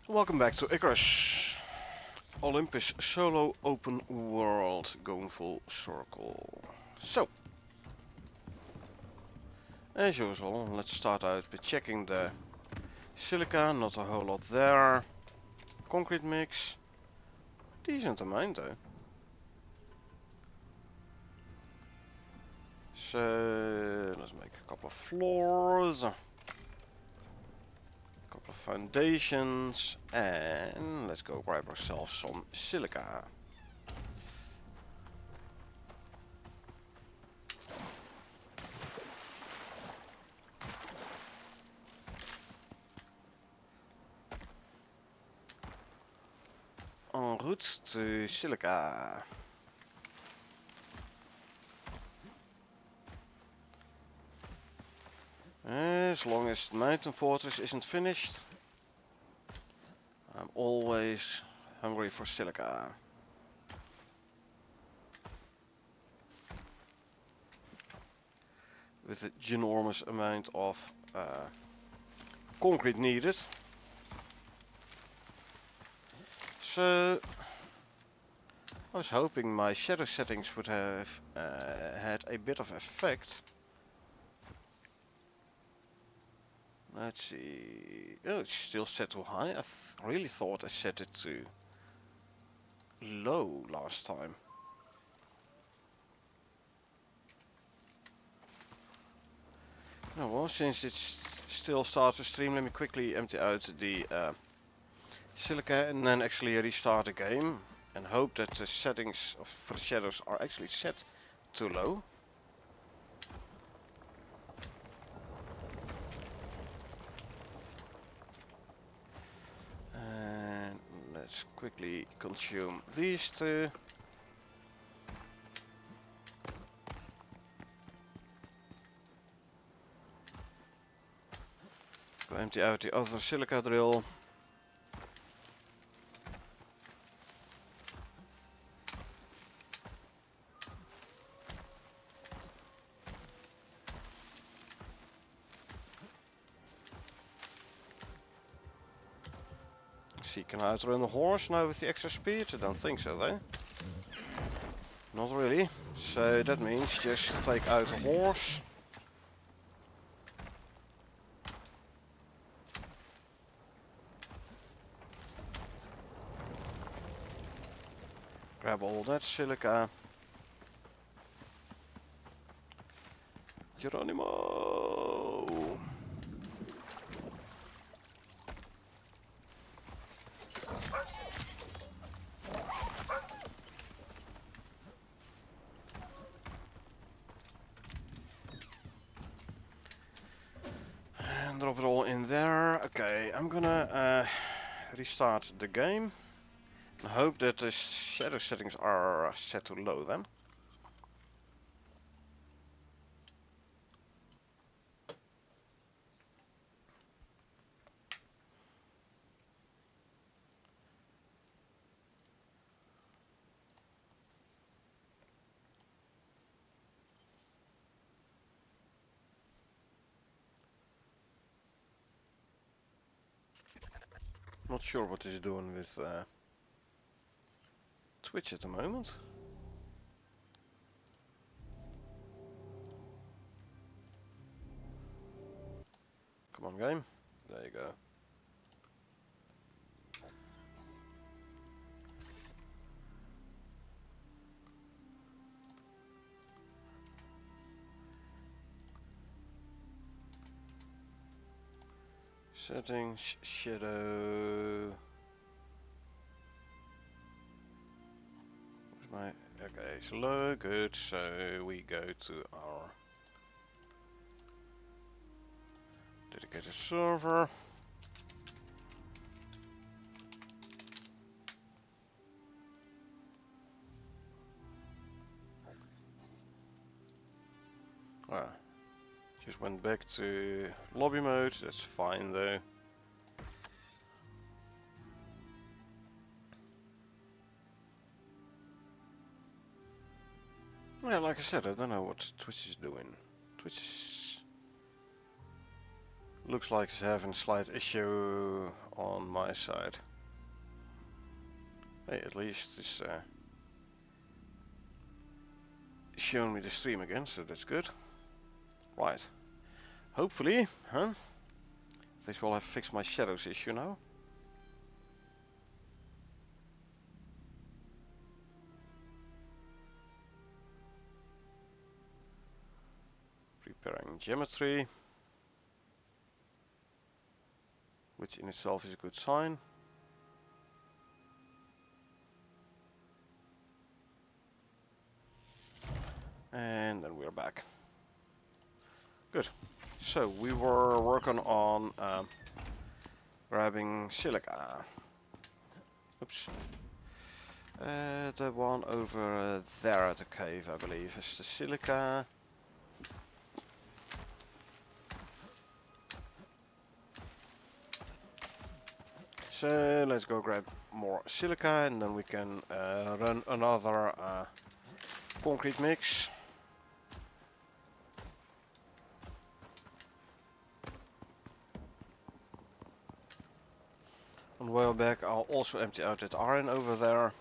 Welcome back to Icarus, Olympus solo open world, going full circle. So, as usual, let's start out with checking the silica, not a whole lot there. Concrete mix, decent amount though. So, let's make a couple of floors, a couple of foundations, and let's go grab ourselves some silica. En route to silica. As long as Mountain Fortress isn't finished, I'm always hungry for silica. With a ginormous amount of concrete needed. So I was hoping my shadow settings would have had a bit of effect. Let's see. Oh, it's still set too high. I really thought I set it to low last time. Oh well, since it's still starts to stream, let me quickly empty out the silica and then actually restart the game and hope that the settings for the shadows are actually set too low. And let's quickly consume these two. Go empty out the other silica drill. See, can I outrun the horse now with the extra speed? I don't think so though. Not really. So that means just take out the horse. Grab all that silica. Geronimo! And drop it all in there. Okay, I'm gonna restart the game. I hope that the shadow settings are set to low then. Not sure what it's doing with Twitch at the moment. Come on, game. There you go. Settings, shadow. Where's my... Okay, it's low, good. So we go to our dedicated server. Ah, just went back to lobby mode. That's fine though. Yeah, like I said, I don't know what Twitch is doing. Twitch is Looks like it's having a slight issue on my side. Hey, at least it's showing me the stream again, so that's good. Right. Hopefully, this will have fixed my shadows issue now. Preparing geometry, which in itself is a good sign. And then we're back. Good. So we were working on grabbing silica. Oops. The one over there at the cave, I believe, is the silica. So let's go grab more silica and then we can run another concrete mix. On the way back I'll also empty out that iron over there.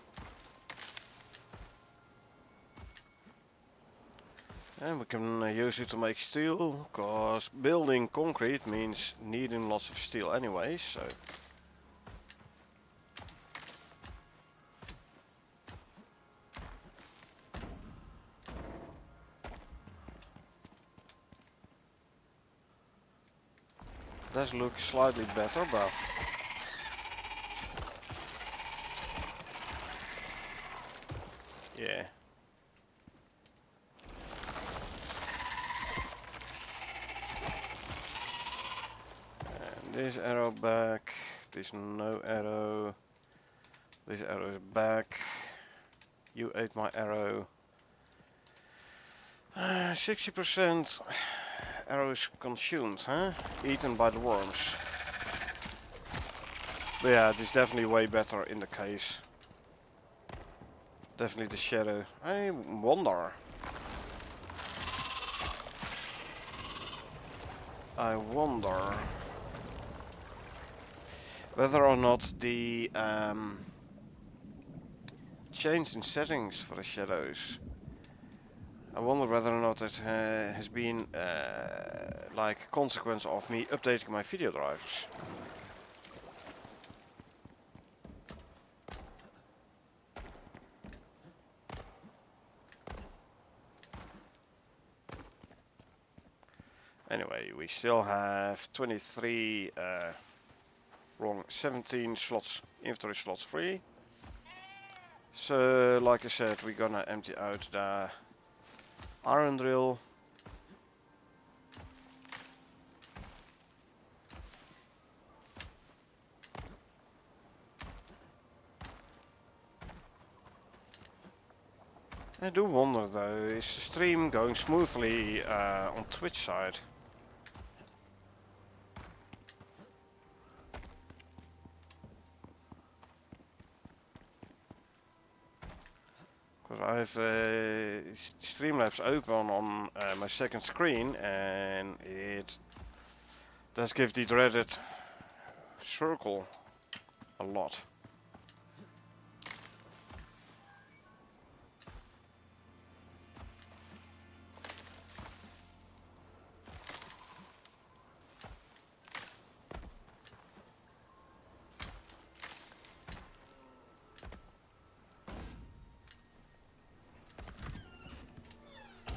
And we can use it to make steel, because building concrete means needing lots of steel anyway, so... Does look slightly better, but... yeah. And this arrow back, this no arrow, this arrow is back, you ate my arrow. 60% arrows consumed, huh? Eaten by the worms. But yeah, this is definitely way better in the case. Definitely the shadow. I wonder. I wonder whether or not the change in settings for the shadows. I wonder whether or not it has been like a consequence of me updating my video drivers. Anyway, we still have 23, wrong, 17 slots, inventory slots free. So, like I said, we're gonna empty out the iron drill. I do wonder though, is the stream going smoothly on Twitch side? Because I have Streamlabs open on my second screen and it does give the dreaded circle a lot.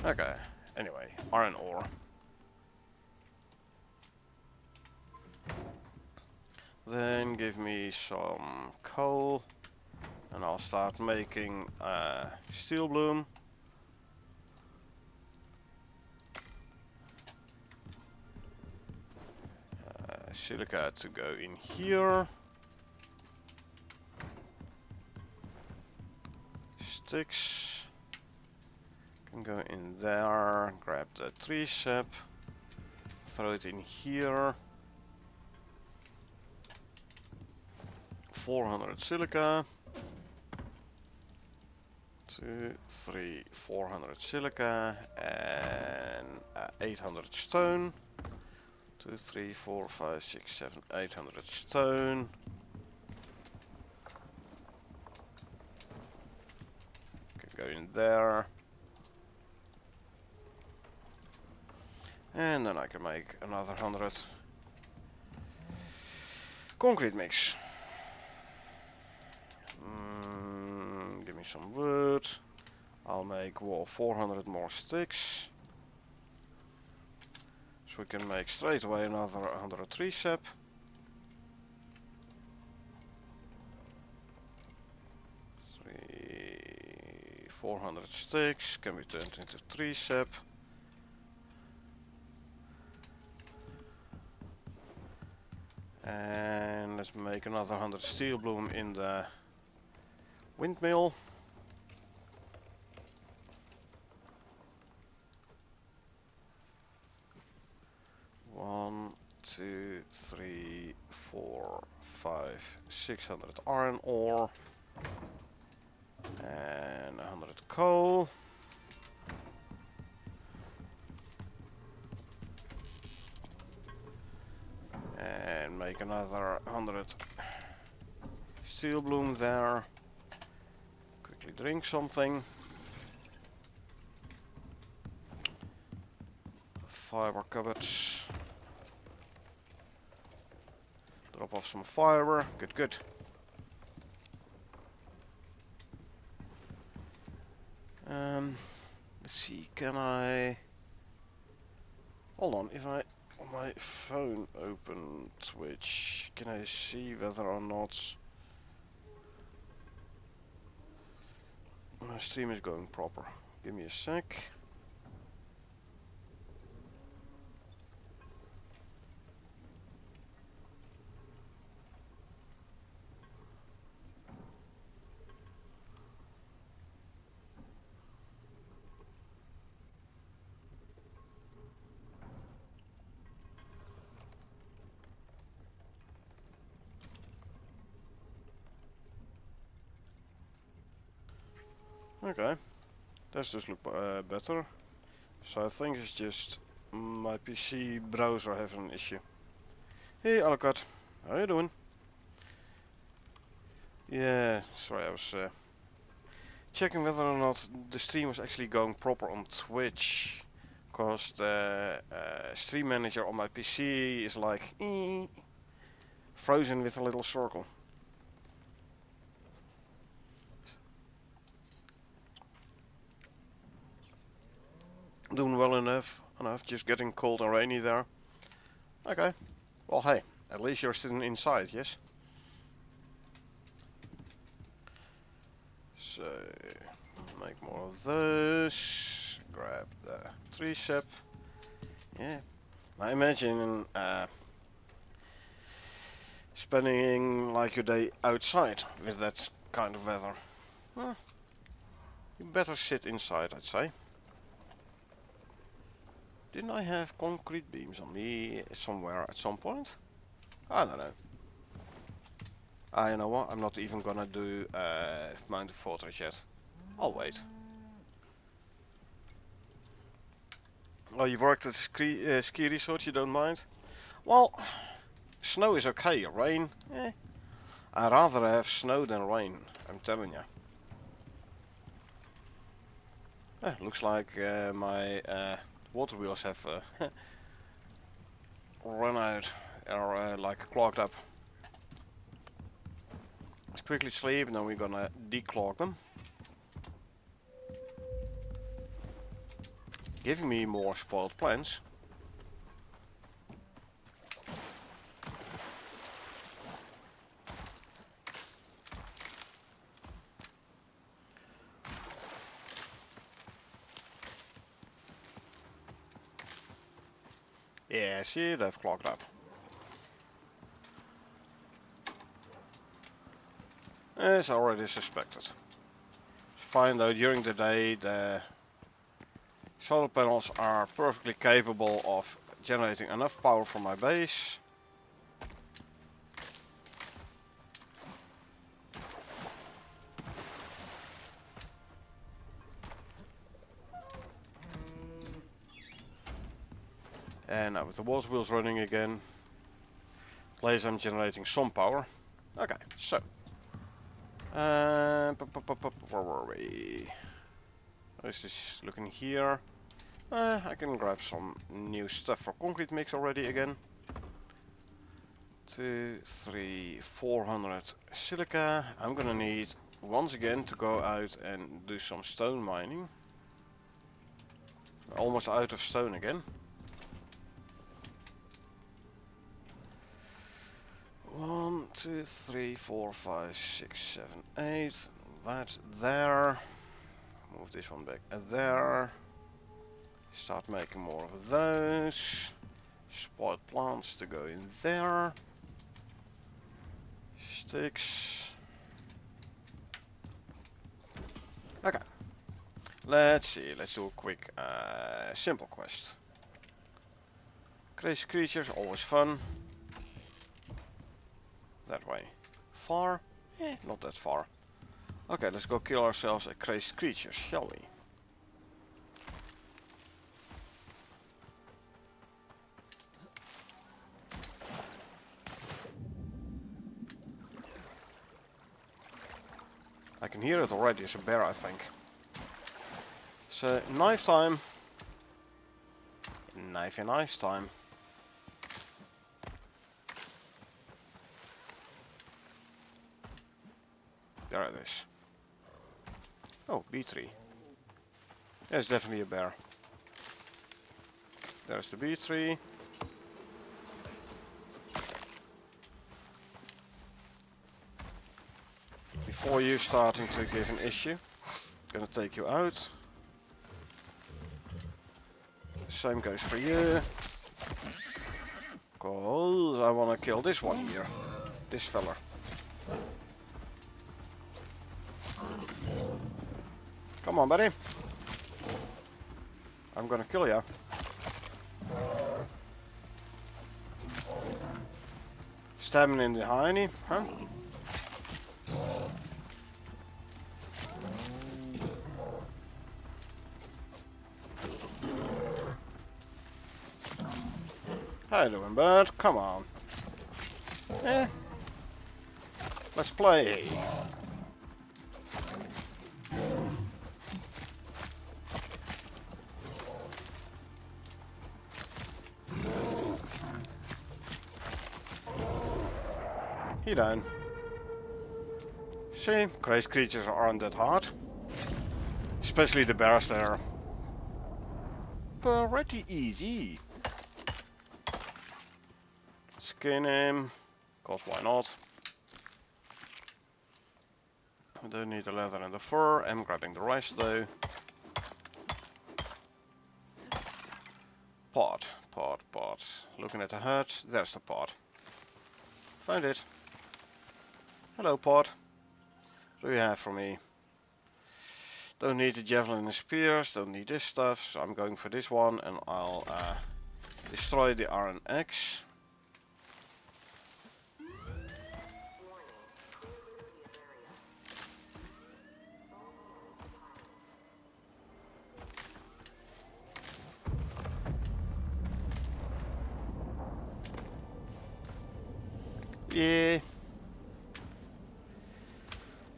Okay, anyway, iron ore. Then give me some coal and I'll start making steel bloom. Silica to go in here. Sticks can go in there. Grab the tree sap. Throw it in here. 400 silica. 2, 3, 400 silica and 800 stone 2, 3, 4, 5, 6, 7, 800 stone. Can go in there. And then I can make another 100 concrete mix. Give me some wood. I'll make 400 more sticks. So we can make straight away another 100 tree sap. 400 sticks can be turned into tree sap. And let's make another 100 steel bloom in the windmill. One, 2, 3, 4, 5, 600 iron ore. And 100 coal. And make another 100 steel bloom there. Quickly drink something. Fiber cupboards. Drop off some fiber. Good, good. Let's see, can I... Hold on, if I on my phone open Twitch, can I see whether or not my stream is going proper? Give me a sec. Okay, that does look better. So I think it's just my PC browser having an issue. Hey Alucard, how you doing? Yeah, sorry, I was checking whether or not the stream was actually going proper on Twitch. Cause the stream manager on my PC is like frozen with a little circle. Doing well enough, just getting cold and rainy there. Okay, well hey, at least you're sitting inside, yes? So, make more of those, grab the tree sap. Yeah, I imagine spending like your day outside with that kind of weather. Well, you better sit inside, I'd say. Didn't I have concrete beams on me somewhere at some point? I don't know. You know what? I'm not even gonna do Mountain Fortress yet. I'll wait. Oh, you've worked at ski resort, you don't mind? Well, snow is okay. Rain, I'd rather have snow than rain, I'm telling you. Looks like my water wheels have run out, or like clogged up. Let's quickly sleep and then we're gonna declog them. Giving me more spoiled plants. Yeah, see, they've clogged up. As already suspected. Fine though, during the day the solar panels are perfectly capable of generating enough power for my base. And now with the water wheels running again, at least I'm generating some power. Okay, so where were we? How is this looking here? I can grab some new stuff for concrete mix already again. 2, 3, 400 silica. I'm gonna need once again to go out and do some stone mining. Almost out of stone again. 1, 2, 3, 4, 5, 6, 7, 8. That's there. Move this one back there. Start making more of those. Spoiled plants to go in there. Sticks. Okay. Let's see. Let's do a quick simple quest. Crazy creatures, always fun. That way. Far? Not that far. Okay, let's go kill ourselves a crazy creature, shall we? I can hear it already, it's a bear I think. So, knife time. Knife and ice time. There it is. Oh, B3. Yeah, it's definitely a bear. There's the B3. Before you starting to give an issue, gonna take you out. Same goes for you. Cause I wanna kill this one here. This fella. Come on, buddy. I'm gonna kill ya. Stabbing in the hiney, huh? How you doing, bud? Come on. Let's play. He down. See, crazy creatures aren't that hard. Especially the bears there. Pretty easy. Skin him. Cause why not? I don't need the leather and the fur. I'm grabbing the rest though. Pot. Looking at the hut. There's the pot. Found it. Hello, pot. What do you have for me? Don't need the javelin and spears, don't need this stuff, so I'm going for this one and I'll destroy the iron axe. Yeah.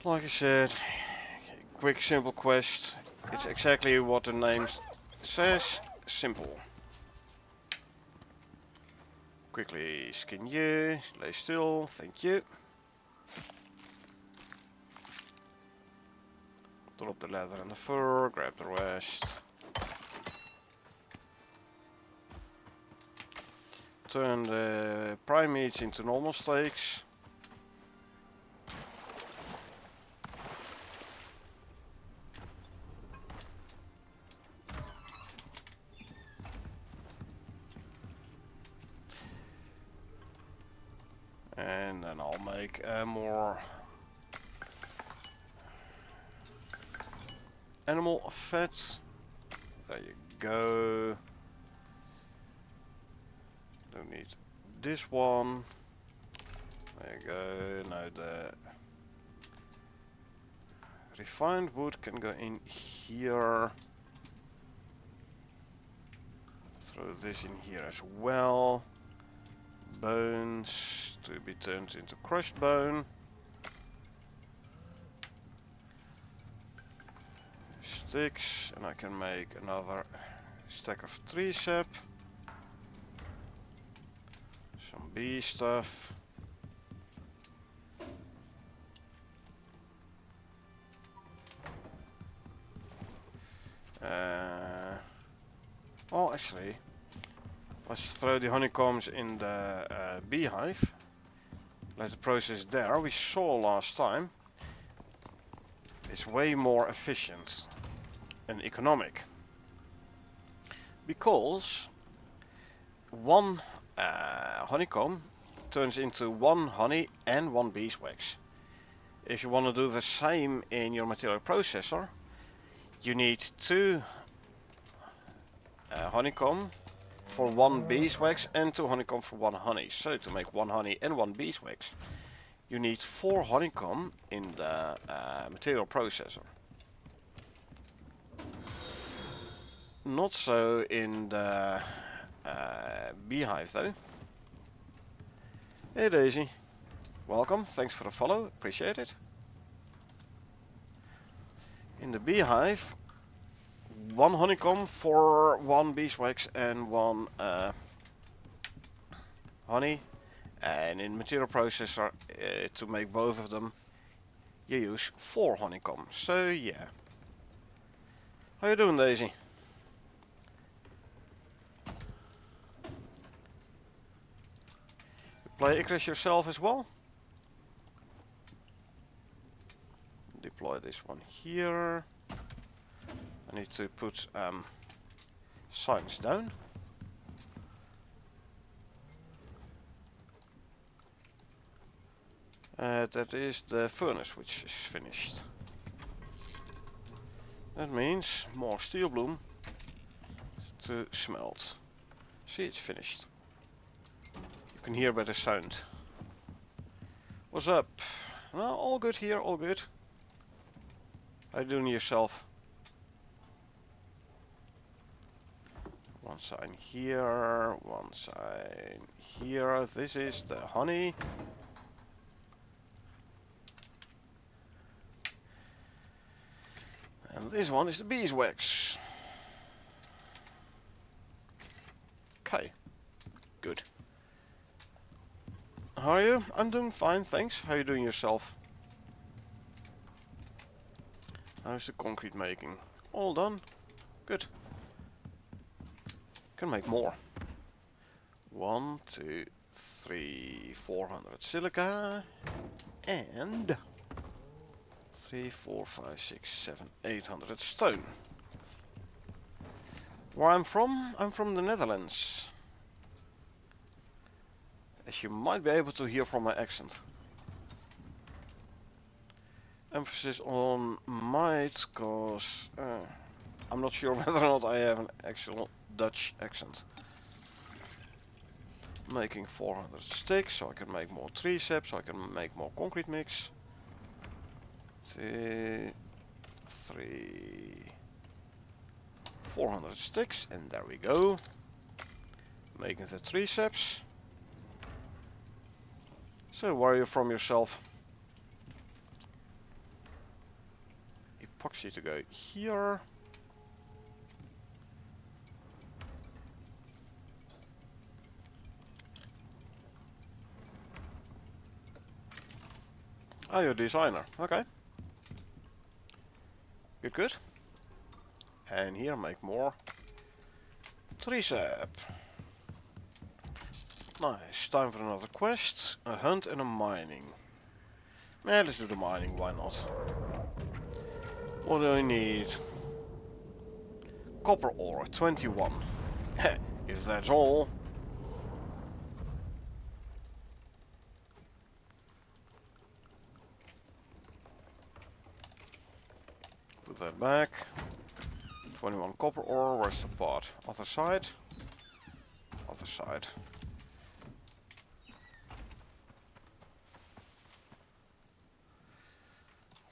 Like I said, quick simple quest. It's exactly what the name says, simple. Quickly skin you, lay still, thank you. Drop the leather and the fur, grab the rest. Turn the prime meats into normal steaks. And then I'll make more animal fat. There you go. Don't need this one. There you go. Now the refined wood can go in here. Throw this in here as well. Bones to be turned into crushed bone. Sticks, and I can make another stack of tree sap. Some bee stuff. Oh, actually, let's throw the honeycombs in the beehive. Let the process there. We saw last time. It's way more efficient and economic because one honeycomb turns into one honey and one beeswax. If you want to do the same in your material processor, you need two honeycomb for one beeswax and two honeycomb for one honey. So to make one honey and one beeswax, you need 4 honeycomb in the material processor. Not so in the beehive though. Hey Daisy, welcome, thanks for the follow, appreciate it. In the beehive, 1 honeycomb for 1 beeswax and 1 honey, and in material processor to make both of them you use 4 honeycomb. So yeah. How you doing, Daisy? You play Icarus yourself as well? Deploy this one here. I need to put signs down. That is the furnace which is finished. That means more steel bloom to smelt. See, it's finished. You can hear by the sound. What's up? Well, all good here, all good. How you doing yourself? One sign here, one sign here. This is the honey. And this one is the beeswax. Okay, good. How are you? I'm doing fine, thanks. How are you doing yourself? How's the concrete making? All done? Good. Can make more. 1, 2, 3, 400 silica. And 3, 4, 5, 6, 7, 800 stone. Where I'm from the Netherlands. As you might be able to hear from my accent. Emphasis on might, cause I'm not sure whether or not I have an actual Dutch accent. Making 400 sticks, so I can make more tree sap, so I can make more concrete mix. 2, 3, 400 sticks, and there we go. Making the tree saps. So where are you from yourself? Epoxy to go here. Oh, you're a designer. Okay. Good, good. And here make more tree sap. Nice. Time for another quest. A hunt and a mining. Yeah, let's do the mining. Why not? What do I need? Copper ore, 21. If that's all. Put that back. 21 copper ore, where's the pot? Other side? Other side.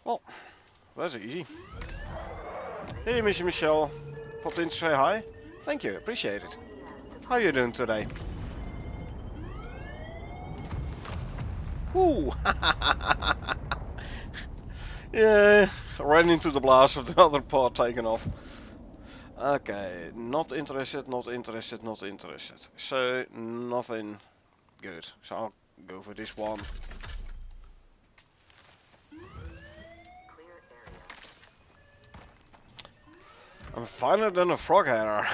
Well, that's easy. Hey, Missy Michelle. Popped in to say hi. Thank you, appreciate it. How you doing today? Ooh! Yeah, ran into the blast of the other part taken off. Okay, not interested, not interested, not interested. So, nothing good. So I'll go for this one. I'm finer than a frog hair.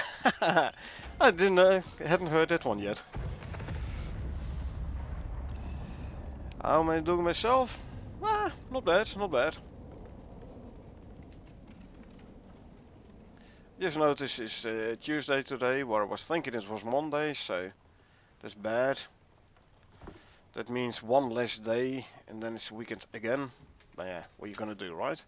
I hadn't heard that one yet. How am I doing myself? Ah, not bad, not bad. Just noticed it's Tuesday today, where I was thinking it was Monday, so that's bad. That means one less day, and then it's weekend again. But yeah, what are you gonna do, right?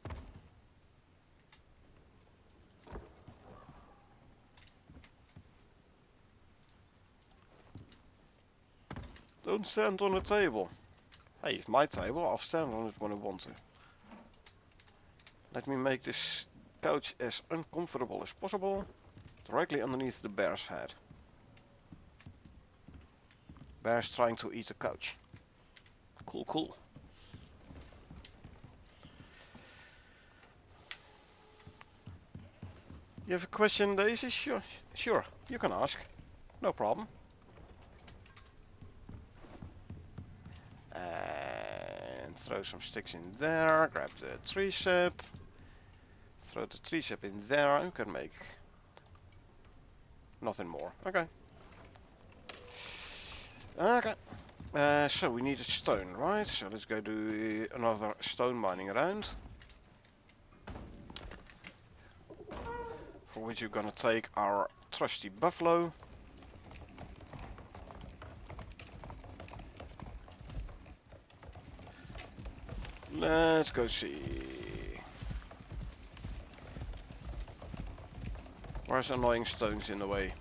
Don't stand on the table. Hey, it's my table, I'll stand on it when I want to. Let me make this couch as uncomfortable as possible. Directly underneath the bear's head. Bear's trying to eat the couch. Cool, cool. You have a question, Daisy? Sure, sure, you can ask. No problem. And throw some sticks in there. Grab the tree sap. Throw the tree sap in there. You can make nothing more. Okay. Okay. So we need a stone, right? So let's go do another stone mining round. For which you're gonna take our trusty buffalo. Let's go see. Where's annoying stones in the way?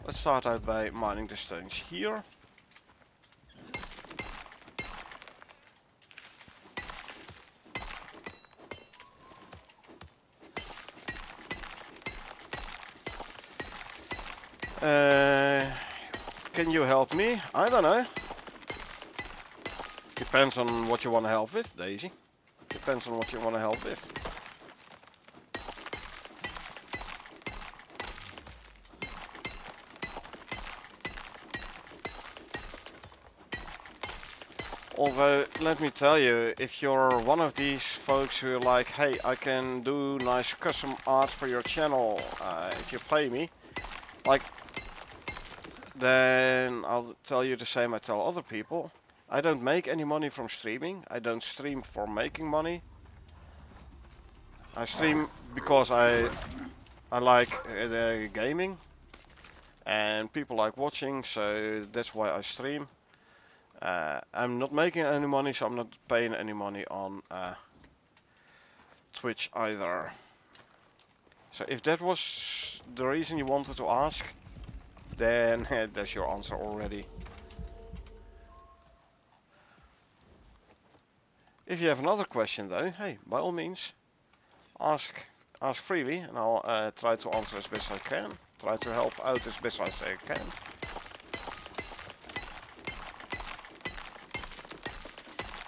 Let's start out by mining the stones here. Can you help me? I don't know. Depends on what you want to help with, Daisy. Depends on what you want to help with. Although, let me tell you, if you're one of these folks who are like, hey, I can do nice custom art for your channel if you pay me, like, then I'll tell you the same I tell other people. I don't make any money from streaming. I don't stream for making money. I stream because I like gaming, and people like watching, so that's why I stream. I'm not making any money, so I'm not paying any money on Twitch either. So if that was the reason you wanted to ask, then that's your answer already. If you have another question though, hey, by all means, ask freely, and I'll try to answer as best I can. Try to help out as best as I can.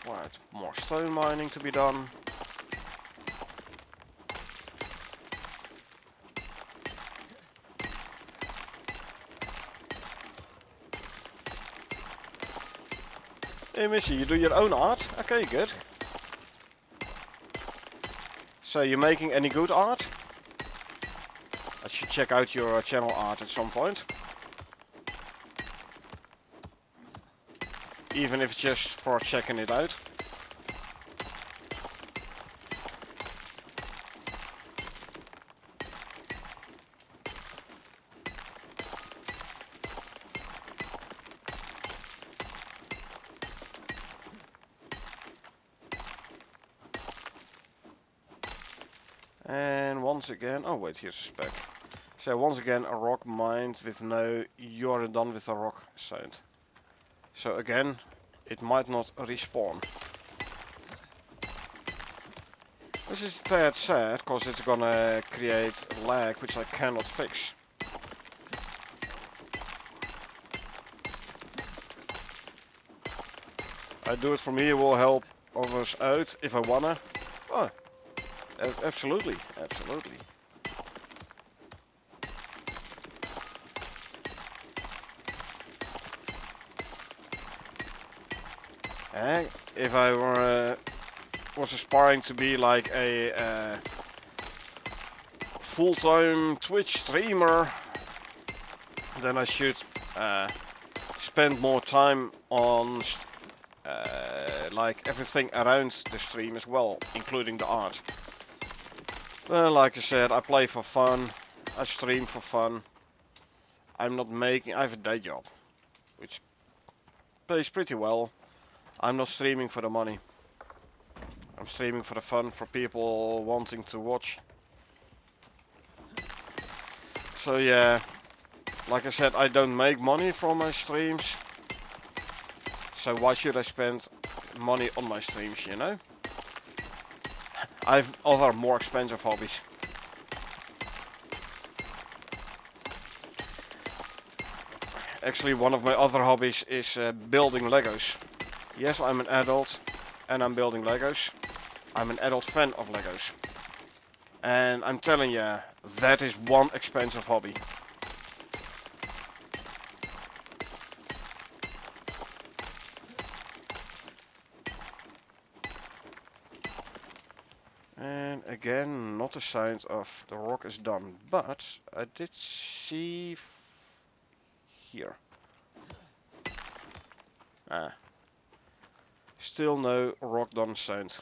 Right, more stone mining to be done. Hey Missy, you do your own art? Okay, good. So you're making any good art? I should check out your channel art at some point. Even if it's just for checking it out. And once again, oh wait, here's a spec. So once again, a rock mined with no, you're done with the rock sound. So again, it might not respawn. This is a tad sad, because it's gonna create lag, which I cannot fix. I do it for me, it will help others out if I wanna. Oh, absolutely, absolutely. And if I was aspiring to be like a full-time Twitch streamer, then I should spend more time on like everything around the stream as well, including the art. Well, like I said, I play for fun, I stream for fun. I'm not making, I have a day job, which pays pretty well. I'm not streaming for the money. I'm streaming for the fun, for people wanting to watch. So yeah, like I said, I don't make money from my streams. So why should I spend money on my streams, you know? I have other more expensive hobbies. Actually, one of my other hobbies is building Legos. Yes, I'm an adult and I'm building Legos. I'm an adult fan of Legos. And I'm telling you, that is one expensive hobby. And again, not a sign of the rock is done, but I did see here. Still no rock done sound.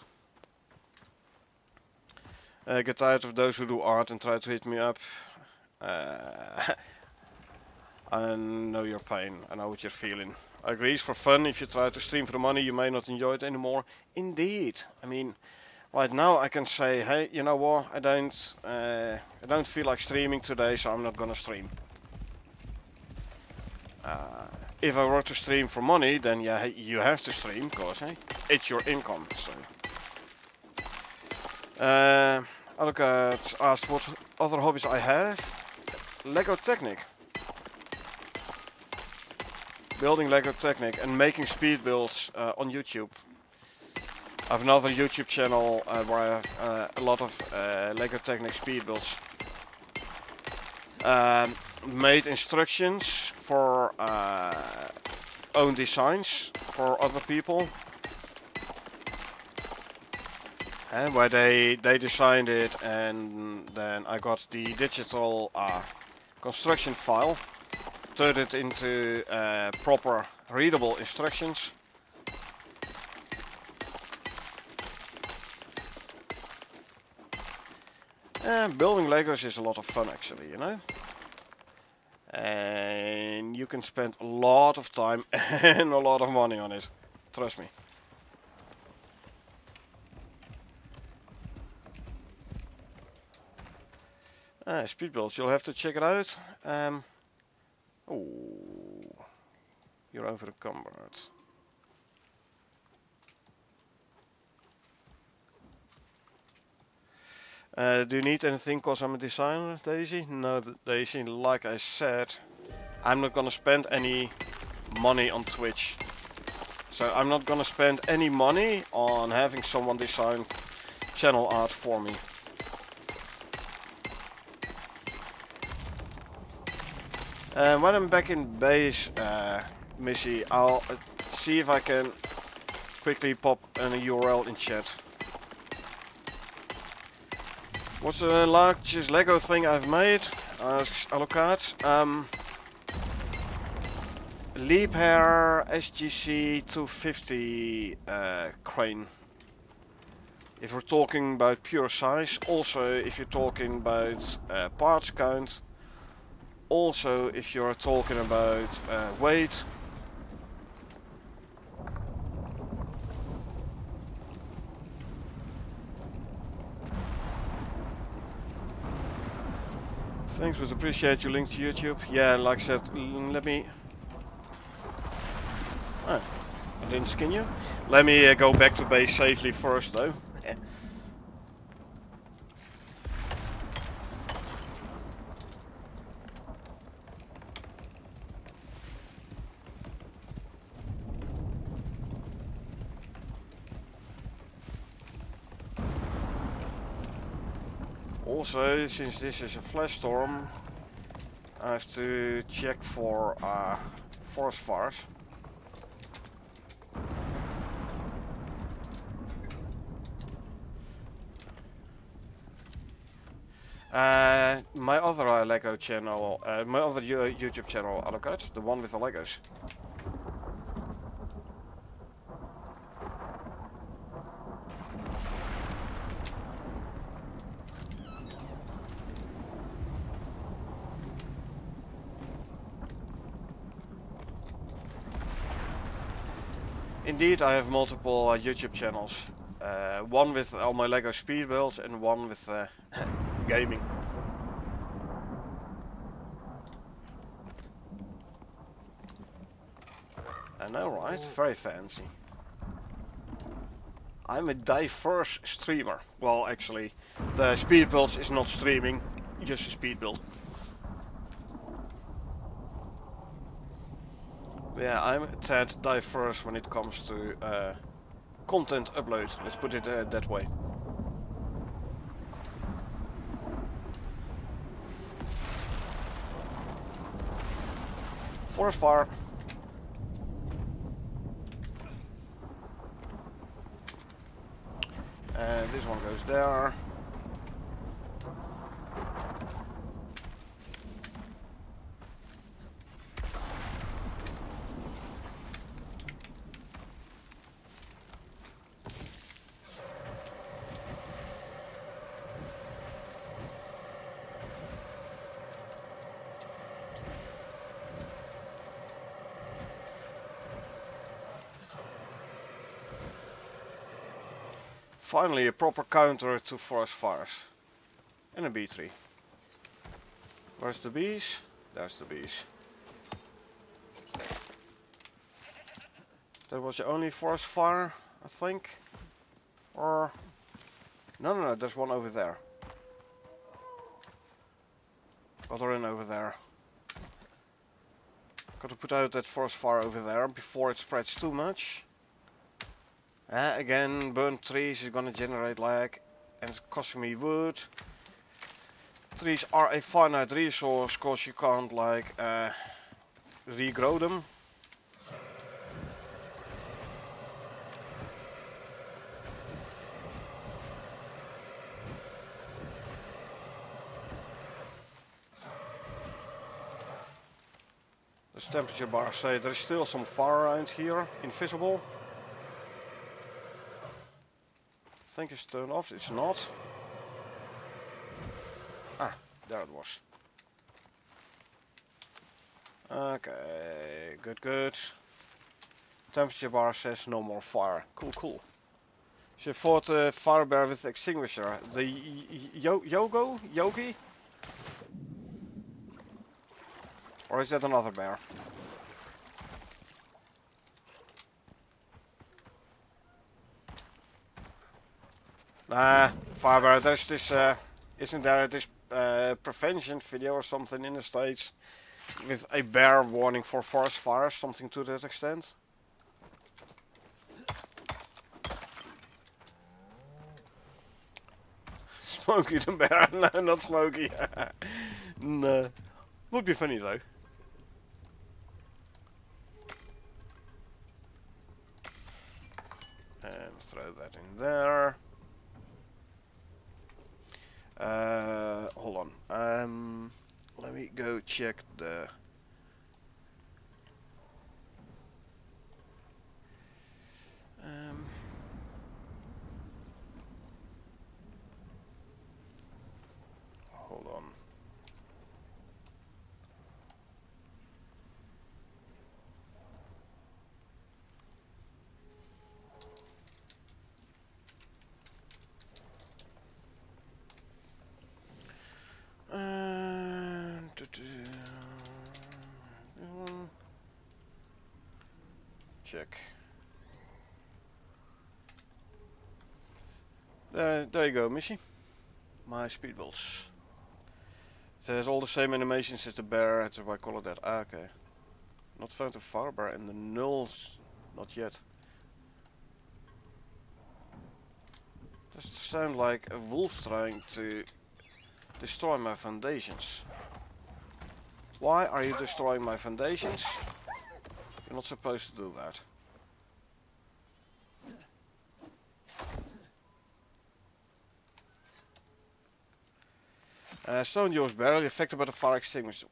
Get tired of those who do art and try to hit me up. I know your pain, I know what you're feeling. I agree, it's for fun. If you try to stream for the money, you may not enjoy it anymore. Indeed, I mean, right now I can say, hey, you know what? I don't feel like streaming today, so I'm not gonna stream. If I were to stream for money, then yeah, hey, you have to stream, cause hey, it's your income. So. I look at asked what other hobbies I have. Lego Technic. Building Lego Technic and making speed builds on YouTube. I have another YouTube channel where I have a lot of Lego Technic speed builds. Made instructions for own designs for other people. And where they designed it, and then I got the digital construction file, turned it into proper readable instructions. And building Legos is a lot of fun actually, you know. And you can spend a lot of time and a lot of money on it, trust me. Speed builds, you'll have to check it out. Oh, you're over the cupboard. Do you need anything cause I'm a designer, Daisy? No, Daisy, like I said, I'm not gonna spend any money on Twitch. So I'm not gonna spend any money on having someone design channel art for me. When I'm back in base, Missy, I'll see if I can quickly pop a URL in chat. What's the largest Lego thing I've made? Asks Alucard. Liebherr SGC 250 crane. If we're talking about pure size, also if you're talking about parts count, also if you're talking about weight. Thanks, would appreciate your link to YouTube. Yeah, like I said, let me... Oh, I didn't skin you. Let me go back to base safely first though. Also, since this is a flash storm, I have to check for forest fires. My other Lego channel, my other YouTube channel, Alucard, the one with the Legos. Indeed, I have multiple YouTube channels. One with all my Lego speed builds and one with gaming. I know, right? Very fancy. I'm a diverse streamer. Well, actually, the speed builds is not streaming, just a speed build. Yeah, I'm a tad diverse when it comes to content upload. Let's put it that way. Forest fire. And this one goes there. Finally, a proper counter to forest fires. And a bee tree. Where's the bees? There's the bees. That was the only forest fire, I think. Or... No, there's one over there. Got her in over there. Got to put out that forest fire over there before it spreads too much. Again, burnt trees is gonna generate lag and it's costing me wood. Trees are a finite resource cause you can't like regrow them. The temperature bars say there is still some fire around here, invisible. I think it's turned off, it's not. Ah, there it was. Okay, good. Temperature bar says no more fire. Cool. She fought a fire bear with extinguisher. The Yogi? Or is that another bear? Nah, fire bear, there's this, isn't there this prevention video or something in the States with a bear warning for forest fires, something to that extent? Smokey the bear, no, not Smokey. No, would be funny though. And throw that in there. Hold on. Let me go check the. Hold on. Check. There you go, Missy. My speed builds. It has all the same animations as the bear, that's why I call it that. Ah, okay. Not found a fire bear in the nulls. Not yet. Does it sound like a wolf trying to Destroy my foundations. Why are you destroying my foundations? You're not supposed to do that. Stone yours barely affected by the fire extinguisher.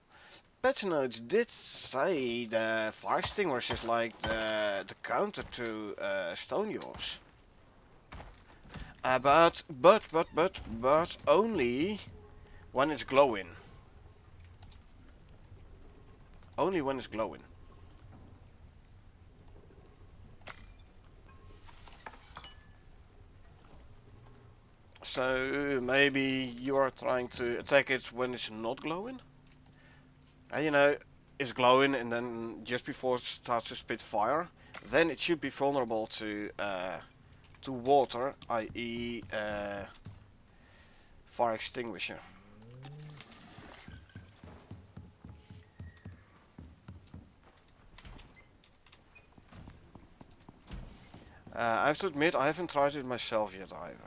Patch notes did say the fire extinguisher is like the counter to stone yours. But only when it's glowing. Only when it's glowing. So maybe you are trying to attack it when it's not glowing? And you know, it's glowing and then just before it starts to spit fire, then it should be vulnerable to water, i.e. Fire extinguisher. I have to admit, I haven't tried it myself yet either.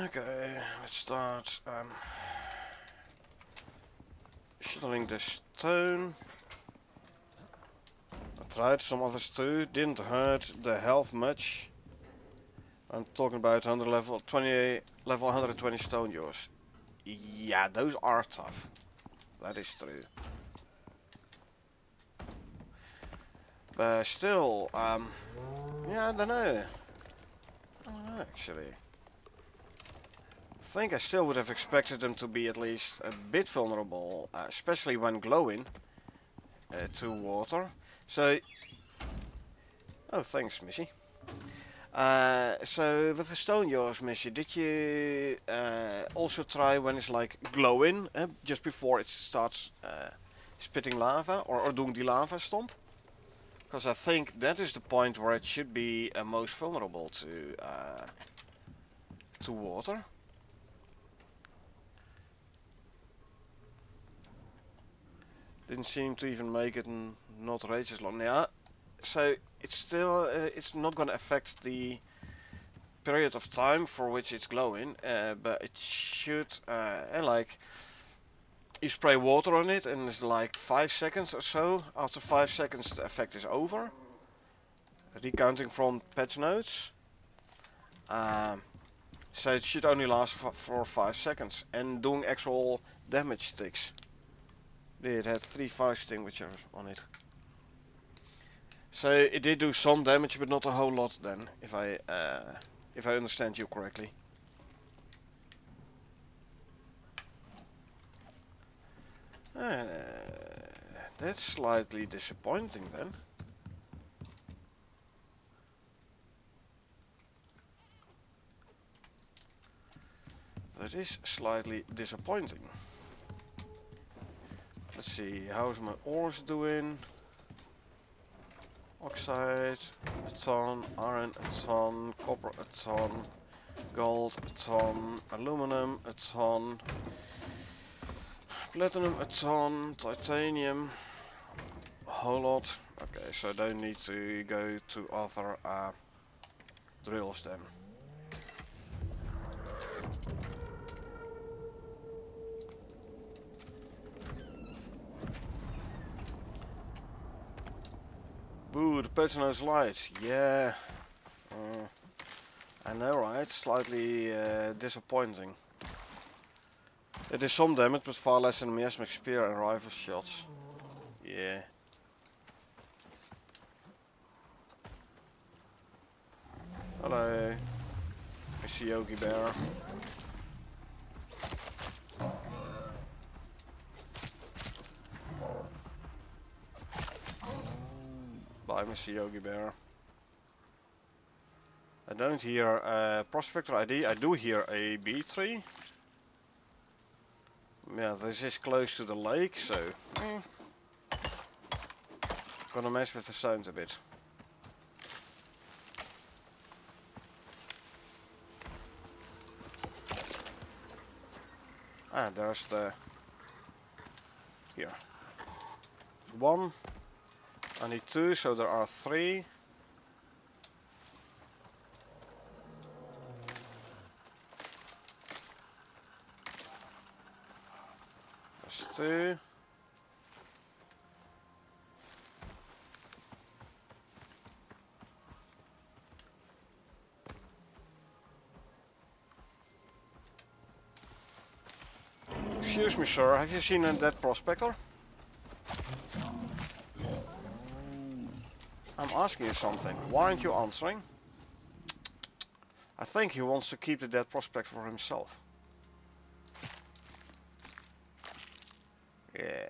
Okay, let's start shoveling the stone. I tried some others too, didn't hurt the health much. I'm talking about 100 level 120 stone yours. Yeah, those are tough. That is true. But still, yeah, I don't know. Actually. I think I still would have expected them to be at least a bit vulnerable, especially when glowing to water. So, oh, thanks, Missy. So with the stone yours, Missy, did you also try when it's like glowing, just before it starts spitting lava or doing the lava stomp? Because I think that is the point where it should be most vulnerable to water. Didn't seem to even make it not rage as long. Yeah, so it's still it's not gonna affect the period of time for which it's glowing, but it should like you spray water on it and it's like 5 seconds or so. After 5 seconds the effect is over. Recounting from patch notes. So it should only last for 5 seconds and doing actual damage sticks. It had 3 fire extinguishers on it. So it did do some damage, but not a whole lot then, if I understand you correctly. That's slightly disappointing then. That is slightly disappointing. Let's see, how's my ores doing? Oxide, a ton, iron, a ton, copper, a ton, gold, a ton, aluminum, a ton, platinum, a ton, titanium, a whole lot. Okay, so I don't need to go to other drills then. Boo, the Petronas light. Yeah. I know, right? Slightly disappointing. It is some damage, but far less than miasmic spear and rifle shots. Yeah. Hello, Mr. Yogi Bear. Bye, Mr. Yogi Bear. I don't hear Prospector ID. I do hear a bee tree. Yeah, this is close to the lake, so gonna mess with the sounds a bit. Ah, there's the... Here. 1. I need 2, so there are 3. There's 2. Excuse me, sir, have you seen a dead prospector? I'm asking you something. Why aren't you answering? I think he wants to keep the dead prospector for himself. Yeah.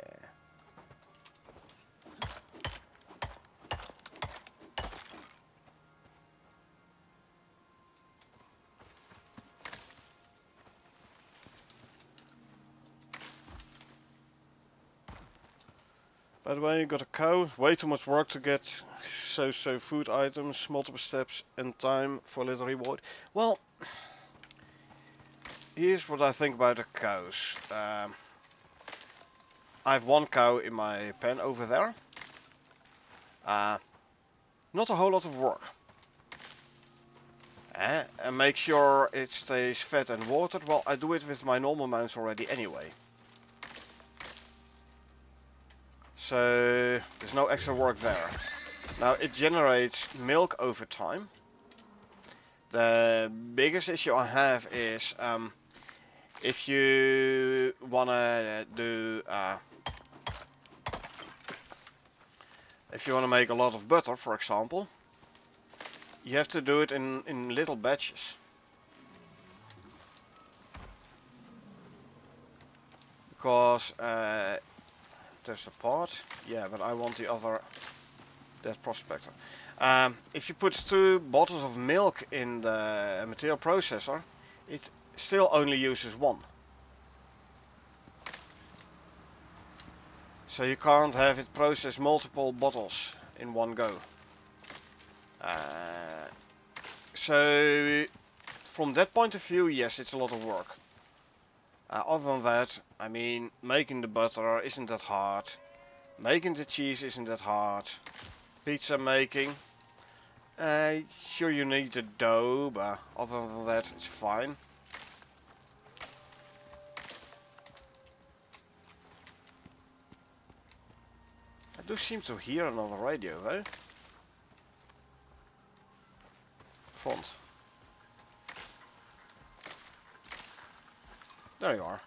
By the way, you got a cow. Way too much work to get so food items, multiple steps and time for little reward. Well, here's what I think about the cows. I have 1 cow in my pen over there. Not a whole lot of work. And make sure it stays fed and watered. Well, I do it with my normal mounts already anyway. So there's no extra work there. Now it generates milk over time. The biggest issue I have is if you wanna do if you wanna make a lot of butter, for example, you have to do it in little batches. Because there's a pot, yeah, but I want the other dead prospector. If you put 2 bottles of milk in the material processor, it still only uses 1. So you can't have it process multiple bottles in one go. So from that point of view, yes, it's a lot of work. Other than that, I mean, making the butter isn't that hard. Making the cheese isn't that hard. Pizza making, sure you need the dough, but other than that, it's fine. I do seem to hear another radio though. Front. There you are.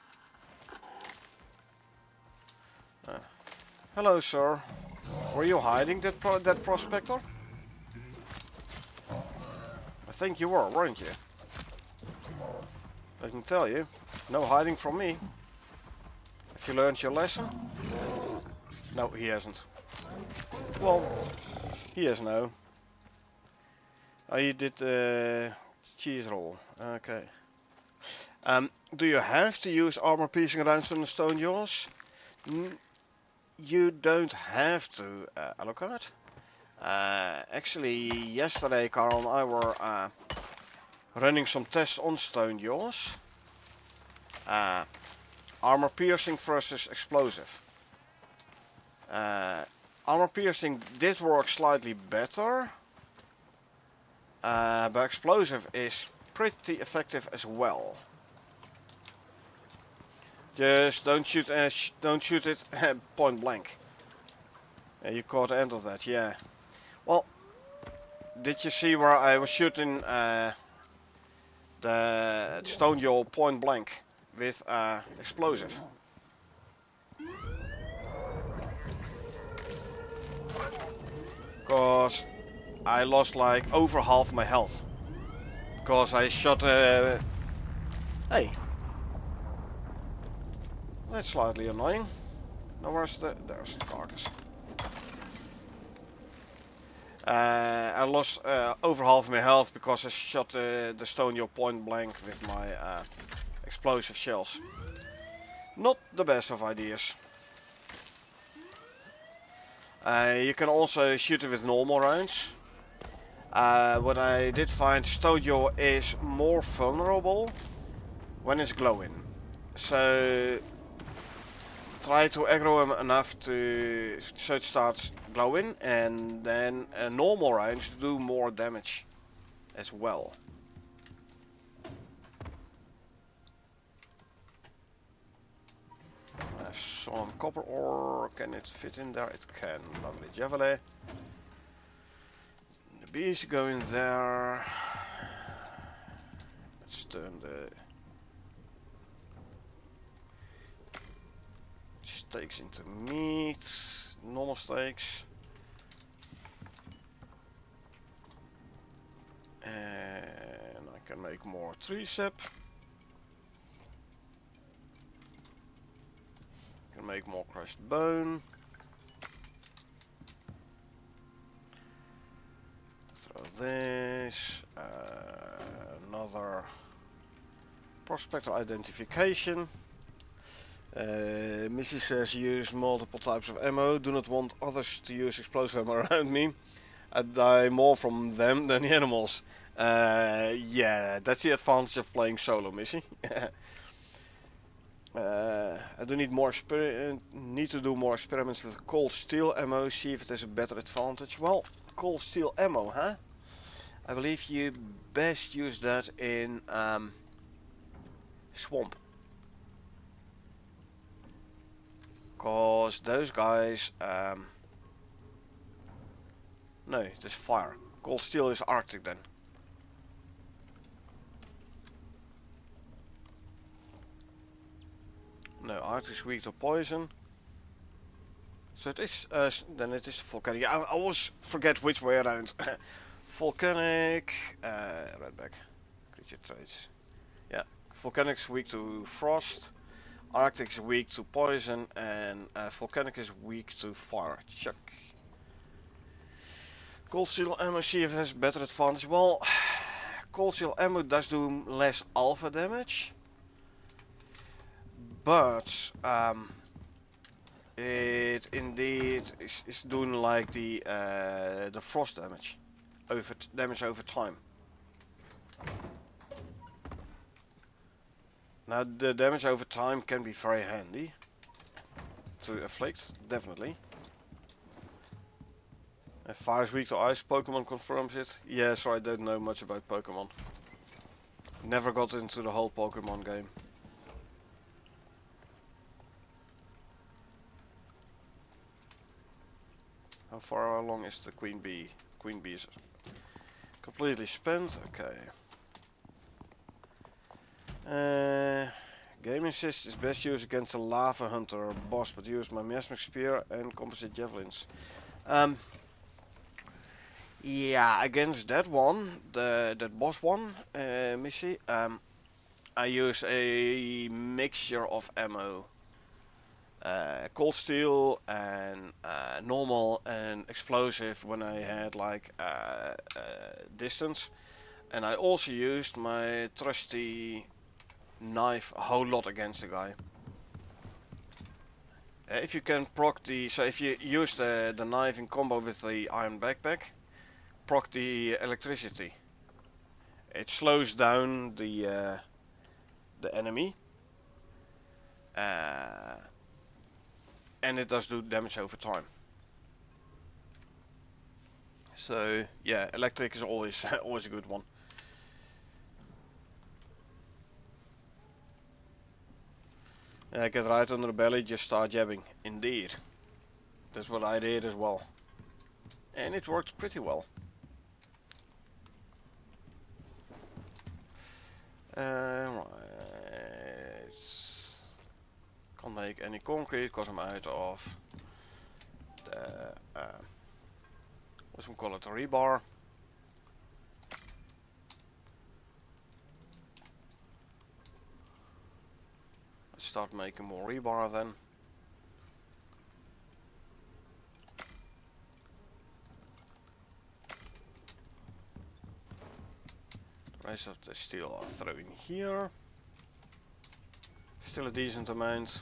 Hello, sir. Were you hiding that prospector? I think you were, weren't you? I can tell you, no hiding from me. Have you learned your lesson? No, he hasn't. Well, he has no. Oh, you did cheese roll. Okay. Do you have to use armor piercing rounds on the stone jaws? You don't have to, Alucard. Actually, yesterday Carl and I were running some tests on stone jaws. Armor piercing versus explosive. Armor piercing did work slightly better. But explosive is pretty effective as well. Just don't shoot it point blank. You caught the end of that, yeah. Well, did you see where I was shooting the stone jaw point blank with explosive? Because I lost like over half my health. Because I shot hey. That's slightly annoying. Now there's the carcass. I lost over half my health because I shot the stone jaw point blank with my explosive shells. Not the best of ideas. You can also shoot it with normal rounds. What I did find, stone jaw is more vulnerable when it's glowing. So try to aggro him enough to so it starts glowing, and then a normal range do more damage as well. I have some copper ore. Can it fit in there? It can. Lovely javelin. The bees go in there. Let's turn the steaks into meat. Normal steaks. And I can make more tree sap. Can make more crushed bone. Throw this. Another prospector identification. Missy says use multiple types of ammo. Do not want others to use explosive ammo around me. I die more from them than the animals. Yeah, that's the advantage of playing solo, Missy. I do need more need to do more experiments with cold steel ammo, see if it has a better advantage. Well, cold steel ammo, huh? I believe you best use that in swamp. Cause those guys, no, there's fire. Cold steel is Arctic then. No, Arctic is weak to poison. So it is, then it is volcanic. Yeah, I always forget which way around. Volcanic, redback, creature traits. Yeah, volcanic is weak to frost. Arctic is weak to poison, and volcanic is weak to fire. Check. Cold steel ammo, see if it has better advantage. Well, cold steel ammo does do less alpha damage, but it indeed is doing like the frost damage over time. Now the damage over time can be very handy to afflict, definitely. And fire is weak to ice, Pokemon confirms it. Yeah, so I don't know much about Pokemon. Never got into the whole Pokemon game. How far along is the Queen Bee? Queen Bee is completely spent, okay. Game assist is best used against a lava hunter or boss, but use my mesmic spear and composite javelins. Yeah, against that one, that boss one, Missy, I use a mixture of ammo. Cold steel and normal and explosive when I had like distance. And I also used my trusty knife a whole lot against the guy. If you can proc the, so if you use the knife in combo with the iron backpack, proc the electricity. It slows down the enemy, and it does do damage over time. So yeah, electric is always always a good one. Get right under the belly, just start jabbing. Indeed. That's what I did as well. And it worked pretty well. Right. Can't make any concrete because I'm out of the, what's we call it, a rebar. Let's start making more rebar then. The rest of the steel I'll throw in here. Still a decent amount.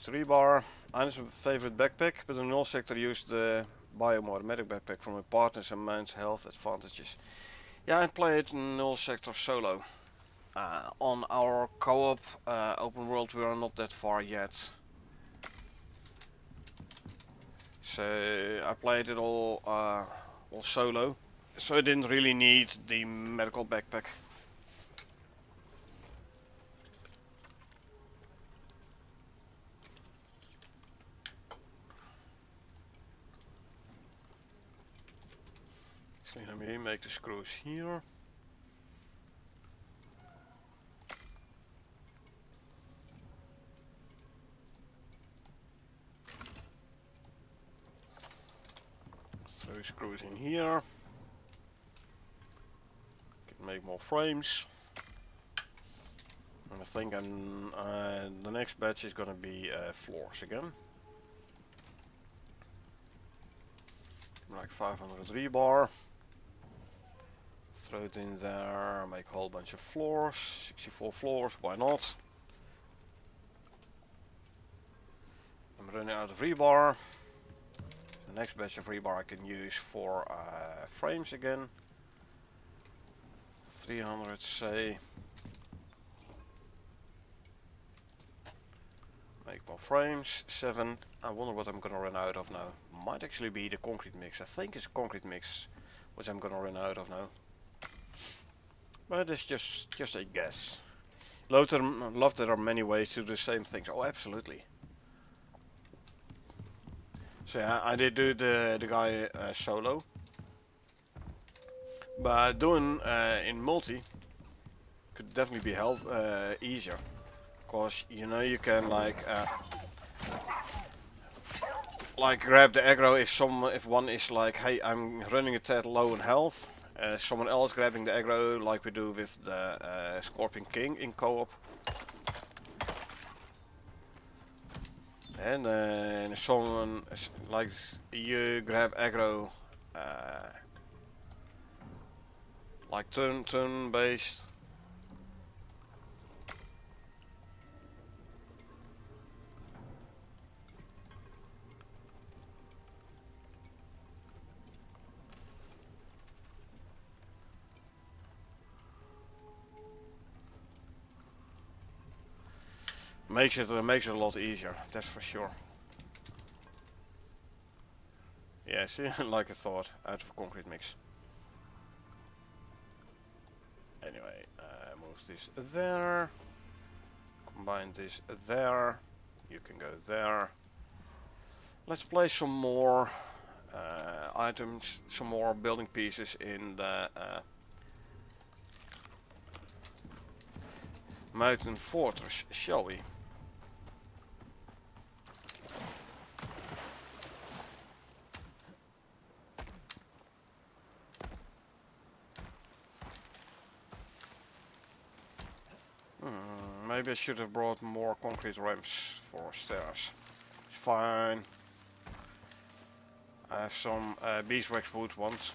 Rebar. Iron's my favorite backpack, but in all sector use the biomotomatic backpack for my partners and mounts health advantages. Yeah, I played Null Sector solo. On our co-op open world we are not that far yet. So I played it all solo. So I didn't really need the medical backpack. So let me make the screws here. Throw screws in here. Can make more frames. And I think the next batch is gonna be floors again. Like 500 rebar. Throw it in there, make a whole bunch of floors. 64 floors, why not? I'm running out of rebar. The next batch of rebar I can use for frames again. 300 say. Make more frames. 7. I wonder what I'm gonna run out of now. Might actually be the concrete mix. I think it's a concrete mix which I'm gonna run out of now. But it's just a guess. Love there are many ways to do the same things. Oh, absolutely. So yeah, I did do the guy solo. But doing in multi could definitely be easier. Cause you know you can like grab the aggro if one is like, hey, I'm running a tad low in health. Someone else grabbing the aggro like we do with the Scorpion King in co-op. And then someone like you grab aggro like turn based. Makes it a lot easier, that's for sure. Yeah, see, like I thought, out of concrete mix. Anyway, move this there. Combine this there. You can go there. Let's place some more items, some more building pieces in the mountain fortress, shall we? Maybe I should have brought more concrete ramps for stairs. It's fine. I have some beeswax wood ones.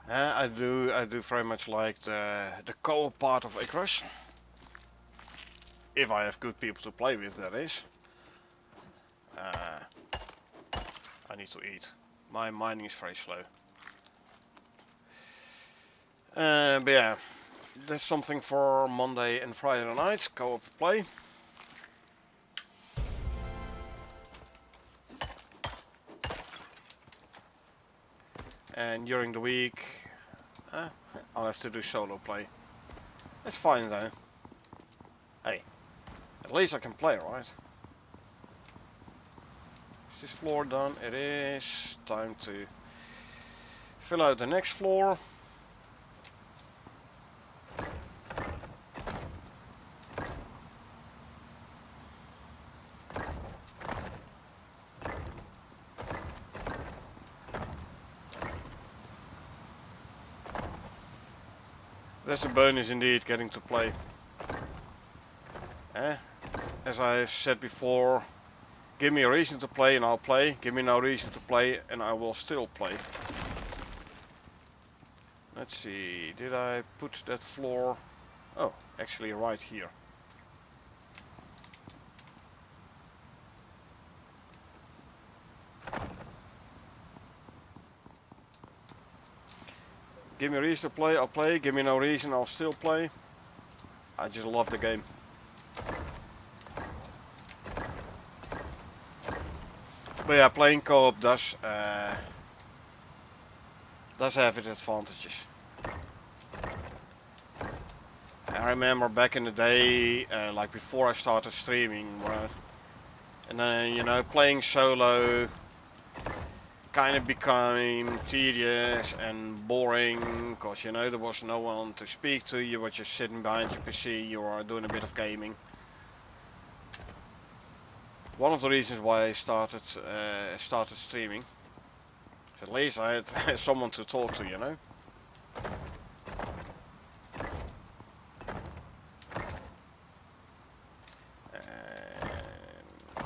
I do very much like the co-op part of Icarus. If I have good people to play with, that is. I need to eat. My mining is very slow. But yeah, that's something for Monday and Friday night, co-op play. And during the week, I'll have to do solo play. That's fine though. Hey, at least I can play, right? Is this floor done? It is. Time to fill out the next floor. That's a bonus indeed, getting to play. As I said before, Give me a reason to play and I'll play. Give me no reason to play and I will still play. Let's see, did I put that floor? Oh, actually right here. Give me a reason to play, I'll play. Give me no reason, I'll still play. I just love the game. But yeah, playing co-op does have its advantages. I remember back in the day, like before I started streaming, and then you know, playing solo kind of became tedious and boring, because you know there was no one to speak to. You were just sitting behind your PC, you were doing a bit of gaming. One of the reasons why I started streaming. At least I had someone to talk to, you know. And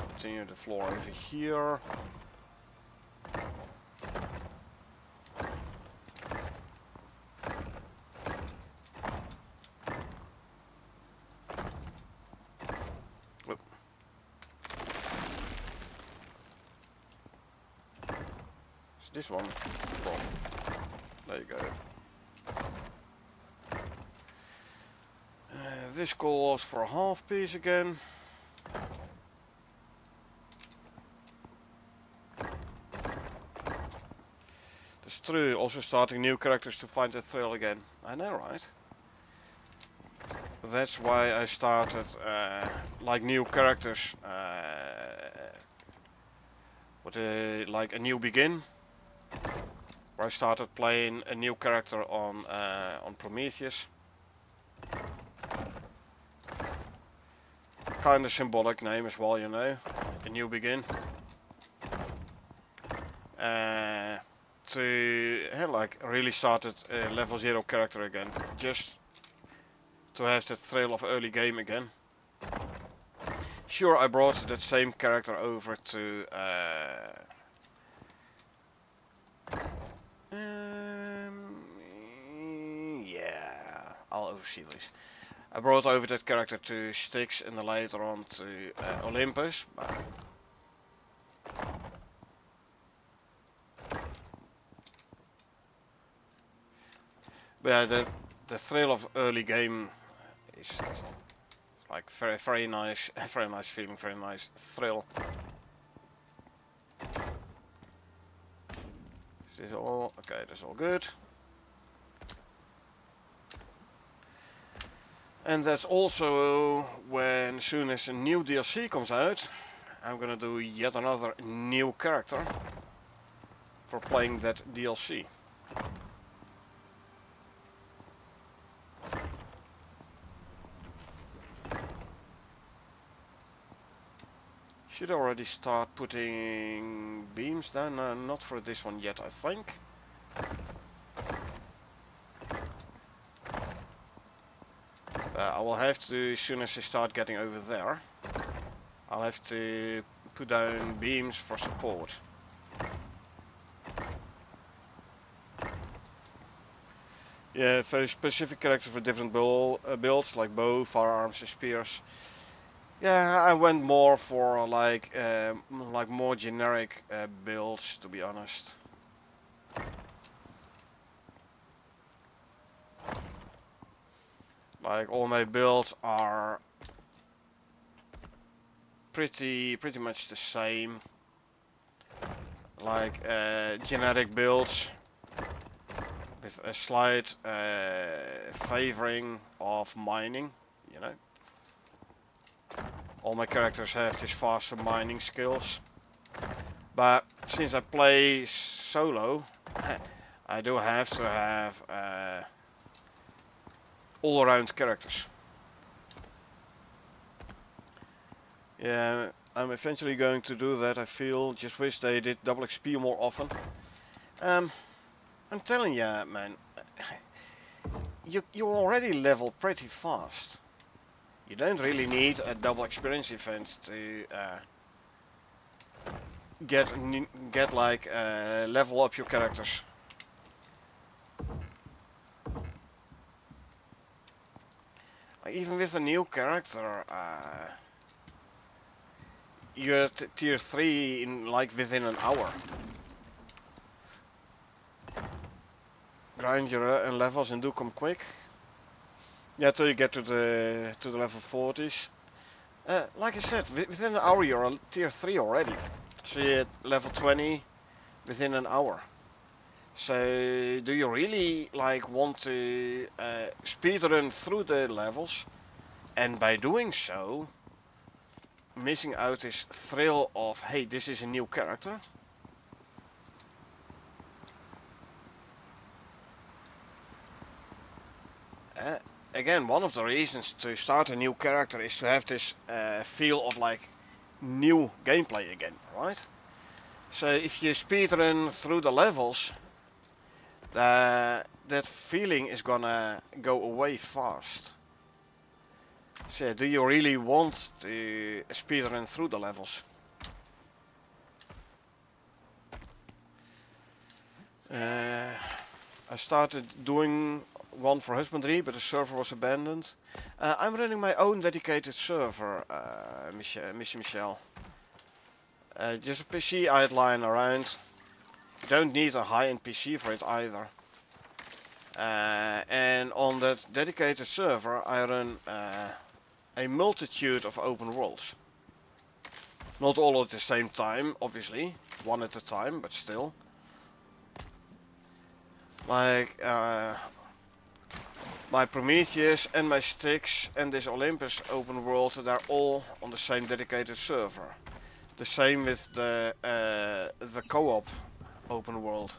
continue the floor over here. Whoop. Is this one? Oh, there you go. This calls for a half piece again. That's true, also starting new characters to find the thrill again. I know, right? That's why I started like new characters, like a new begin. Where I started playing a new character on Prometheus. Kind of symbolic name as well, you know. A new begin. To like really started a level 0 character again, just to have the thrill of early game again. Sure, I brought that same character over to yeah, I'll oversee this. I brought over that character to Styx and then later on to Olympus. But yeah, the thrill of early game is like very nice, very nice feeling, very nice thrill. Is this all? Okay, that's all good. And that's also when, as soon as a new DLC comes out, I'm gonna do yet another new character for playing that DLC. Should already start putting beams down, not for this one yet, I think. I will have to, as soon as I start getting over there, I'll have to put down beams for support. Yeah, very specific characters for different builds, like bow, firearms, and spears. Yeah, I went more for like more generic builds, to be honest. Like all my builds are pretty much the same. Like generic builds with a slight favoring of mining, you know. All my characters have these faster mining skills. But since I play solo, I do have to have all-around characters. Yeah, I'm eventually going to do that, I feel. Just wish they did double XP more often. I'm telling ya, man, you're already leveled pretty fast. You don't really need a double experience event to get like level up your characters. Even with a new character, you're at tier 3 in like within an hour. Grind your levels and do come quick. Yeah, till you get to the level 40s. Like I said, within an hour you're at tier 3 already. So you're at level 20 within an hour. So do you really like want to speedrun through the levels, and by doing so missing out this thrill of, hey, this is a new character? Uh, Again, one of the reasons to start a new character is to have this feel of like new gameplay again, right? So if you speedrun through the levels, that feeling is gonna go away fast. So do you really want to speedrun through the levels? I started doing one for husbandry, but the server was abandoned. I'm running my own dedicated server, Michelle. Just a PC I'd lying around. You don't need a high-end PC for it either. And on that dedicated server, I run a multitude of open worlds. Not all at the same time, obviously, one at a time, but still. Like my Prometheus and my Styx and this Olympus open world, they're all on the same dedicated server. The same with the co-op open world.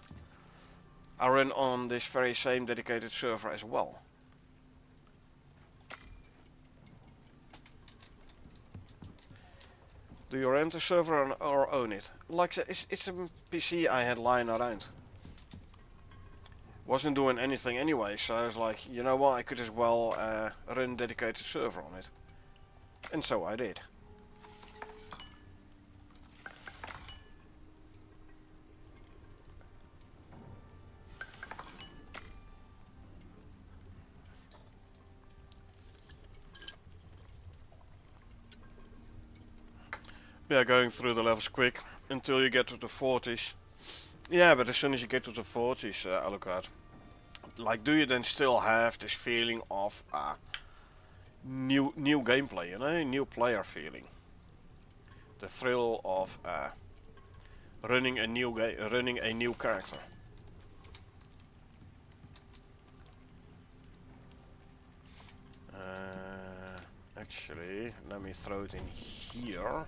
I run on this very same dedicated server as well. Do you rent a server or own it? Like I said, it's a PC I had lying around. Wasn't doing anything anyway, so I was like, you know what, I could as well run a dedicated server on it. And so I did. Yeah, going through the levels quick until you get to the 40s. Yeah, but as soon as you get to the 40s, Alucard, like, do you then still have this feeling of new gameplay, you know, new player feeling, the thrill of running a new character? Actually, let me throw it in here.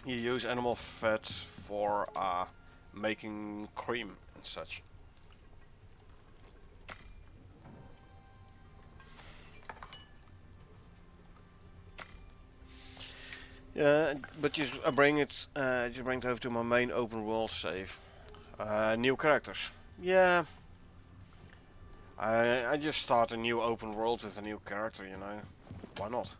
You use animal fat for making cream and such. Yeah, but you bring it over to my main open world save. New characters. Yeah, I just start a new open world with a new character, you know. Why not?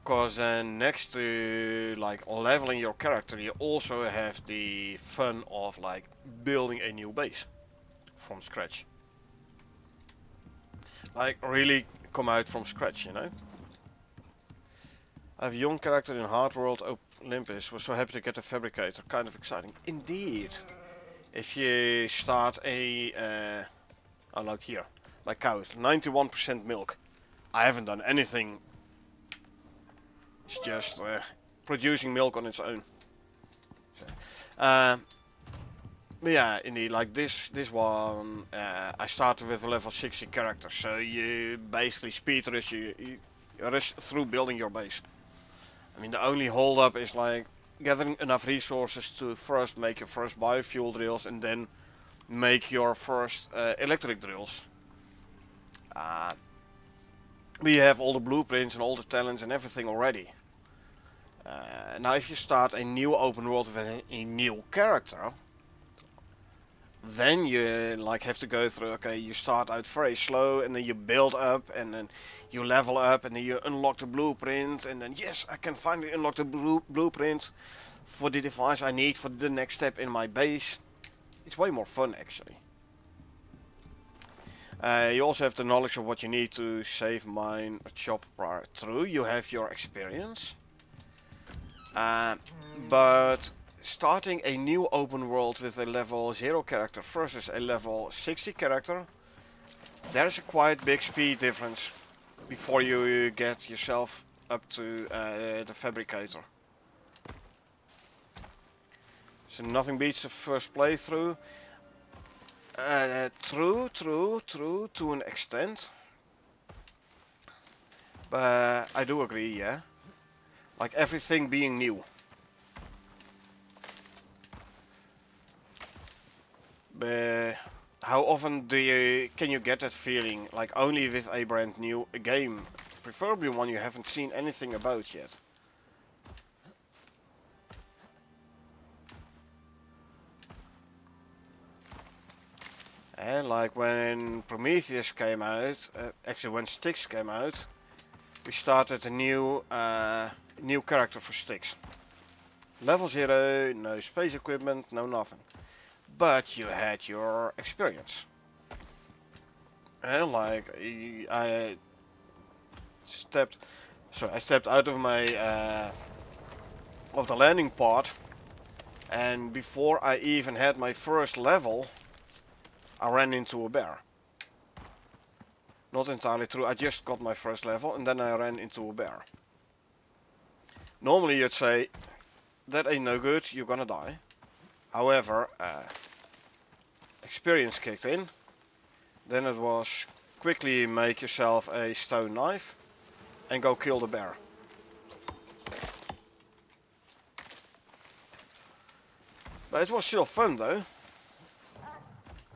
Because next to like leveling your character, you also have the fun of like building a new base from scratch. Like really come out from scratch, you know. I have a young character in Hard World Olympus. Was so happy to get a fabricator. Kind of exciting. Indeed. If you start a like here, like cows, 91% milk. I haven't done anything. It's just producing milk on its own. So, but yeah, indeed, like this one, I started with a level 60 character, so you basically speed rush, you rush through building your base. I mean, the only hold up is like gathering enough resources to first make your first biofuel drills and then make your first electric drills. We have all the blueprints and all the talents and everything already. Now if you start a new open world with a new character, then you like have to go through, okay, you start out very slow and then you build up and then you level up and then you unlock the blueprint and then yes, I can finally unlock the blueprint for the device I need for the next step in my base. It's way more fun actually. You also have the knowledge of what you need to save, mine, or chop through. You have your experience. But starting a new open world with a level 0 character versus a level 60 character, there's a quite big speed difference before you get yourself up to the fabricator. So nothing beats the first playthrough. True to an extent. But I do agree, yeah. Like everything being new. But how often can you get that feeling? Like only with a brand new game, preferably one you haven't seen anything about yet. And like when Prometheus came out, actually when Styx came out, we started a new character for Styx. Level 0, no space equipment, no nothing. But you had your experience. And like I stepped out of my of the landing pod, and before I even had my first level, I ran into a bear. Not entirely true, I just got my first level and then I ran into a bear. Normally you'd say, that ain't no good, you're gonna die. However, experience kicked in. Then it was quickly make yourself a stone knife and go kill the bear. But it was still fun though.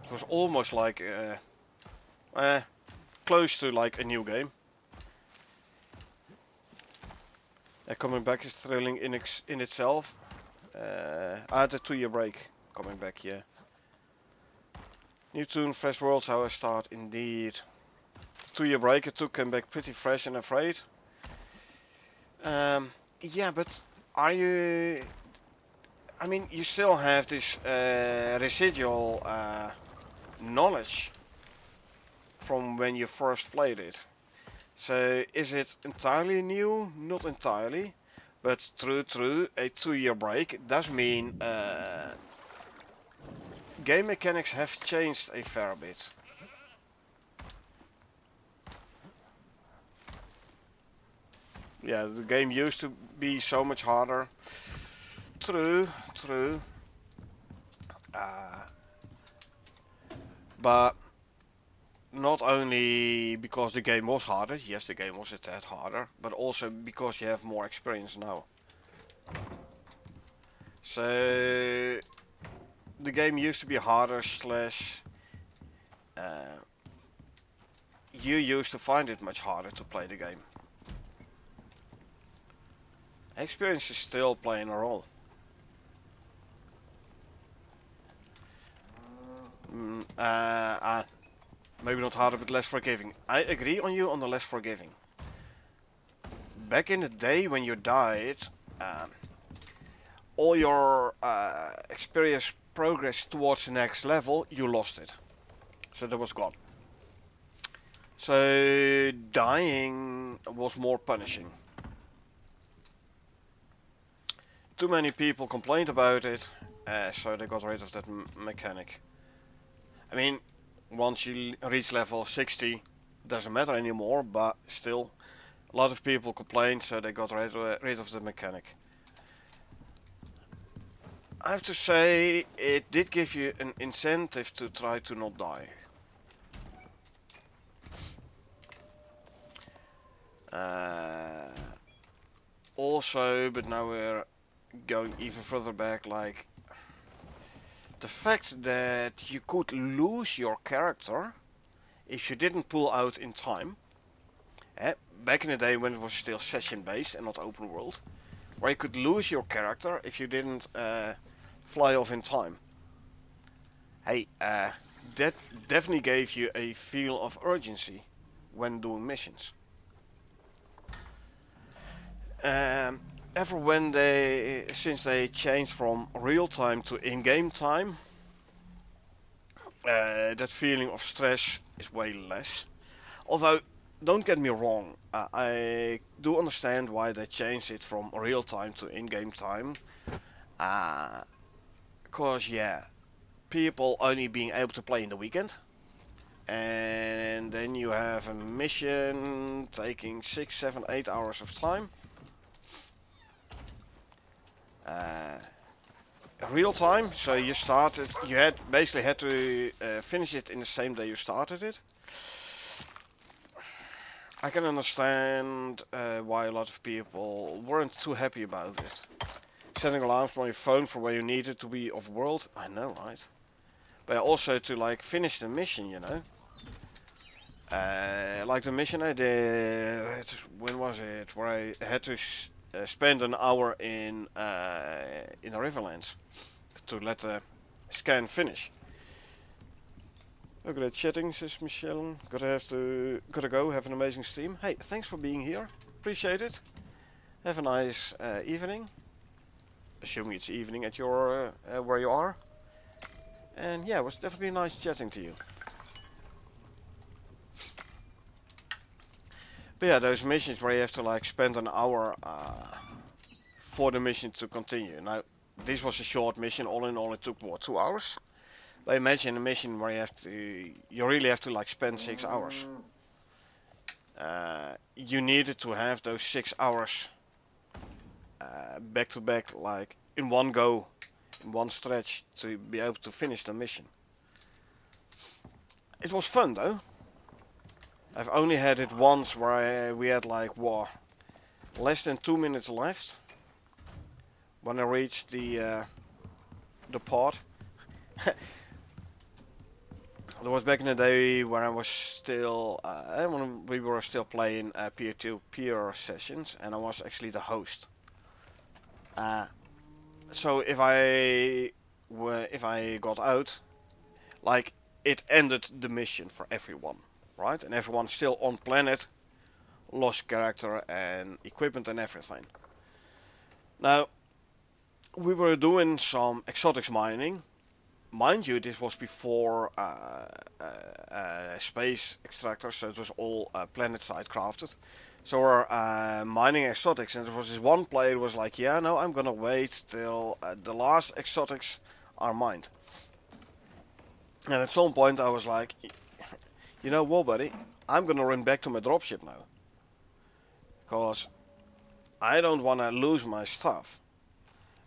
It was almost like close to like a new game. Coming back is thrilling in itself. I had a 2-year break coming back, yeah. New tune, fresh worlds, how I start, indeed. 2-year break, it came back pretty fresh and afraid. Yeah, but are you... I mean, you still have this residual knowledge from when you first played it. So is it entirely new? Not entirely. But true, a 2-year break does mean game mechanics have changed a fair bit. Yeah, the game used to be so much harder. True. But not only because the game was harder, yes the game was a tad harder, but also because you have more experience now. So the game used to be harder slash you used to find it much harder to play the game. Experience is still playing a role. Maybe not harder, but less forgiving. I agree on you on the less forgiving. Back in the day when you died, all your experience progress towards the next level, you lost it. So that was gone. So dying was more punishing. Too many people complained about it, so they got rid of that mechanic. I mean, once you reach level 60, doesn't matter anymore, but still, a lot of people complained, so they got rid of the mechanic. I have to say, it did give you an incentive to try to not die. Also, but now we're going even further back, like the fact that you could lose your character if you didn't pull out in time. Back in the day when it was still session based and not open world, where you could lose your character if you didn't fly off in time. Hey, that definitely gave you a feel of urgency when doing missions. Um, Ever when since they changed from real time to in-game time, that feeling of stress is way less. Although, don't get me wrong, I do understand why they changed it from real time to in-game time. Cause yeah, people only being able to play in the weekend, and then you have a mission taking 6, 7, 8 hours of time. Uh, Real time, so you had basically had to finish it in the same day you started it. I can understand why a lot of people weren't too happy about it. Setting alarms on your phone for when you need it to be off world, I know, right? But also to like finish the mission, you know. Like the mission I did, when was it? Where I had to spend an hour in the Riverlands to let the scan finish. Look at that chatting, says Michelle. Gotta go. Have an amazing stream. Hey, thanks for being here. Appreciate it. Have a nice evening. Assuming it's evening at your where you are. And yeah, it was definitely nice chatting to you. But yeah, those missions where you have to like spend an hour for the mission to continue. Now, this was a short mission. All in all, it took what, 2 hours? But imagine a mission where you really have to like spend 6 hours. You needed to have those 6 hours back to back, like in one go, in one stretch, to be able to finish the mission. It was fun though. I've only had it once where we had like less than 2 minutes left when I reached the pod. There was back in the day when I was still when we were still playing peer-to-peer sessions, and I was actually the host. So if I got out, like it ended the mission for everyone, right? And everyone still on planet, lost character and equipment and everything. Now we were doing some exotics mining. Mind you, this was before space extractors, so it was all planet side crafted. So we're mining exotics, and there was this one player who was like, yeah, no, I'm gonna wait till the last exotics are mined. And at some point I was like, you know what, buddy, I'm gonna run back to my dropship now. Because I don't wanna lose my stuff.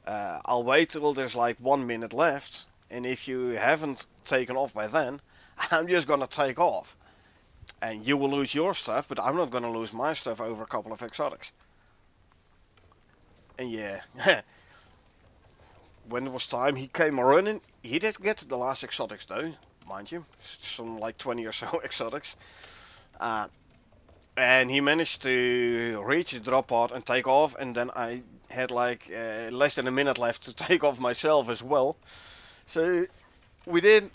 I'll wait till there's like 1 minute left, and if you haven't taken off by then, I'm just gonna take off. And you will lose your stuff, but I'm not gonna lose my stuff over a couple of exotics. And yeah, when it was time, he came running. He did get the last exotics though, mind you. Some like 20 or so exotics. And he managed to reach the drop pod and take off, and then I had like less than a minute left to take off myself as well. So we did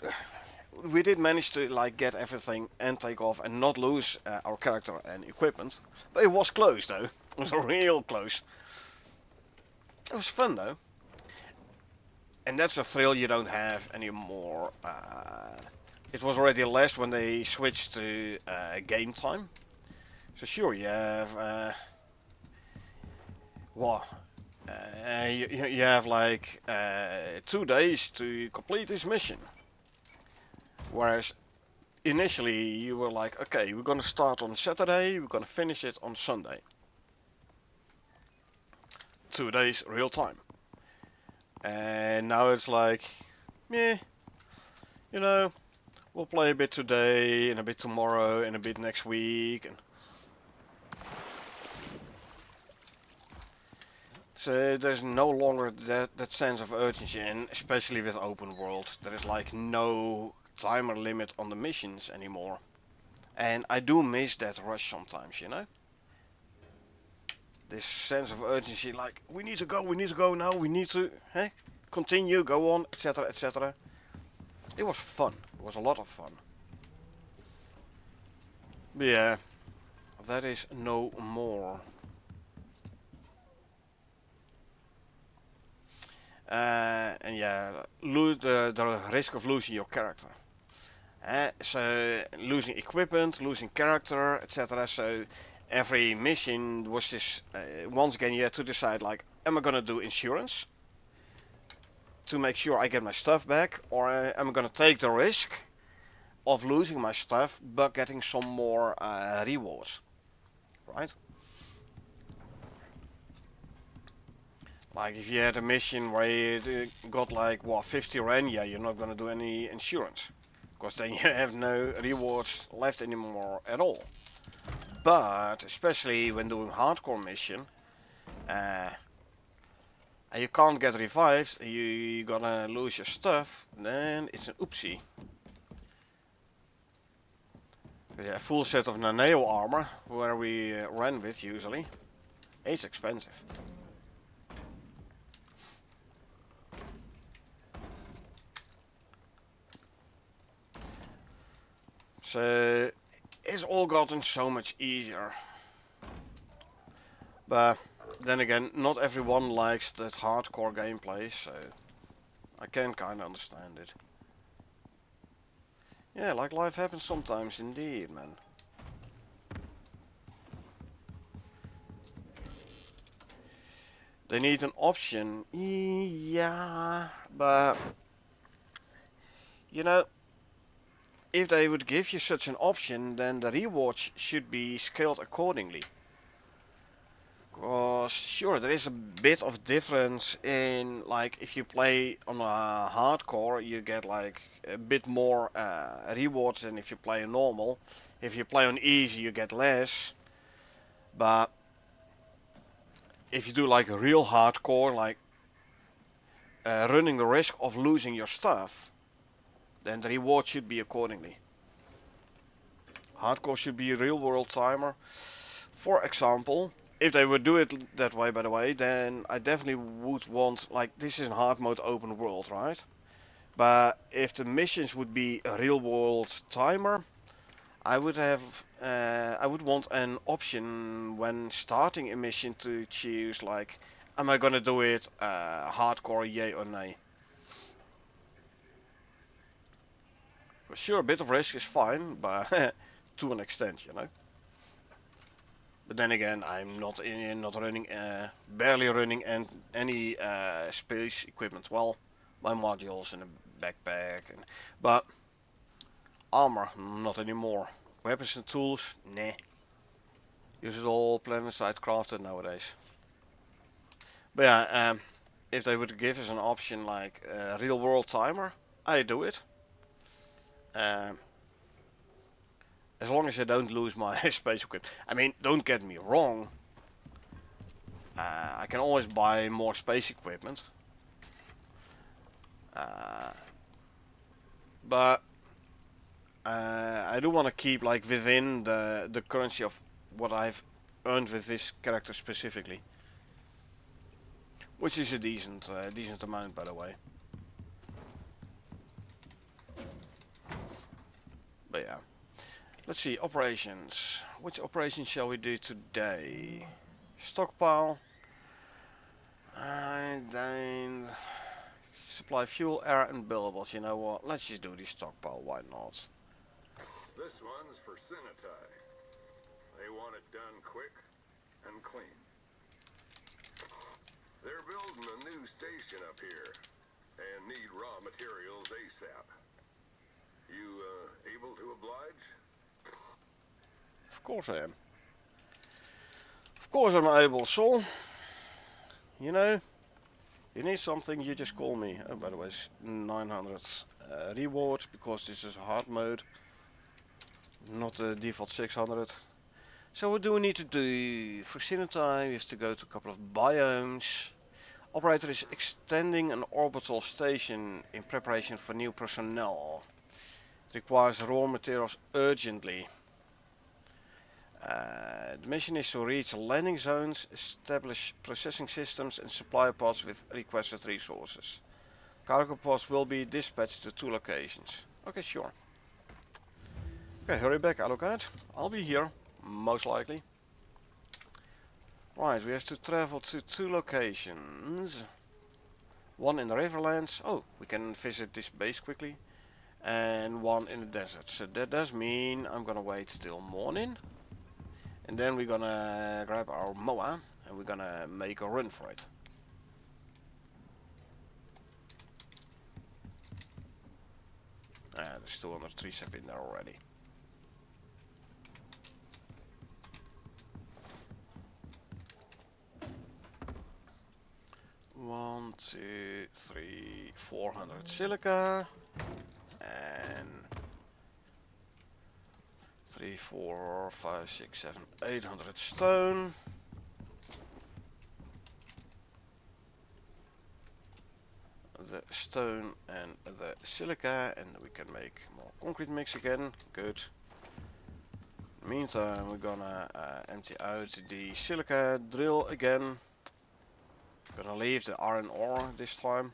manage to like get everything and take off and not lose our character and equipment. But it was close though. It was real close. It was fun though. And that's a thrill you don't have anymore. It was already less when they switched to game time. So sure, you have you have like 2 days to complete this mission. Whereas initially you were like, okay, we're gonna start on Saturday, we're gonna finish it on Sunday. 2 days real time. And now it's like, yeah, you know, we'll play a bit today and a bit tomorrow and a bit next week. And so there's no longer that sense of urgency, and especially with open world, there is like no timer limit on the missions anymore. And I do miss that rush sometimes, you know? This sense of urgency, like, we need to go now, we need to continue, go on, etc., etc. It was fun. It was a lot of fun. But yeah, that is no more. And yeah, lose the risk of losing your character. So losing equipment, losing character, etc. So every mission was this. Once again, you had to decide like, am I gonna do insurance to make sure I get my stuff back, or am I gonna take the risk of losing my stuff but getting some more rewards, right? Like if you had a mission where you got like what 50 rand, yeah, you're not gonna do any insurance, because then you have no rewards left anymore at all. But especially when doing hardcore mission, uh, and you can't get revived, you're gonna lose your stuff, then it's an oopsie. Yeah, full set of Naneo armor, where we ran with usually, it's expensive. So it's all gotten so much easier. But then again, not everyone likes that hardcore gameplay, so I can kinda understand it. Yeah, like life happens sometimes indeed, man. They need an option. Yeah, but you know, if they would give you such an option, then the rewards should be scaled accordingly. Cause sure, there is a bit of difference in like if you play on a hardcore, you get like a bit more rewards than if you play on normal. If you play on easy, you get less. But if you do like a real hardcore, like running the risk of losing your stuff, then the reward should be accordingly. Hardcore should be a real world timer. For example, if they would do it that way, by the way, then I definitely would want, like, this is in hard mode open world, right? But if the missions would be a real world timer, I would have, I would want an option when starting a mission to choose, like, am I gonna do it hardcore, yay or nay? Sure, a bit of risk is fine, but to an extent, you know. But then again, I'm not running, barely running any space equipment. Well, my modules and a backpack, but armor, not anymore. Weapons and tools, nah. Use it all planet side crafted nowadays. But yeah, if they would give us an option like real world timer, I do it. Um, as long as I don't lose my space equipment. I mean, don't get me wrong. I can always buy more space equipment. Uh, but I do want to keep like within the currency of what I've earned with this character specifically, which is a decent amount, by the way. But yeah, let's see operations. Which operations shall we do today? Stockpile. And then supply fuel, air, and billables. You know what? Let's just do the stockpile. Why not? This one's for Sinitai. They want it done quick and clean. They're building a new station up here and need raw materials ASAP. You, able to oblige? Of course I am. Of course I'm able, Sol. You know, you need something, you just call me. Oh, by the way, it's 900 rewards because this is hard mode, not the default 600. So what do we need to do? For Sinitai, we have to go to a couple of biomes. Operator is extending an orbital station in preparation for new personnel. It requires raw materials urgently. The mission is to reach landing zones, establish processing systems and supply pods with requested resources. Cargo pods will be dispatched to 2 locations. Okay, sure. Okay, hurry back, Alucard. I'll be here, most likely. Right, we have to travel to 2 locations. One in the Riverlands. Oh, we can visit this base quickly. And one in the desert. So that does mean I'm gonna wait till morning. And then we're gonna grab our moa and we're gonna make a run for it. There's 200 trees up in there already. One, two, three, 400 silica. And 3, 4, 5, 6, 7, 800 stone. The stone and the silica, and we can make more concrete mix again. Good. In the meantime, we're gonna empty out the silica drill again. Gonna leave the iron ore this time.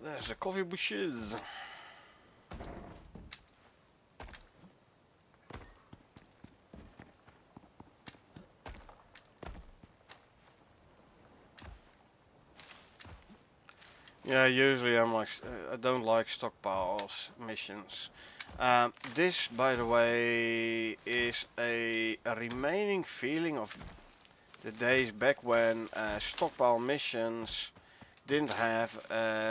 There's the coffee bushes. Yeah, usually I'm like, I don't like stockpiles missions. This, by the way, is a remaining feeling of the days back when stockpile missions didn't have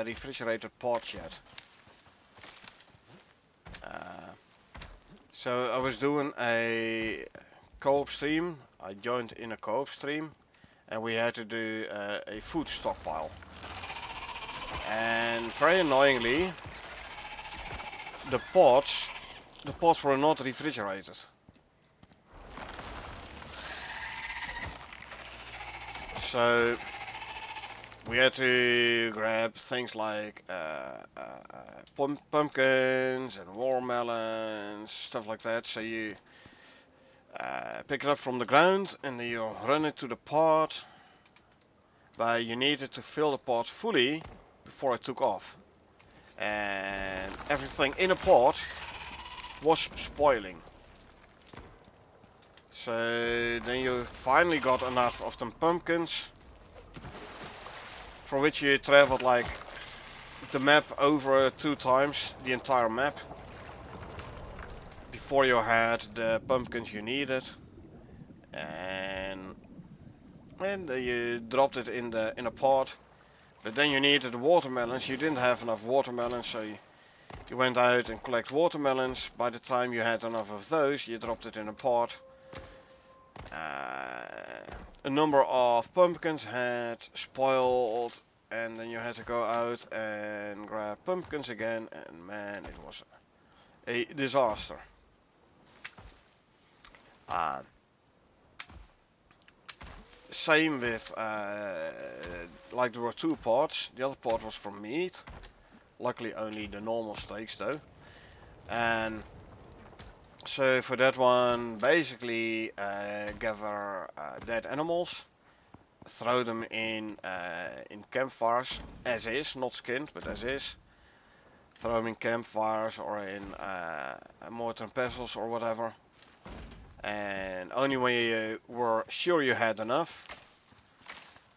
refrigerated pods yet. So I was doing a co-op stream. I joined in a co-op stream, and we had to do a food stockpile. And very annoyingly, the pods were not refrigerated. So we had to grab things like pumpkins and watermelons, stuff like that. So you pick it up from the ground and then you run it to the pot. But you needed to fill the pot fully before it took off. And everything in a pot was spoiling. So then you finally got enough of them pumpkins, for which you traveled like the map over 2 times, the entire map, before you had the pumpkins you needed, and you dropped it in a pot. But then you needed the watermelons. You didn't have enough watermelons, so you went out and collect watermelons. By the time you had enough of those, you dropped it in a pot. A number of pumpkins had spoiled, and then you had to go out and grab pumpkins again, and man, it was a disaster. Same with, like there were 2 pots. The other pot was for meat. Luckily only the normal steaks though. And so for that one, basically gather dead animals, throw them in campfires as is, not skinned, but as is. Throw them in campfires or in mortar and pestles or whatever. And only when you were sure you had enough,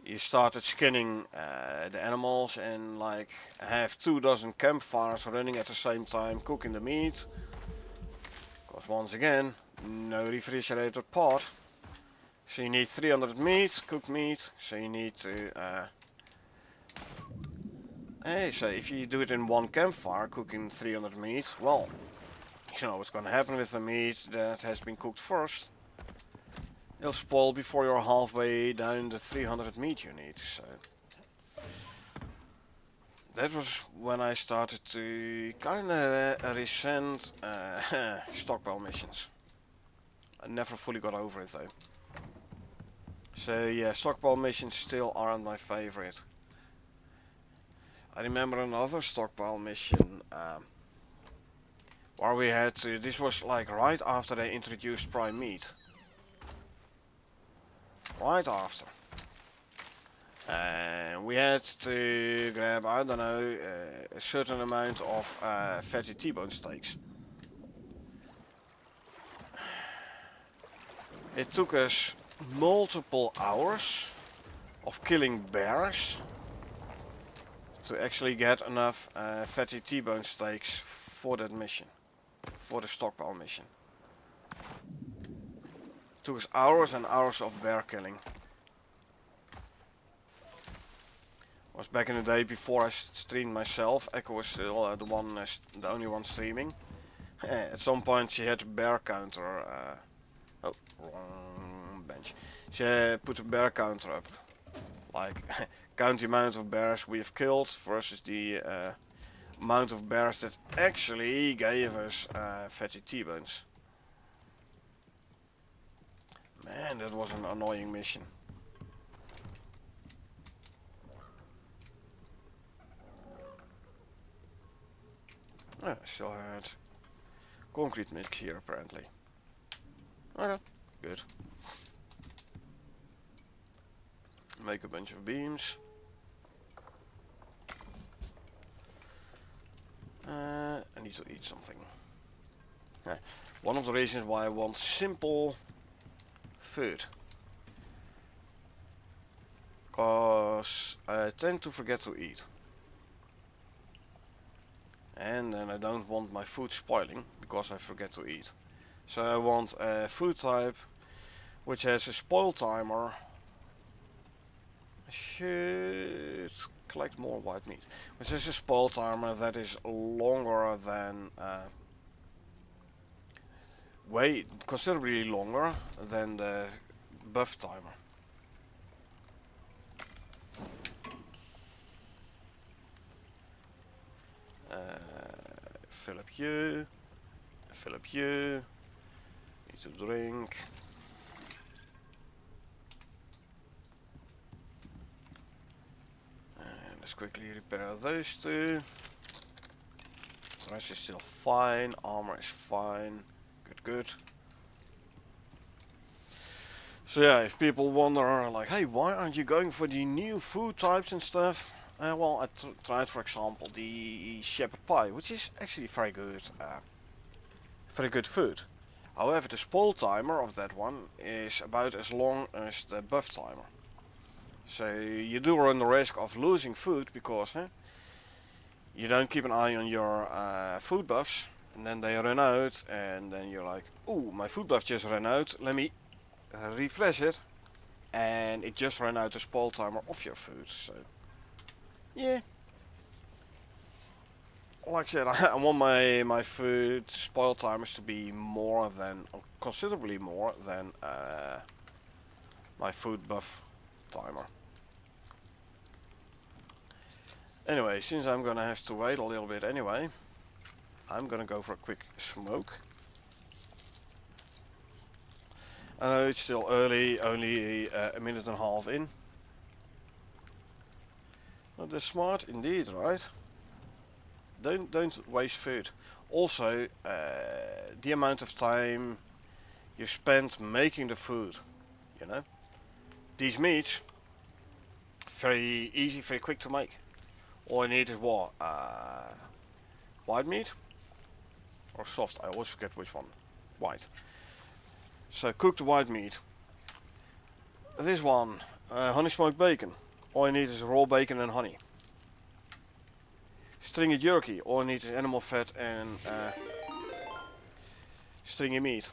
you started skinning the animals and like have 24 campfires running at the same time, cooking the meat. Because once again, no refrigerated pot. So you need 300 meat, cooked meat. So you need to so if you do it in 1 campfire, cooking 300 meat, well, you know what's gonna happen with the meat that has been cooked first. It'll spoil before you're halfway down the 300 meat you need. So that was when I started to kinda resent stockpile missions. I never fully got over it though. So yeah, stockpile missions still aren't my favorite. I remember another stockpile mission where we had to, this was like right after they introduced prime meat. Right after. And we had to grab, I don't know, a certain amount of fatty T-bone steaks. It took us multiple hours of killing bears to actually get enough fatty T-bone steaks for that mission, for the stockpile mission. It took us hours and hours of bear killing. It was back in the day before I streamed myself. Echo was still the only one streaming. At some point she had a bear counter. Oh, wrong bench. She put a bear counter up. Like, count the amount of bears we have killed versus the amount of bears that actually gave us fatty T-bones. Man, that was an annoying mission. I still had concrete mix here apparently. Okay, good. Make a bunch of beams. I need to eat something. One of the reasons why I want simple food. Because I tend to forget to eat. And then I don't want my food spoiling because I forget to eat. So I want a food type which has a spoil timer. I should collect more white meat. Which has a spoil timer that is longer than way considerably longer than the buff timer. Fill up you. Fill up you. Need to drink. And let's quickly repair those two. The rest is still fine. Armor is fine. Good, good. So yeah, if people wonder like, hey, why aren't you going for the new food types and stuff? Well, I tried, for example, the shepherd pie, which is actually very good food. However, the spoil timer of that one is about as long as the buff timer. So you do run the risk of losing food because you don't keep an eye on your food buffs, and then they run out, and then you're like, oh, my food buff just ran out, let me refresh it, and it just ran out the spoil timer of your food. So yeah, like I said, I want my food spoil timers to be more than, considerably more than my food buff timer. Anyway, since I'm gonna have to wait a little bit anyway, I'm gonna go for a quick smoke. I know it's still early, only a minute and a half in. But they're smart indeed, right? Don't waste food. Also, the amount of time you spend making the food, you know? These meats, very easy, very quick to make. All I need is what? White meat? Or soft, I always forget which one. White. So cook the white meat. This one, honey smoked bacon. All I need is raw bacon and honey. Stringy jerky. All I need is animal fat and stringy meat.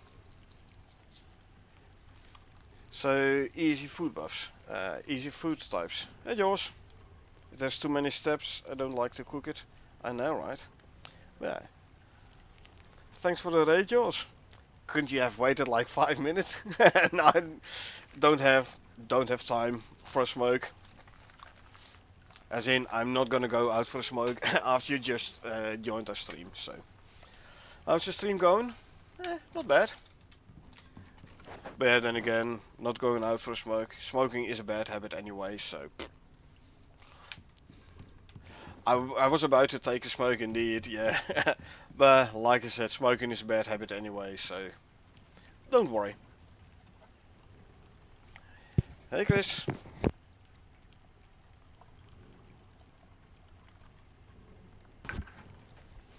So easy food buffs, easy food types. Hey Josh, if there's too many steps, I don't like to cook it. I know, right? Yeah. Thanks for the raid, Josh. Couldn't you have waited like 5 minutes? No, I don't have time for a smoke. As in, I'm not gonna go out for a smoke after you just joined our stream. So, how's the stream going? Not bad. But yeah, then again, not going out for a smoke. Smoking is a bad habit anyway, so. I was about to take a smoke indeed, yeah. But like I said, smoking is a bad habit anyway, so. Don't worry. Hey Chris.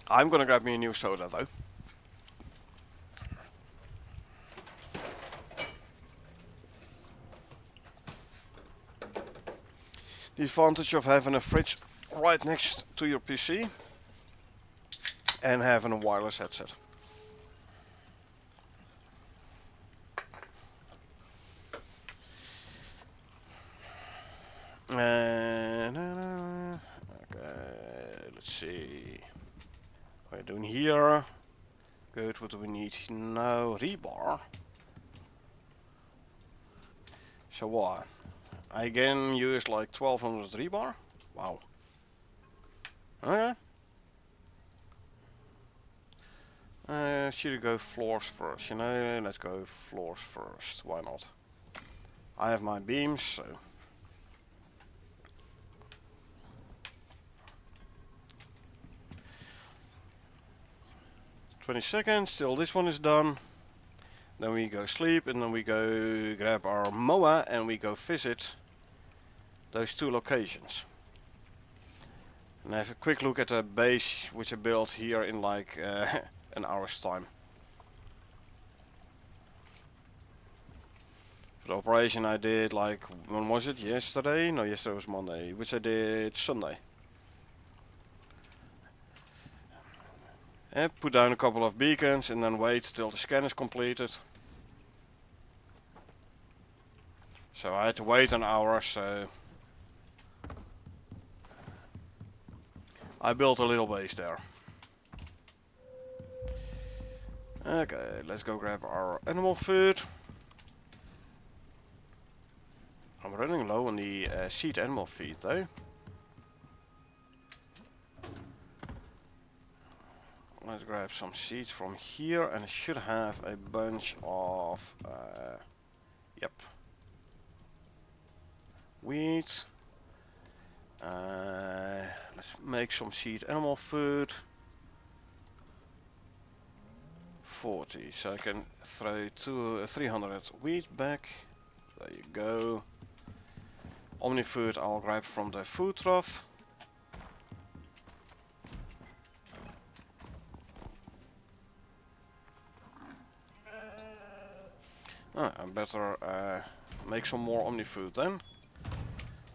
I'm gonna grab me a new soda though. The advantage of having a fridge right next to your PC and having a wireless headset. Okay, let's see. What are we doing here? Good, what do we need now? Rebar. So what? I again use like 1200 rebar? Wow. Okay. Should we go floors first? You know, let's go floors first. Why not? I have my beams, so. 20 seconds, till this one is done. Then we go sleep, and then we go grab our MOA, and we go visit those two locations. And have a quick look at the base, which I built here in like an hour's time. For the operation I did like, when was it? Yesterday? No, yesterday was Monday, which I did Sunday. And put down a couple of beacons and then wait till the scan is completed. So I had to wait an hour, so I built a little base there. Okay, let's go grab our animal food. I'm running low on the seed animal feed though. Let's grab some seeds from here, and I should have a bunch of, yep, wheat. Let's make some seed animal food. 40, so I can throw 300 wheat back. There you go. Omni food I'll grab from the food trough. I better make some more Omni food then.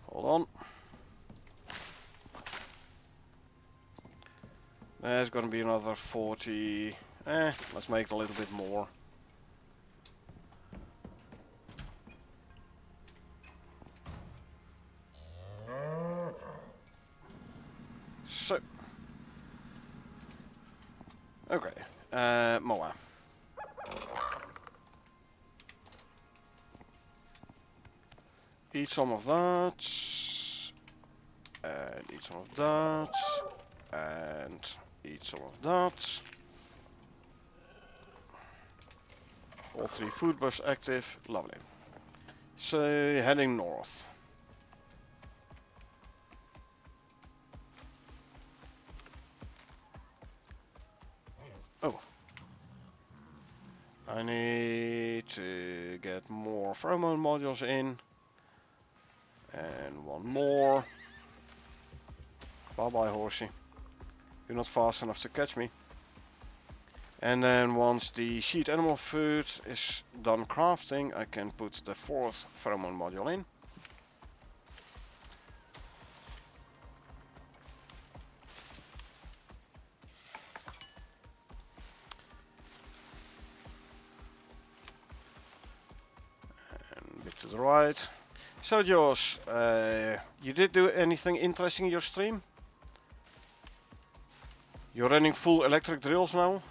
Hold on. There's gonna be another 40. Let's make it a little bit more. So. Okay. MOA. Eat some of that. And eat some of that. And eat some of that. All 3 food buffs active. Lovely. So, heading north. Oh. I need to get more pheromone modules in. And one more. Bye bye, horsey. You're not fast enough to catch me. And then once the seed animal food is done crafting, I can put the 4th pheromone module in. And a bit to the right. So Josh, you did do anything interesting in your stream? You're running full electric drills now?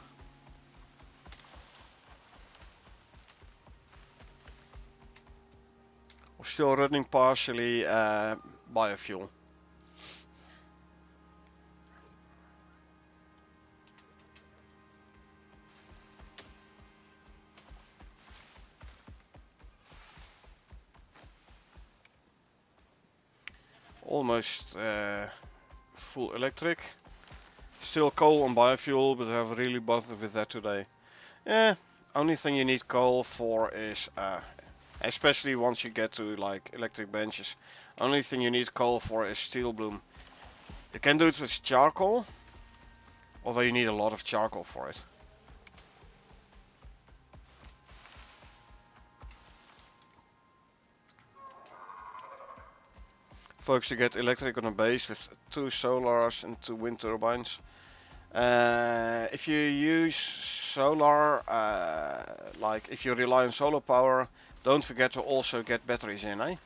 Or still running partially biofuel? almost full electric. Still coal and biofuel, but I have really bothered with that today. Only thing you need coal for is, especially once you get to like electric benches, only thing you need coal for is steel bloom. You can do it with charcoal, although you need a lot of charcoal for it. Folks, you get electric on a base with 2 solars and 2 wind turbines. If you use solar, like if you rely on solar power, don't forget to also get batteries in, eh?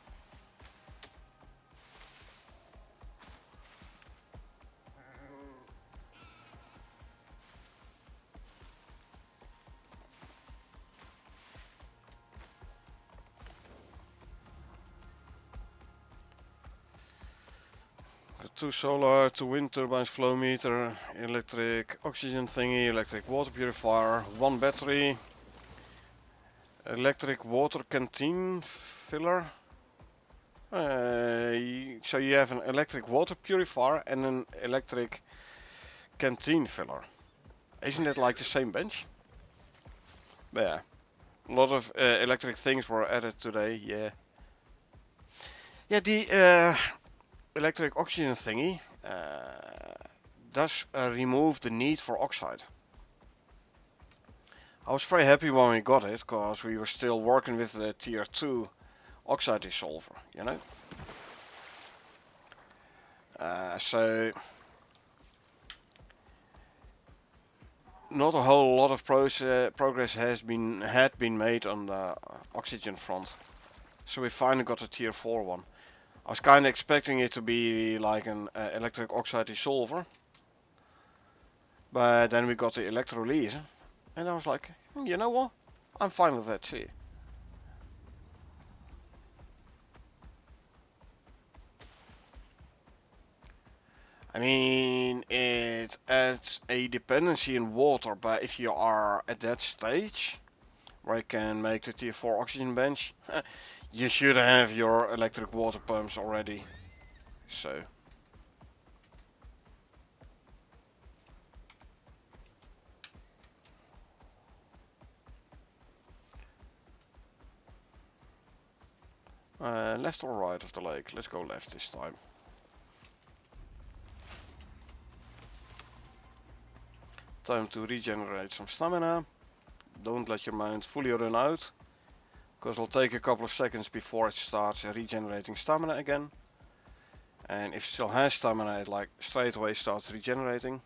Got 2 solar, 2 wind turbines, flow meter, electric oxygen thingy, electric water purifier, 1 battery, electric water canteen filler. So you have an electric water purifier and an electric canteen filler. Isn't it like the same bench? But yeah, a lot of electric things were added today. Yeah. Yeah, the electric oxygen thingy does remove the need for oxide. I was very happy when we got it, because we were still working with the tier 2 oxide dissolver, you know? So not a whole lot of progress had been made on the oxygen front. So we finally got a tier 4 one. I was kind of expecting it to be like an electric oxide dissolver. But then we got the electrolyzer. And I was like, you know what? I'm fine with that too. I mean, it adds a dependency in water, but if you are at that stage where you can make the tier 4 oxygen bench, you should have your electric water pumps already. So. Left or right of the lake? Let's go left this time. Time to regenerate some stamina. Don't let your mount fully run out, because it'll take a couple of seconds before it starts regenerating stamina again. And if it still has stamina, it like straight away starts regenerating.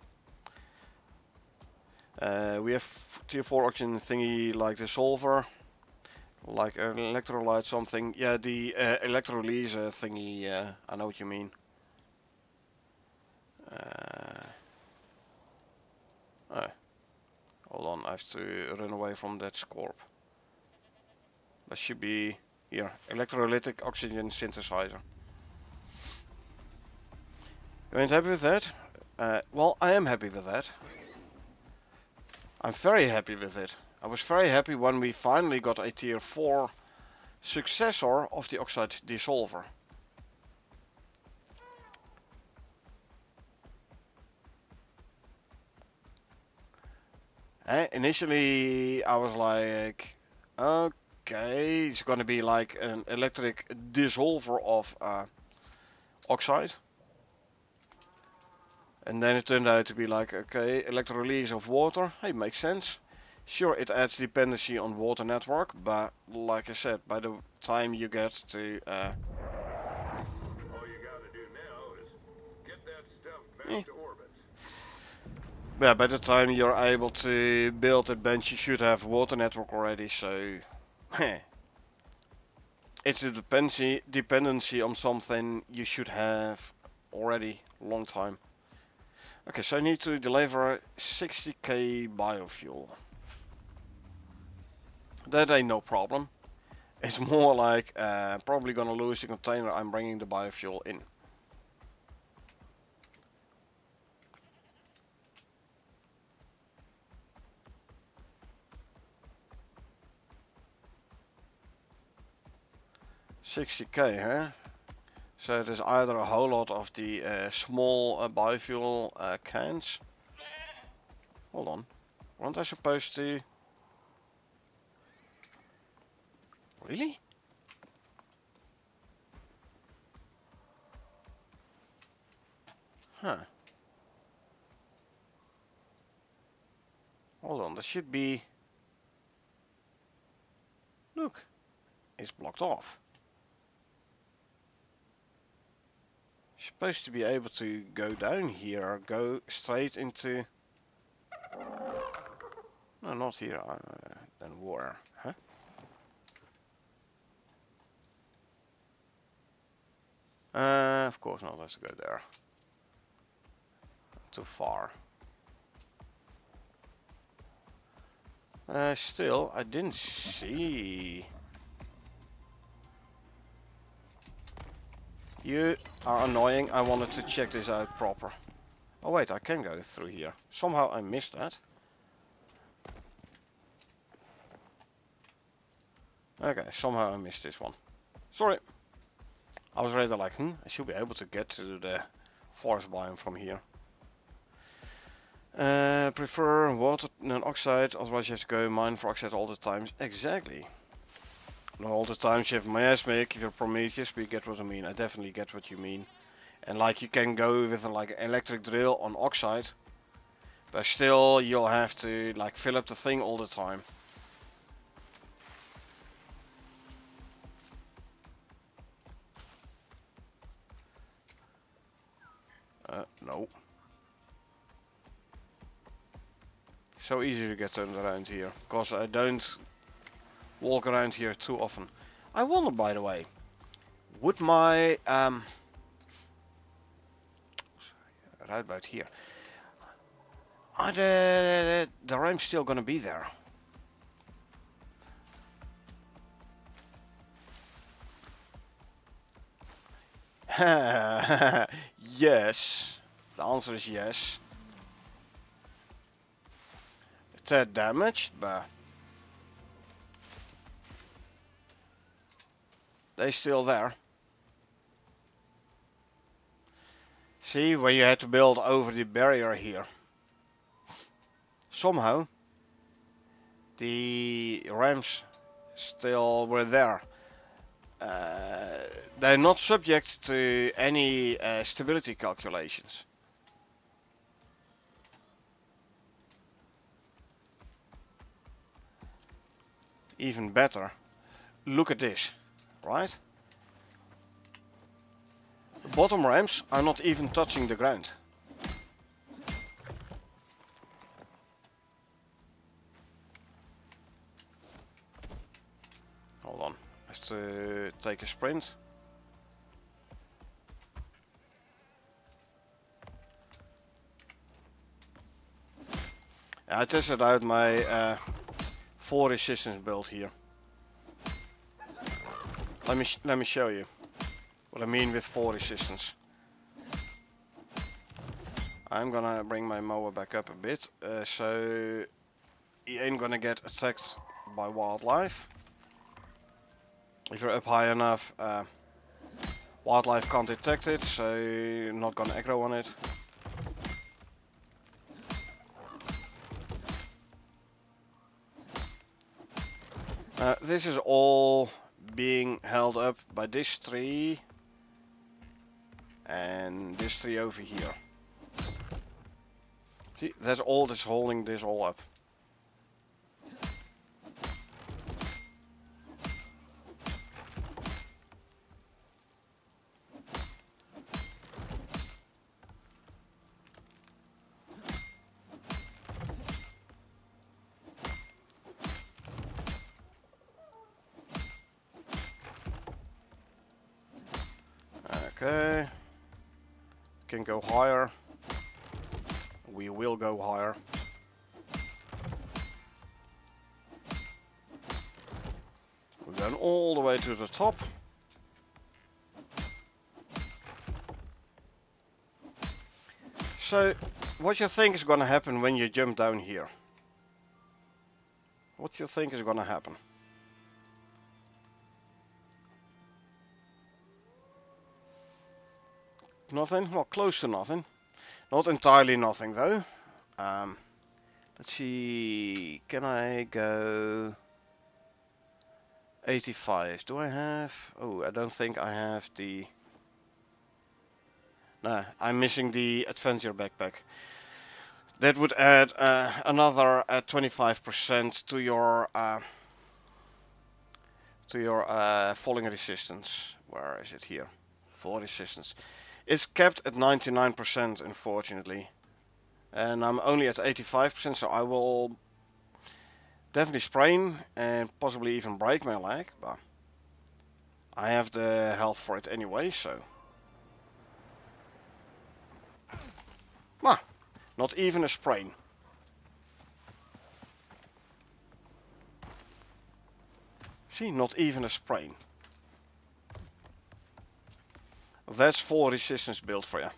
We have tier 4 oxygen thingy like the solver, like an electrolyte something. Yeah, the electrolyzer thingy, I know what you mean. Oh, hold on, I have to run away from that scorp. That should be here, electrolytic oxygen synthesizer. You ain't happy with that? Well, I am happy with that. I'm very happy with it. I was very happy when we finally got a tier 4 successor of the oxide dissolver. Initially I was like, okay, it's gonna be like an electric dissolver of oxide. And then it turned out to be like, okay, electrolysis of water, hey, makes sense. Sure, it adds dependency on water network, but like I said, by the time you get to All you gotta do now is get that stuff back to orbit. yeah, by the time you're able to build that bench, you should have water network already, so it's a dependency on something you should have already long time. Okay, so I need to deliver 60k biofuel. That ain't no problem. It's more like probably gonna lose the container I'm bringing the biofuel in. $60k, huh? So there's either a whole lot of the small biofuel cans. Hold on. Weren't I supposed to... Really? Huh. Hold on, there should be... Look, it's blocked off. Supposed to be able to go down here or go straight into... No, not here. Then where? Huh? Of course not. Let's go there. Too far. Still, I didn't see... You are annoying. I wanted to check this out proper. Oh wait, I can go through here. Somehow I missed that. Okay, somehow I missed this one. Sorry. I was rather like, I should be able to get to the forest biome from here. Prefer water than oxide, otherwise you have to go mine for oxide all the time. Exactly. Not all the times you have miasmic, if you're Prometheus, but you get what I mean. I definitely get what you mean. And like you can go with like an electric drill on oxide, but still you'll have to like fill up the thing all the time. No. So easy to get turned around here, because I don't walk around here too often. I wonder, by the way, would my right about here, are the ramps still gonna be there? Yes. The answer is yes. A tad damaged, but they're still there. See, where you had to build over the barrier here. Somehow, the ramps still were there. They're not subject to any stability calculations. Even better, look at this, right? The bottom ramps are not even touching the ground. Hold on, I have to take a sprint. I tested out my fall resistance build here. Let me show you what I mean with fall resistance. I'm gonna bring my mower back up a bit, so he ain't gonna get attacked by wildlife. If you're up high enough, wildlife can't detect it, so you're not gonna aggro on it. This is all being held up by this tree and this tree over here. See, that's all that's holding this all up. Okay, can go higher. We will go higher. We're going all the way to the top. So, what do you think is gonna happen when you jump down here? What do you think is gonna happen? Nothing? Well, close to nothing. Not entirely nothing though. Let's see, can I go 85? Do I have? Oh, I don't think I have the. Nah, I'm missing the adventure backpack. That would add another 25% to your falling resistance. Where is it here? Fall resistance. It's capped at 99%, unfortunately, and I'm only at 85%, so I will definitely sprain and possibly even break my leg, but I have the health for it anyway, so. Ah, not even a sprain. See, not even a sprain. That's full resistance build for you.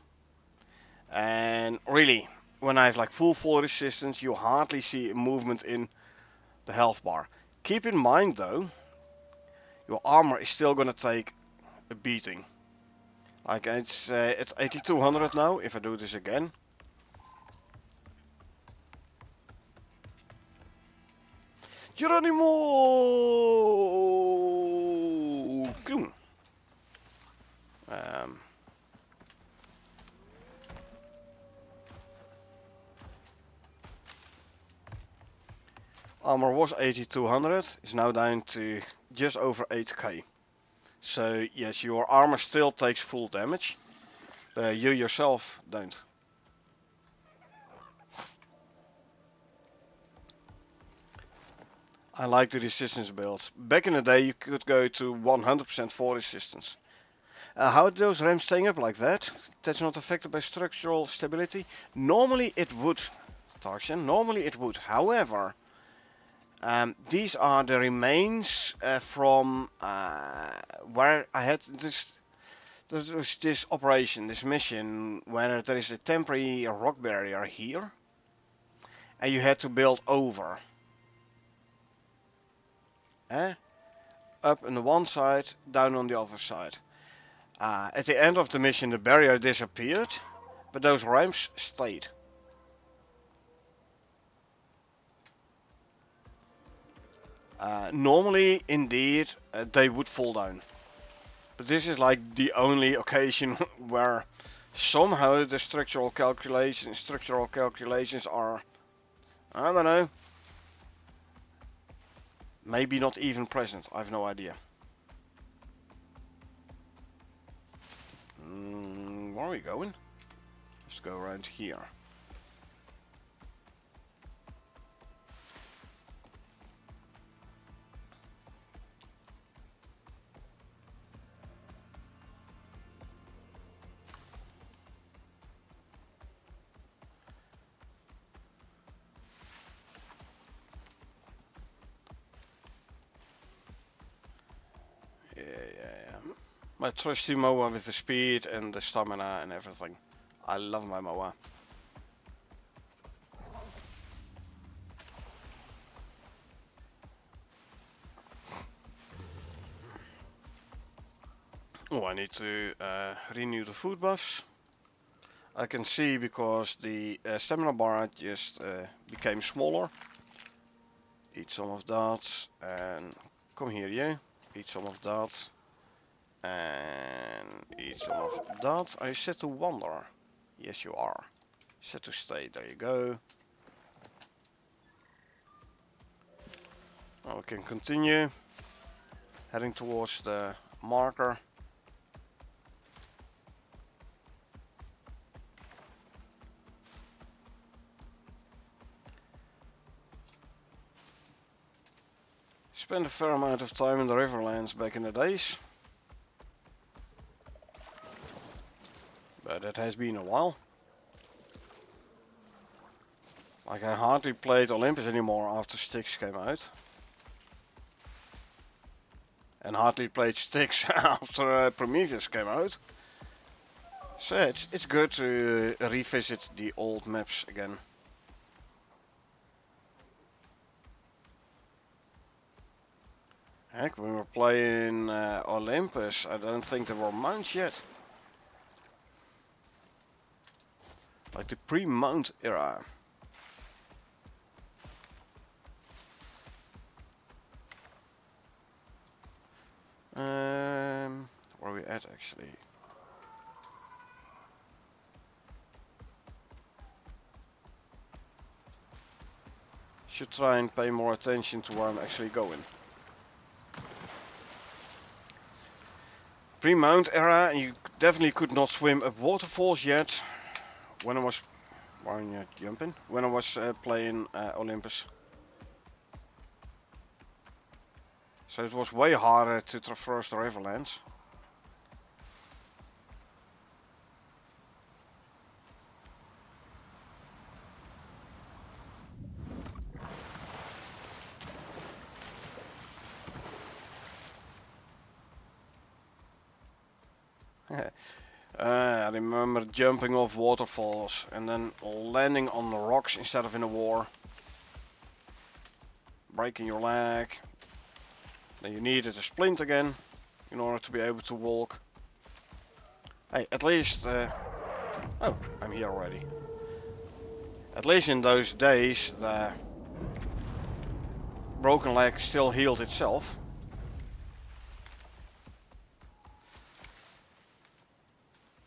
And really, when I have like full resistance, you hardly see a movement in the health bar. Keep in mind though, your armor is still gonna take a beating. Like it's 8200 now. If I do this again, Geronimo! Boom. Armor was 8200, is now down to just over 8k. So yes, your armor still takes full damage. You yourself don't. I like the resistance build. Back in the day you could go to 100% fall resistance. How are those ramps staying up like that? That's not affected by structural stability? Normally it would, Tarshan, normally it would. However, these are the remains from where I had this operation, this mission, where there is a temporary rock barrier here, and you had to build over. Up on the one side, down on the other side. At the end of the mission, the barrier disappeared, but those ramps stayed. Normally, indeed, they would fall down. But this is like the only occasion where somehow the structural calculations are, I don't know, maybe not even present. I have no idea. Where are we going? Let's go around here. Yeah. My trusty Moa with the speed and the stamina and everything. I love my Moa. Oh, I need to renew the food buffs. I can see because the stamina bar just became smaller. Eat some of that and come here, you. Eat some of that and eat some of that. Are you set to wander? Yes, you are. Set to stay. There you go. Now we can continue heading towards the marker. Spent a fair amount of time in the Riverlands back in the days. But it has been a while. Like I hardly played Olympus anymore after Styx came out. And hardly played Styx after Prometheus came out. So it's good to revisit the old maps again. Heck, when we were playing Olympus, I don't think there were mounts yet. Like the pre-mount era. Where are we at actually? Should try and pay more attention to where I'm actually going. Pre-mount era, you definitely could not swim up waterfalls yet. When I was, jumping? When I was playing Olympus. So it was way harder to traverse the riverlands. I remember jumping off waterfalls and then landing on the rocks instead of in a war. Breaking your leg. Then you needed a splint again in order to be able to walk. Hey, at least... oh, I'm here already. At least in those days the broken leg still healed itself.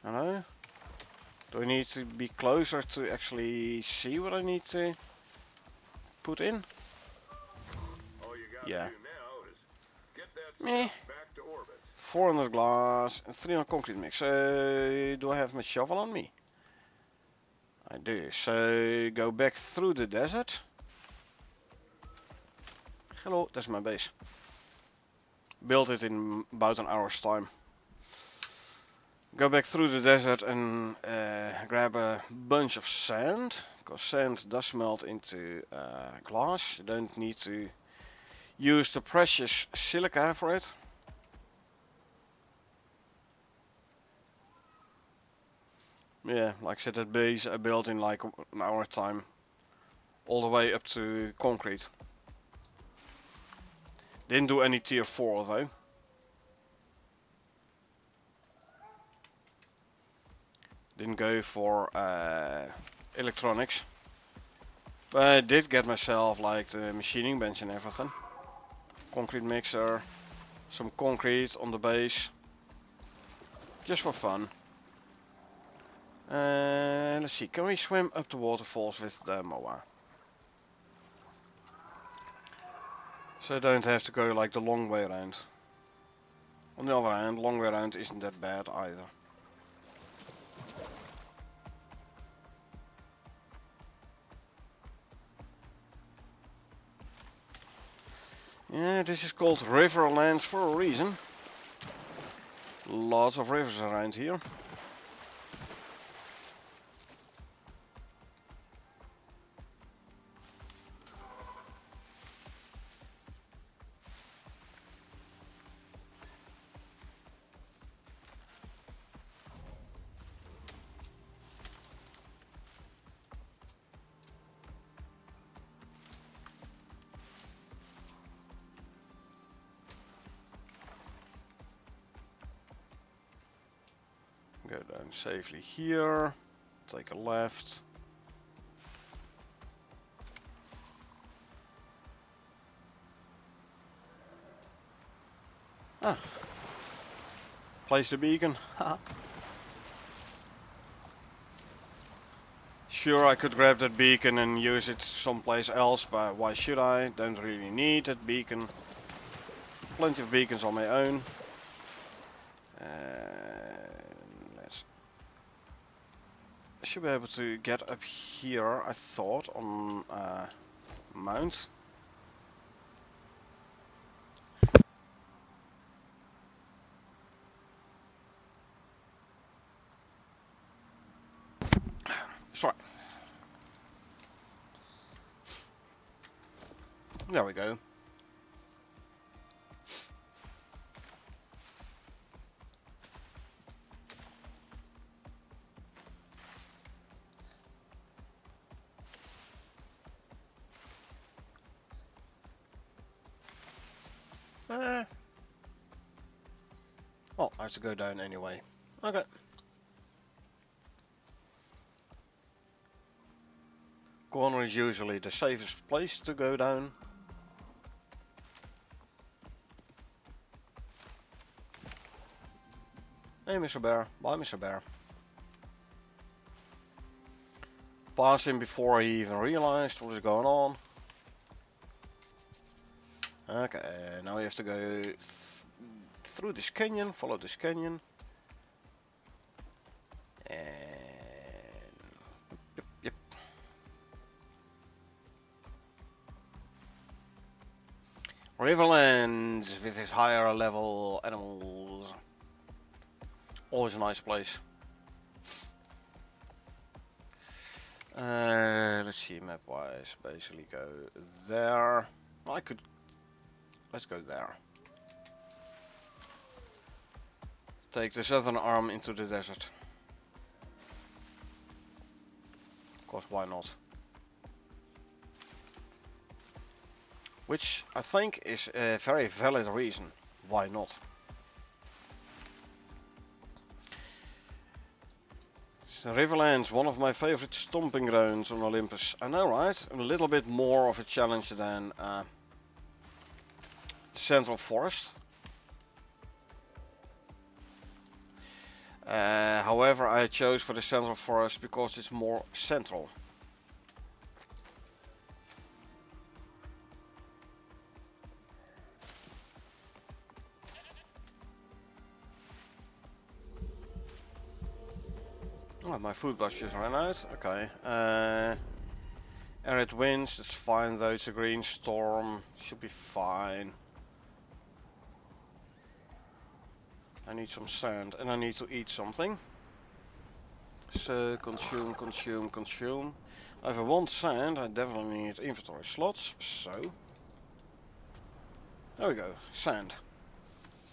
Hello? Do I need to be closer to actually see what I need to put in? All you gotta Yeah. do now is get that Meh. stuff back to orbit. 400 glass and 300 concrete mix. Do I have my shovel on me? I do. So go back through the desert. Hello, that's my base. Built it in about an hour's time. Go back through the desert and grab a bunch of sand, because sand does melt into glass. You don't need to use the precious silica for it. Yeah, like I said, that base I built in like an hour time, all the way up to concrete. Didn't do any tier 4 though. Didn't go for electronics. But I did get myself like the machining bench and everything. Concrete mixer, some concrete on the base. Just for fun. Let's see, can we swim up the waterfalls with the mower? So I don't have to go like the long way around. On the other hand, long way around isn't that bad either. Yeah, this is called Riverlands for a reason. Lots of rivers around here. Go down safely here. Take a left. Ah. Place the beacon. Sure, I could grab that beacon and use it someplace else, but why should I? Don't really need that beacon. Plenty of beacons on my own. I should be able to get up here, I thought, on mount. Sorry. There we go. Well, I have to go down anyway. Okay. corner is usually the safest place to go down. Hey Mr. Bear, bye Mr. Bear. Pass him before he even realized what was going on. Okay, now we have to go through this canyon, follow this canyon. And yep. Riverlands with its higher level animals. Always a nice place. Let's see, map wise, basically go there. I could, let's go there. Take the southern arm into the desert. Of course, why not? Which I think is a very valid reason. Why not? So Riverlands, one of my favorite stomping grounds on Olympus. I know, right? A little bit more of a challenge than the Central Forest. However, I chose for the Central Forest because it's more central. Oh, my food batch just ran out. Okay. Arid winds, that's fine though. It's a green storm. Should be fine. I need some sand and I need to eat something. So consume, consume, consume. If I want sand, I definitely need inventory slots. So there we go, sand.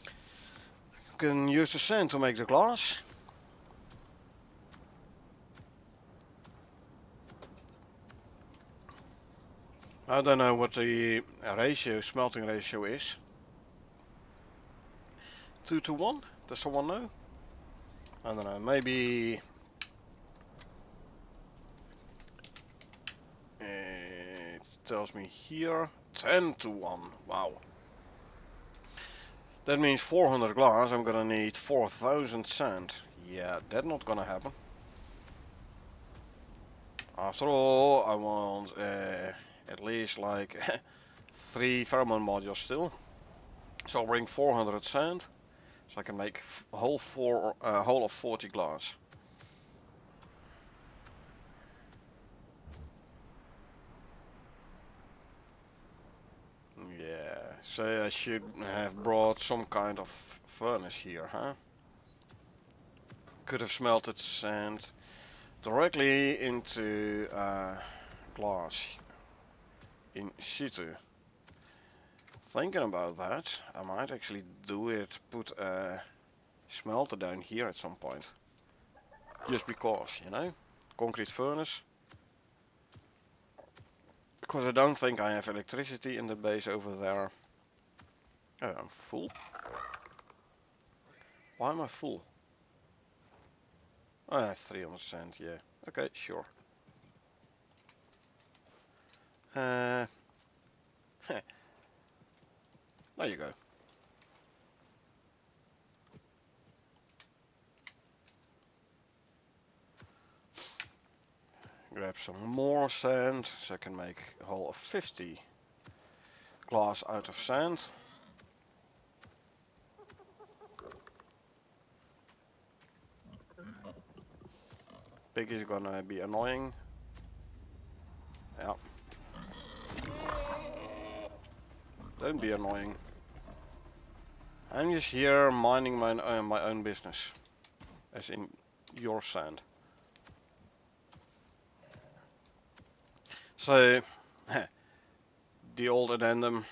You can use the sand to make the glass. I don't know what the ratio, smelting ratio is. 2 to 1? Does someone know? I don't know, maybe it tells me here 10 to 1. Wow. That means 400 glass, I'm gonna need 4000 sand. Yeah, that's not gonna happen. After all, I want at least like 3 pheromone modules still. So I'll bring 400 sand, so I can make a whole of 40 glass. Yeah, so I should have brought some kind of furnace here, huh? Could have smelted sand directly into glass in situ. Thinking about that, I might actually do it, put a smelter down here at some point. Just because, you know? Concrete furnace. Because I don't think I have electricity in the base over there. Oh, I'm full. Why am I full? Oh, I have 300 cent, yeah. Okay, sure. There you go. Grab some more sand, so I can make a whole of 50 glass out of sand. Pig is gonna be annoying. Yeah. Don't be annoying. I'm just here minding my own business. As in your sand. So, the old addendum,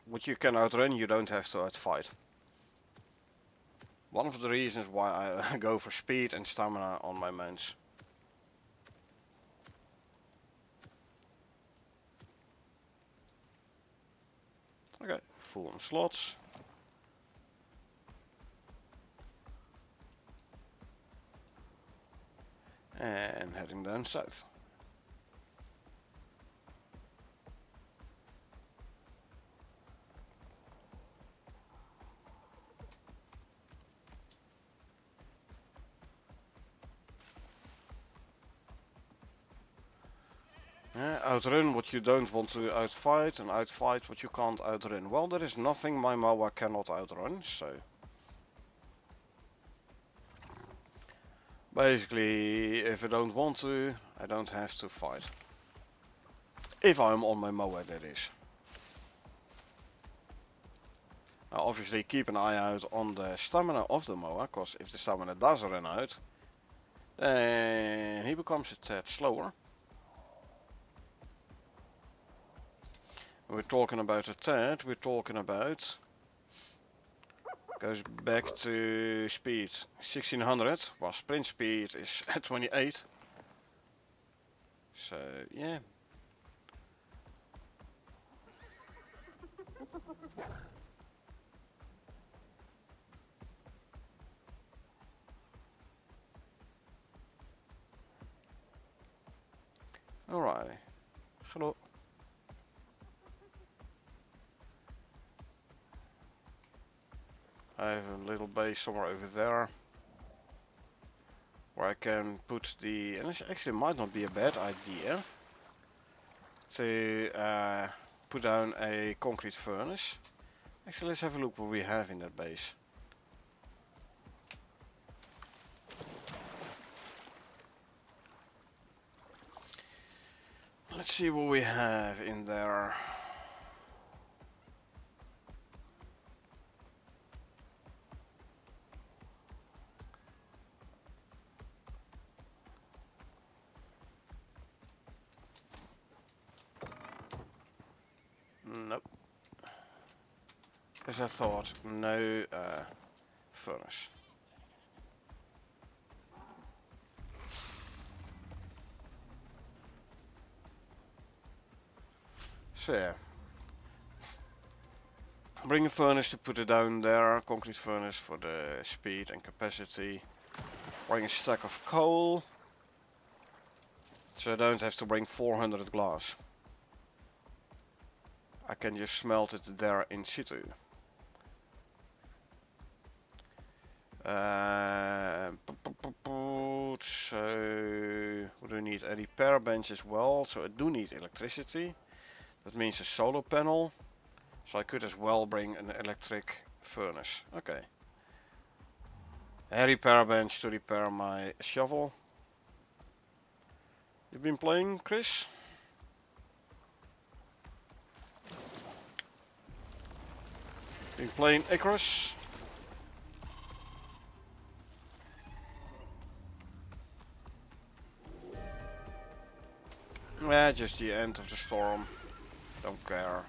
what you can outrun, you don't have to outfight. One of the reasons why I go for speed and stamina on my mounts. Okay, full on slots. And heading down south. outrun what you don't want to outfight and outfight what you can't outrun. Well, there is nothing my mower cannot outrun, so basically if I don't want to, I don't have to fight. If I'm on my mower, that is. Now obviously keep an eye out on the stamina of the mower, because if the stamina does run out, then he becomes a tad slower. We're talking about a tad, we're talking about, goes back to speed 1600, while sprint speed is at 28. So yeah. Alright. Hello. I have a little base somewhere over there where I can put the, and this actually might not be a bad idea, to put down a concrete furnace. Actually, let's have a look what we have in that base. Let's see what we have in there. Nope. As I thought, no furnace. So yeah. Bring a furnace to put it down there, concrete furnace for the speed and capacity. Bring a stack of coal, so I don't have to bring 400 glass. I can just smelt it there in situ. So we do need a repair bench as well, so I do need electricity. That means a solar panel, so I could as well bring an electric furnace. Okay. A repair bench to repair my shovel. You've been playing, Chris? Been playing Icarus? Yeah, just the end of the storm. Don't care.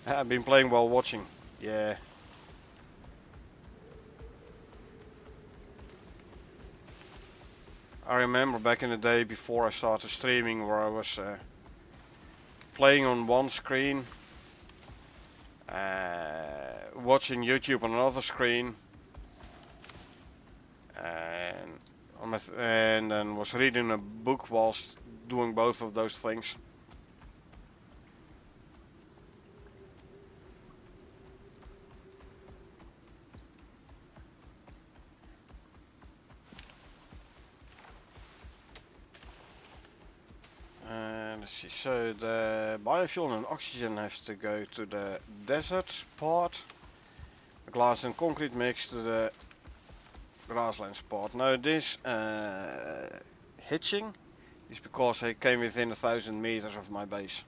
I've been playing while watching. Yeah. I remember back in the day before I started streaming where I was playing on one screen, watching YouTube on another screen, and then was reading a book whilst doing both of those things. Let's see, so the biofuel and oxygen have to go to the desert part. The glass and concrete mix to the grassland spot. Now this hitching is because I came within 1,000 meters of my base.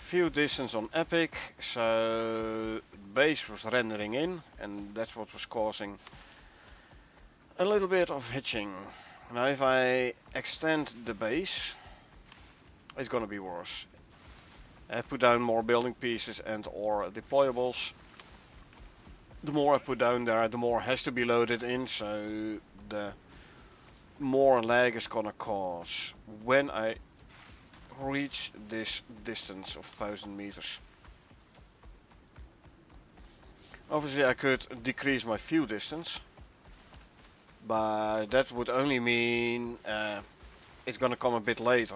Few distance on Epic, so base was rendering in, and that's what was causing a little bit of hitching. Now if I extend the base, it's gonna be worse. I put down more building pieces and or deployables. The more I put down there, the more has to be loaded in, so the more lag is gonna cause when I reach this distance of 1,000 meters. Obviously I could decrease my fuel distance, but that would only mean it's gonna come a bit later.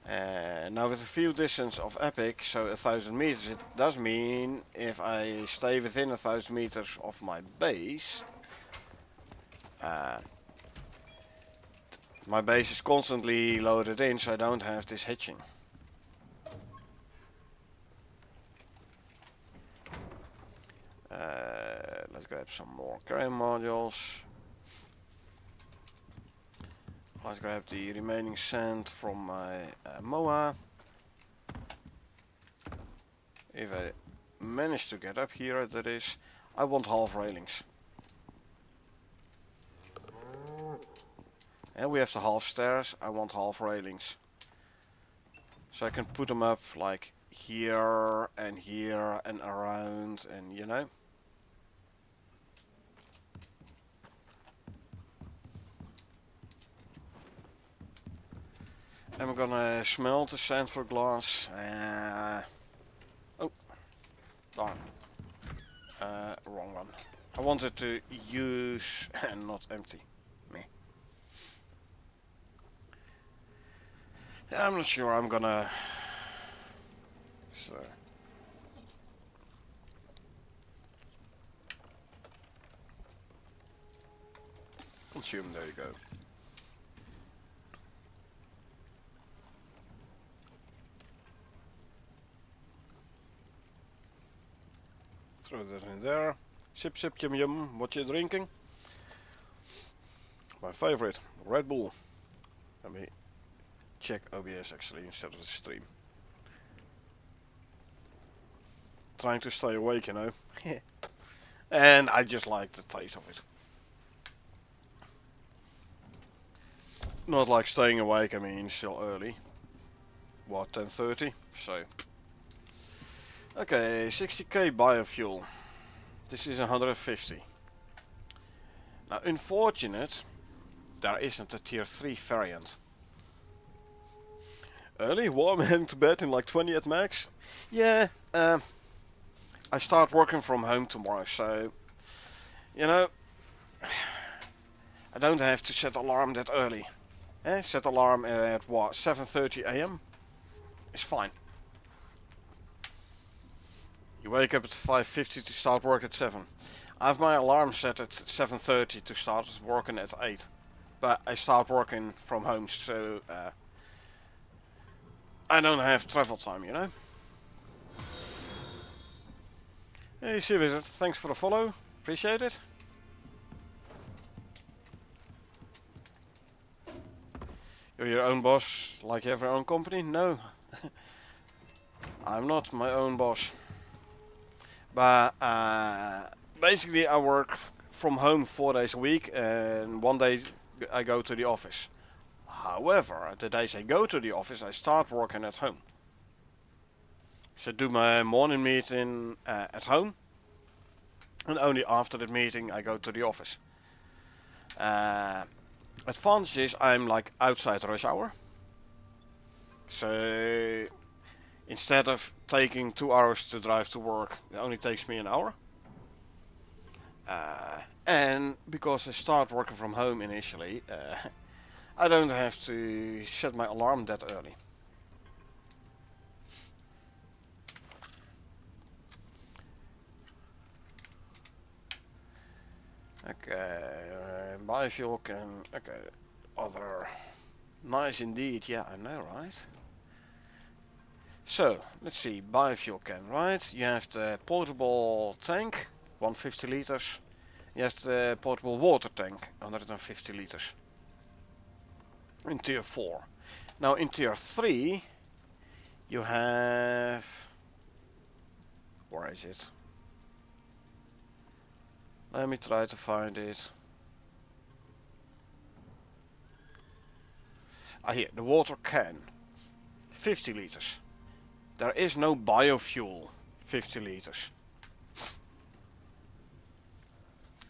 Now with a few distance of epic, so 1000 meters, it does mean if I stay within 1000 meters of my base, my base is constantly loaded in, so I don't have this hitching. Let's grab some more carrier modules. Let's grab the remaining sand from my MOA. If I manage to get up here, that is, I want half railings. And we have the half stairs, I want half railings. So I can put them up like here and around, and you know. And we're gonna smelt the sand for glass. Oh, darn. Wrong one. I wanted to use and not empty. Me. Yeah, I'm not sure I'm gonna. So. Consume, there you go. Throw that in there. Sip, sip, yum, yum. What you drinking? My favorite, Red Bull. Let me check OBS actually instead of the stream. Trying to stay awake, you know. And I just like the taste of it. Not like staying awake, I mean, still early. What, 10:30? So. Okay, 60k biofuel. This is 150. Now, unfortunate, there isn't a tier 3 variant. Early, warm, heading to bed in like 20 at max. Yeah, I start working from home tomorrow, so, you know, I don't have to set alarm that early. Set alarm at what, 7:30 AM? It's fine. You wake up at 5:50 to start work at 7. I have my alarm set at 7:30 to start working at 8. But I start working from home, so I don't have travel time, you know? Hey, Sea Wizard, thanks for the follow. Appreciate it. You're your own boss, like you have your own company? No. I'm not my own boss. But basically I work from home 4 days a week and 1 day I go to the office. However, the days I go to the office I start working at home. So I do my morning meeting at home. And only after the meeting I go to the office. Advantage is I'm like outside rush hour. So instead of taking 2 hours to drive to work, it only takes me an hour. And because I start working from home initially, I don't have to set my alarm that early. Okay, biofuel can, okay, other, nice indeed, yeah I know, right? So, let's see, biofuel can, right? You have the portable tank, 150 liters. You have the portable water tank, 150 liters. In tier 4. Now in tier 3, you have, where is it? Let me try to find it. Here, the water can, 50 liters. There is no biofuel, 50 liters.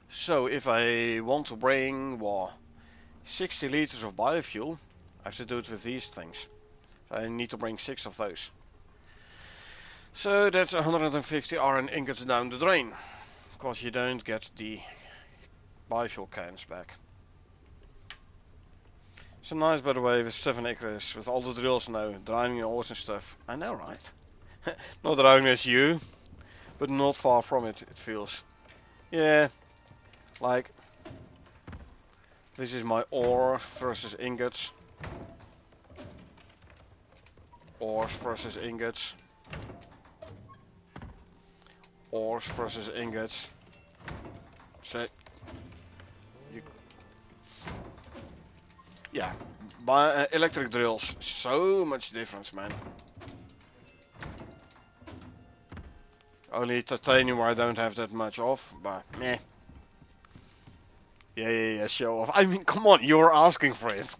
So if I want to bring, well, 60 liters of biofuel, I have to do it with these things. So I need to bring 6 of those. So that's 150 iron ingots down the drain. Because you don't get the biofuel cans back. So nice, by the way, with stuff in Icarus, with all the drills now, driving ores and stuff. I know, right? Not driving as you, but not far from it, it feels. Yeah, like, this is my ore versus ingots. Ores versus ingots. Ores versus ingots. So, you, yeah, by electric drills, so much difference, man. Only titanium where I don't have that much of, but meh. Yeah, show off. I mean, come on, you're asking for it.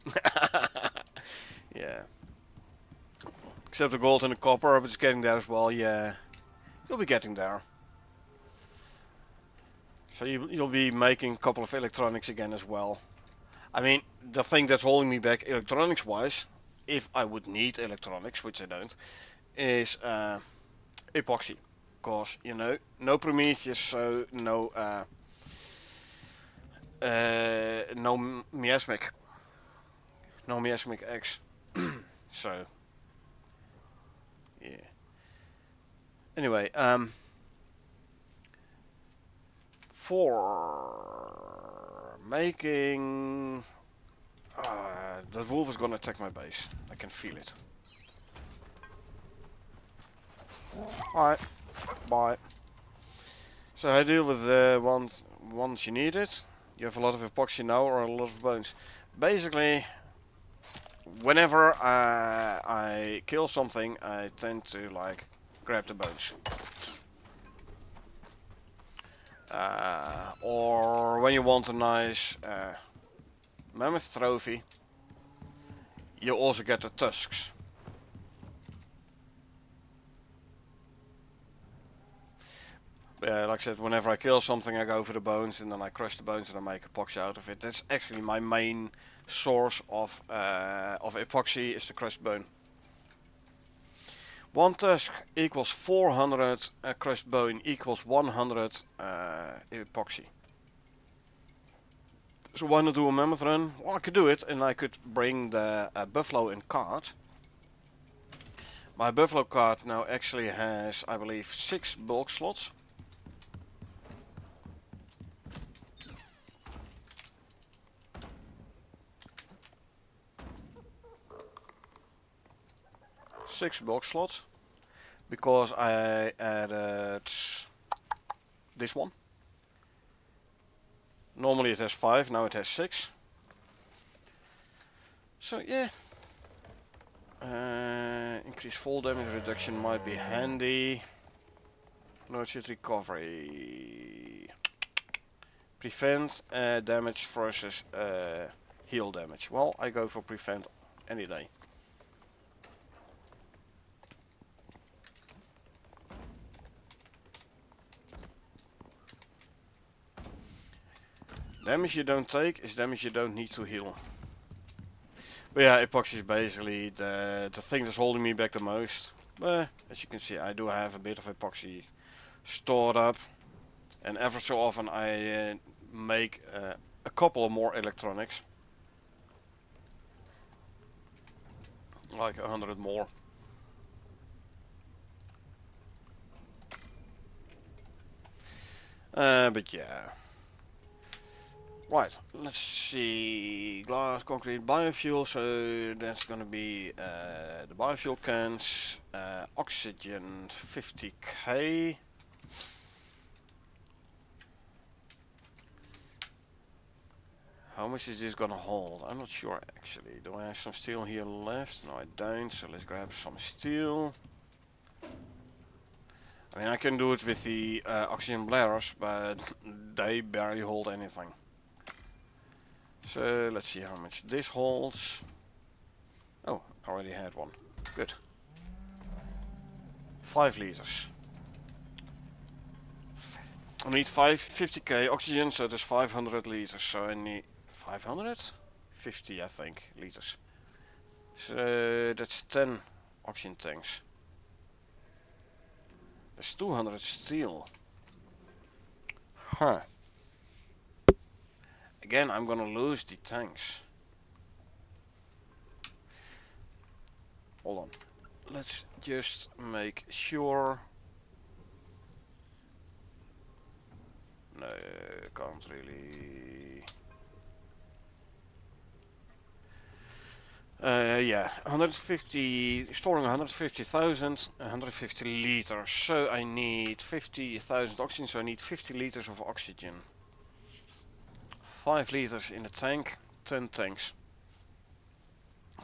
Yeah. Except the gold and the copper, but it's getting there as well, yeah. You'll be getting there. So you'll be making a couple of electronics again as well. I mean, the thing that's holding me back electronics-wise, if I would need electronics, which I don't, is epoxy. Because, you know, no Prometheus, so no no miasmic. No miasmic X. So, yeah. Anyway, for making... the wolf is gonna attack my base. I can feel it. Alright, bye. So I deal with the once you need it. You have a lot of epoxy now or a lot of bones. Basically, whenever I kill something, I tend to like grab the bones. Or when you want a nice mammoth trophy, you also get the tusks. Like I said, whenever I kill something, I go for the bones, and then I crush the bones and I make epoxy out of it. That's actually my main source of epoxy, is the crushed bone. One tusk equals 400 crushed bone equals 100 epoxy. So why not do a mammoth run? Well, I could do it, and I could bring the buffalo in cart. My buffalo cart now actually has, I believe, 6 bulk slots. Six bulk slots, because I added this one. Normally it has 5, now it has 6. So yeah, increased fall damage reduction might be handy. Nurtured recovery. Prevent damage versus heal damage. Well, I go for prevent any day. Damage you don't take is damage you don't need to heal. But yeah, epoxy is basically the thing that's holding me back the most. But as you can see, I do have a bit of epoxy stored up. And ever so often I make a couple of more electronics. Like 100 more. But yeah. Right, let's see. Glass, concrete, biofuel. So that's gonna be the biofuel cans. Oxygen 50k. How much is this gonna hold? I'm not sure actually. Do I have some steel here left? No, I don't. So let's grab some steel. I mean, I can do it with the oxygen bladders, but they barely hold anything. So let's see how much this holds. Oh, I already had one. Good. 5 liters. I need 50k oxygen, so there's 500 liters. So I need 550, I think, liters. So that's 10 oxygen tanks. There's 200 steel. Huh. Again, I'm gonna lose the tanks. Hold on. Let's just make sure. No, can't really. Yeah, 150, storing 150,000, 150 liters. So I need 50,000 oxygen, so I need 50 liters of oxygen. 5 liters in a tank, 10 tanks.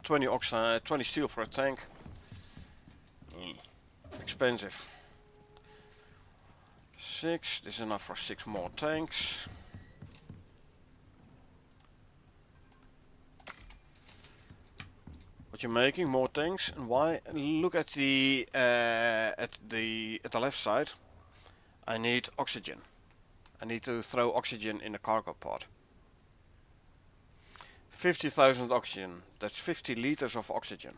20 oxide, 20 steel for a tank. Expensive. 6, this is enough for 6 more tanks. What you're making, more tanks, and why? Look at the left side. I need oxygen. I need to throw oxygen in the cargo pod. 50,000 oxygen. That's 50 liters of oxygen.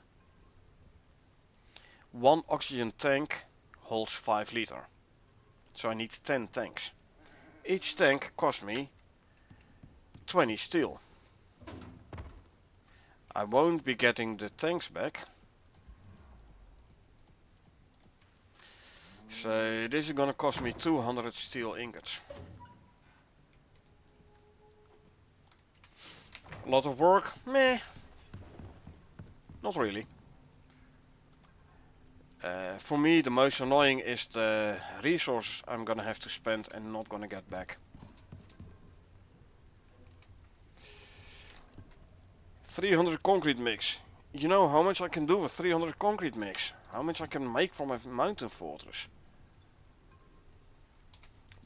One oxygen tank holds 5 liter. So I need 10 tanks. Each tank cost me 20 steel. I won't be getting the tanks back. So this is gonna cost me 200 steel ingots. A lot of work? Meh. Not really. For me the most annoying is the resources I'm gonna have to spend and not gonna get back. 300 concrete mix. You know how much I can do with 300 concrete mix? How much I can make from a mountain fortress?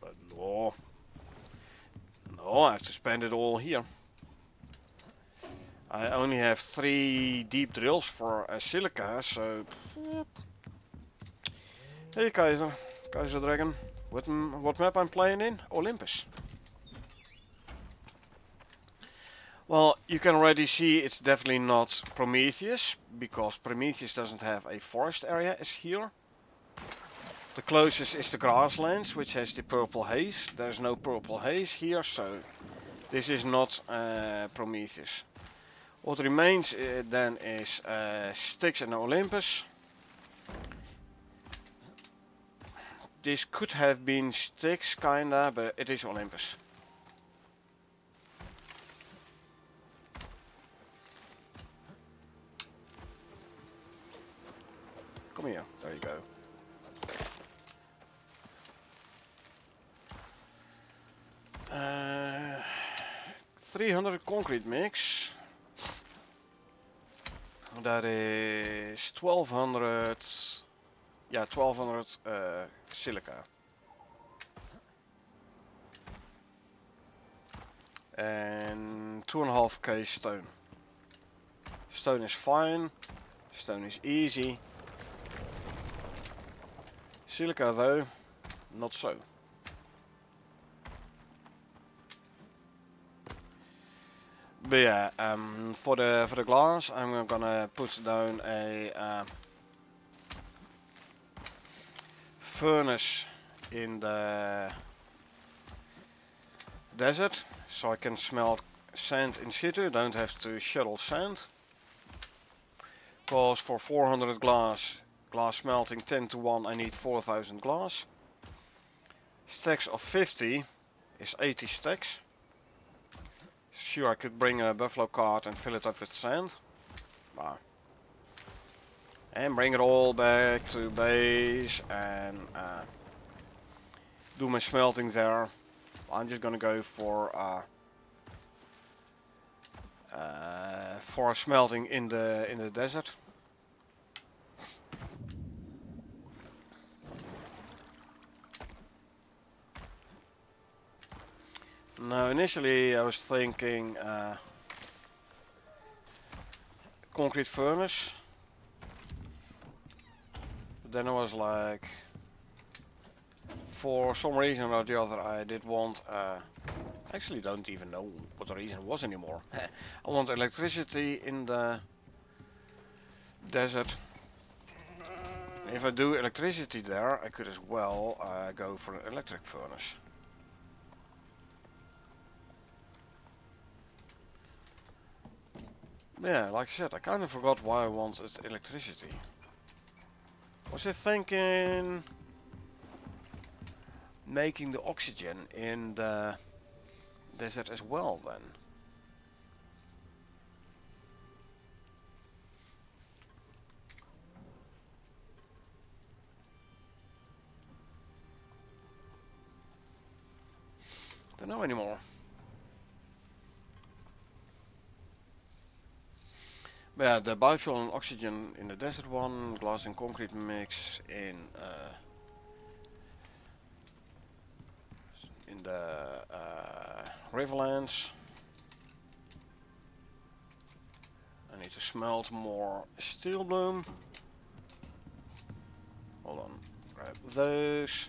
But no. No, I have to spend it all here. I only have 3 deep drills for silica, so... Hey Kaiser, Kaiser Dragon. What map I'm playing in? Olympus. Well, you can already see it's definitely not Prometheus, because Prometheus doesn't have a forest area as here. The closest is the grasslands, which has the purple haze. There's no purple haze here, so this is not Prometheus. What remains then is Styx and Olympus. This could have been Styx, kinda, but it is Olympus. Come here, there you go. 300 concrete mix. That is 1200. Yeah, 1200 silica. And 2.5k stone. Stone is fine. Stone is easy. Silica though, not so. But yeah, for the glass, I'm gonna put down a furnace in the desert, so I can smelt sand in situ. Don't have to shuttle sand. Cause for 400 glass smelting 10 to 1, I need 4,000 glass. Stacks of 50 is 80 stacks. Sure, I could bring a buffalo cart and fill it up with sand. Wow. And bring it all back to base and do my smelting there. I'm just gonna go for smelting in the desert. Now initially I was thinking concrete furnace, but then I was like, for some reason or the other I did want, actually don't even know what the reason was anymore. I want electricity in the desert. If I do electricity there, I could as well go for an electric furnace. Yeah, like I said, I kind of forgot why I wanted electricity. Was I thinking making the oxygen in the desert as well then? Don't know anymore. But yeah, the biofuel and oxygen in the desert one, glass and concrete mix in the Riverlands. I need to smelt more steel bloom. Hold on, grab those,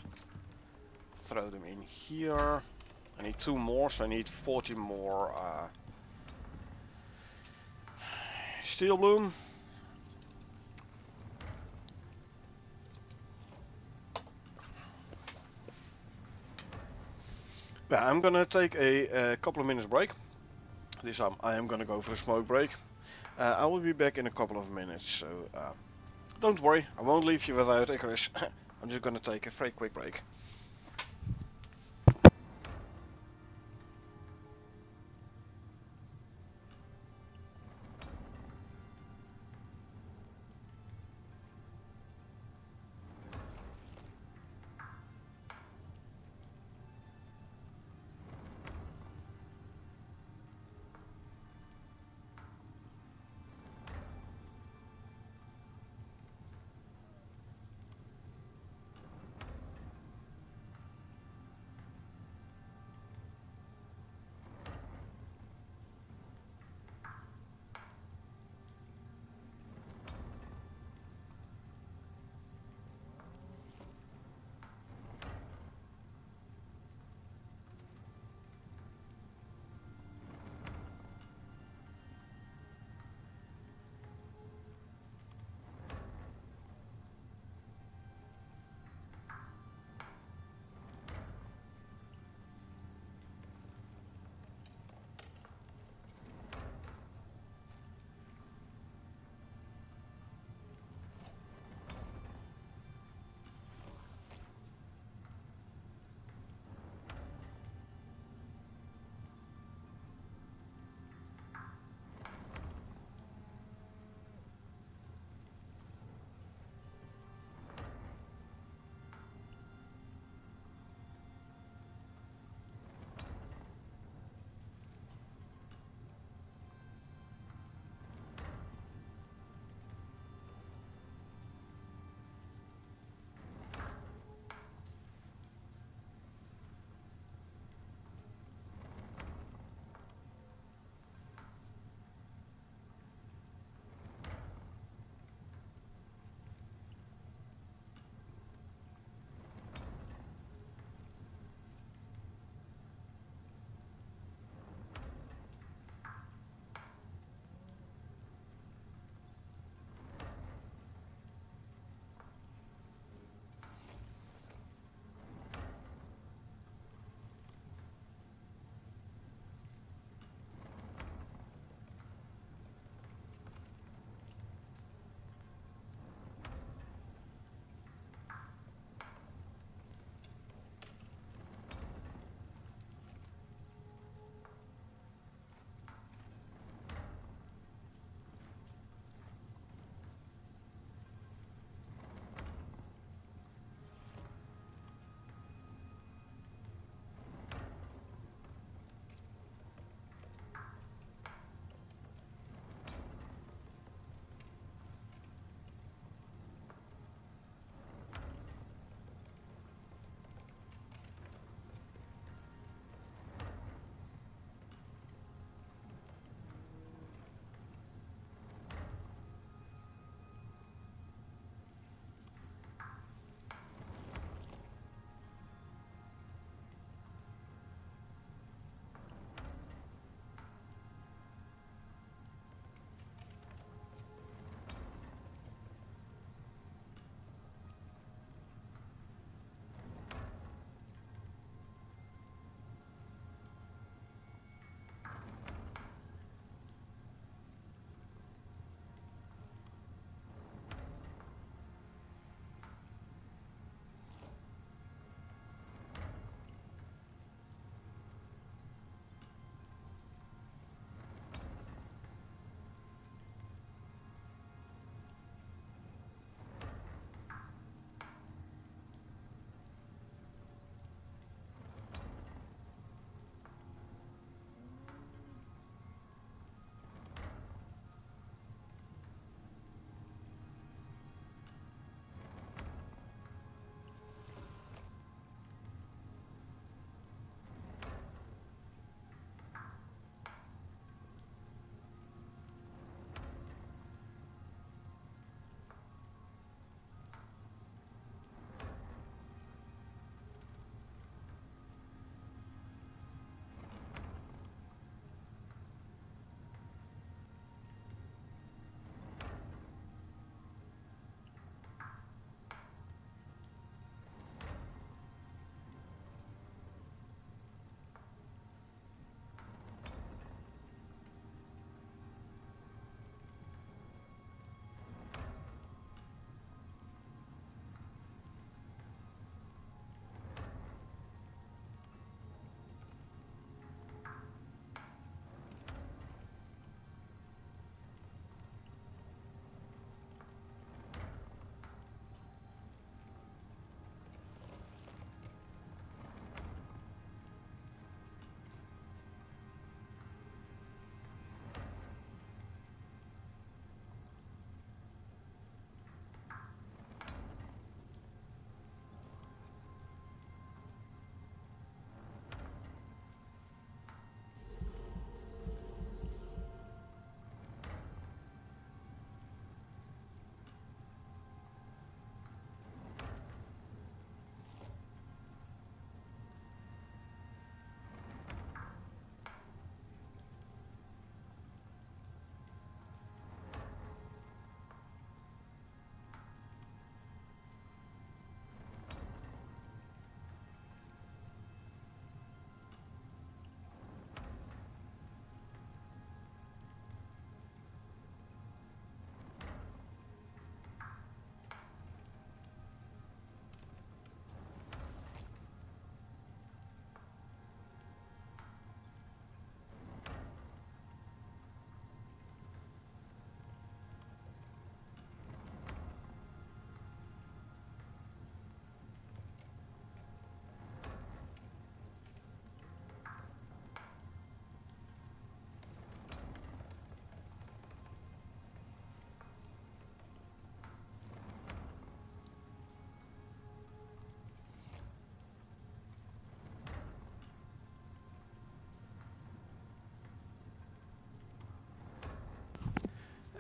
throw them in here. I need 2 more, so I need 40 more steel bloom. Yeah, I'm gonna take a couple of minutes break. This time I am gonna go for a smoke break. I will be back in a couple of minutes, so don't worry, I won't leave you without Icarus. I'm just gonna take a very quick break.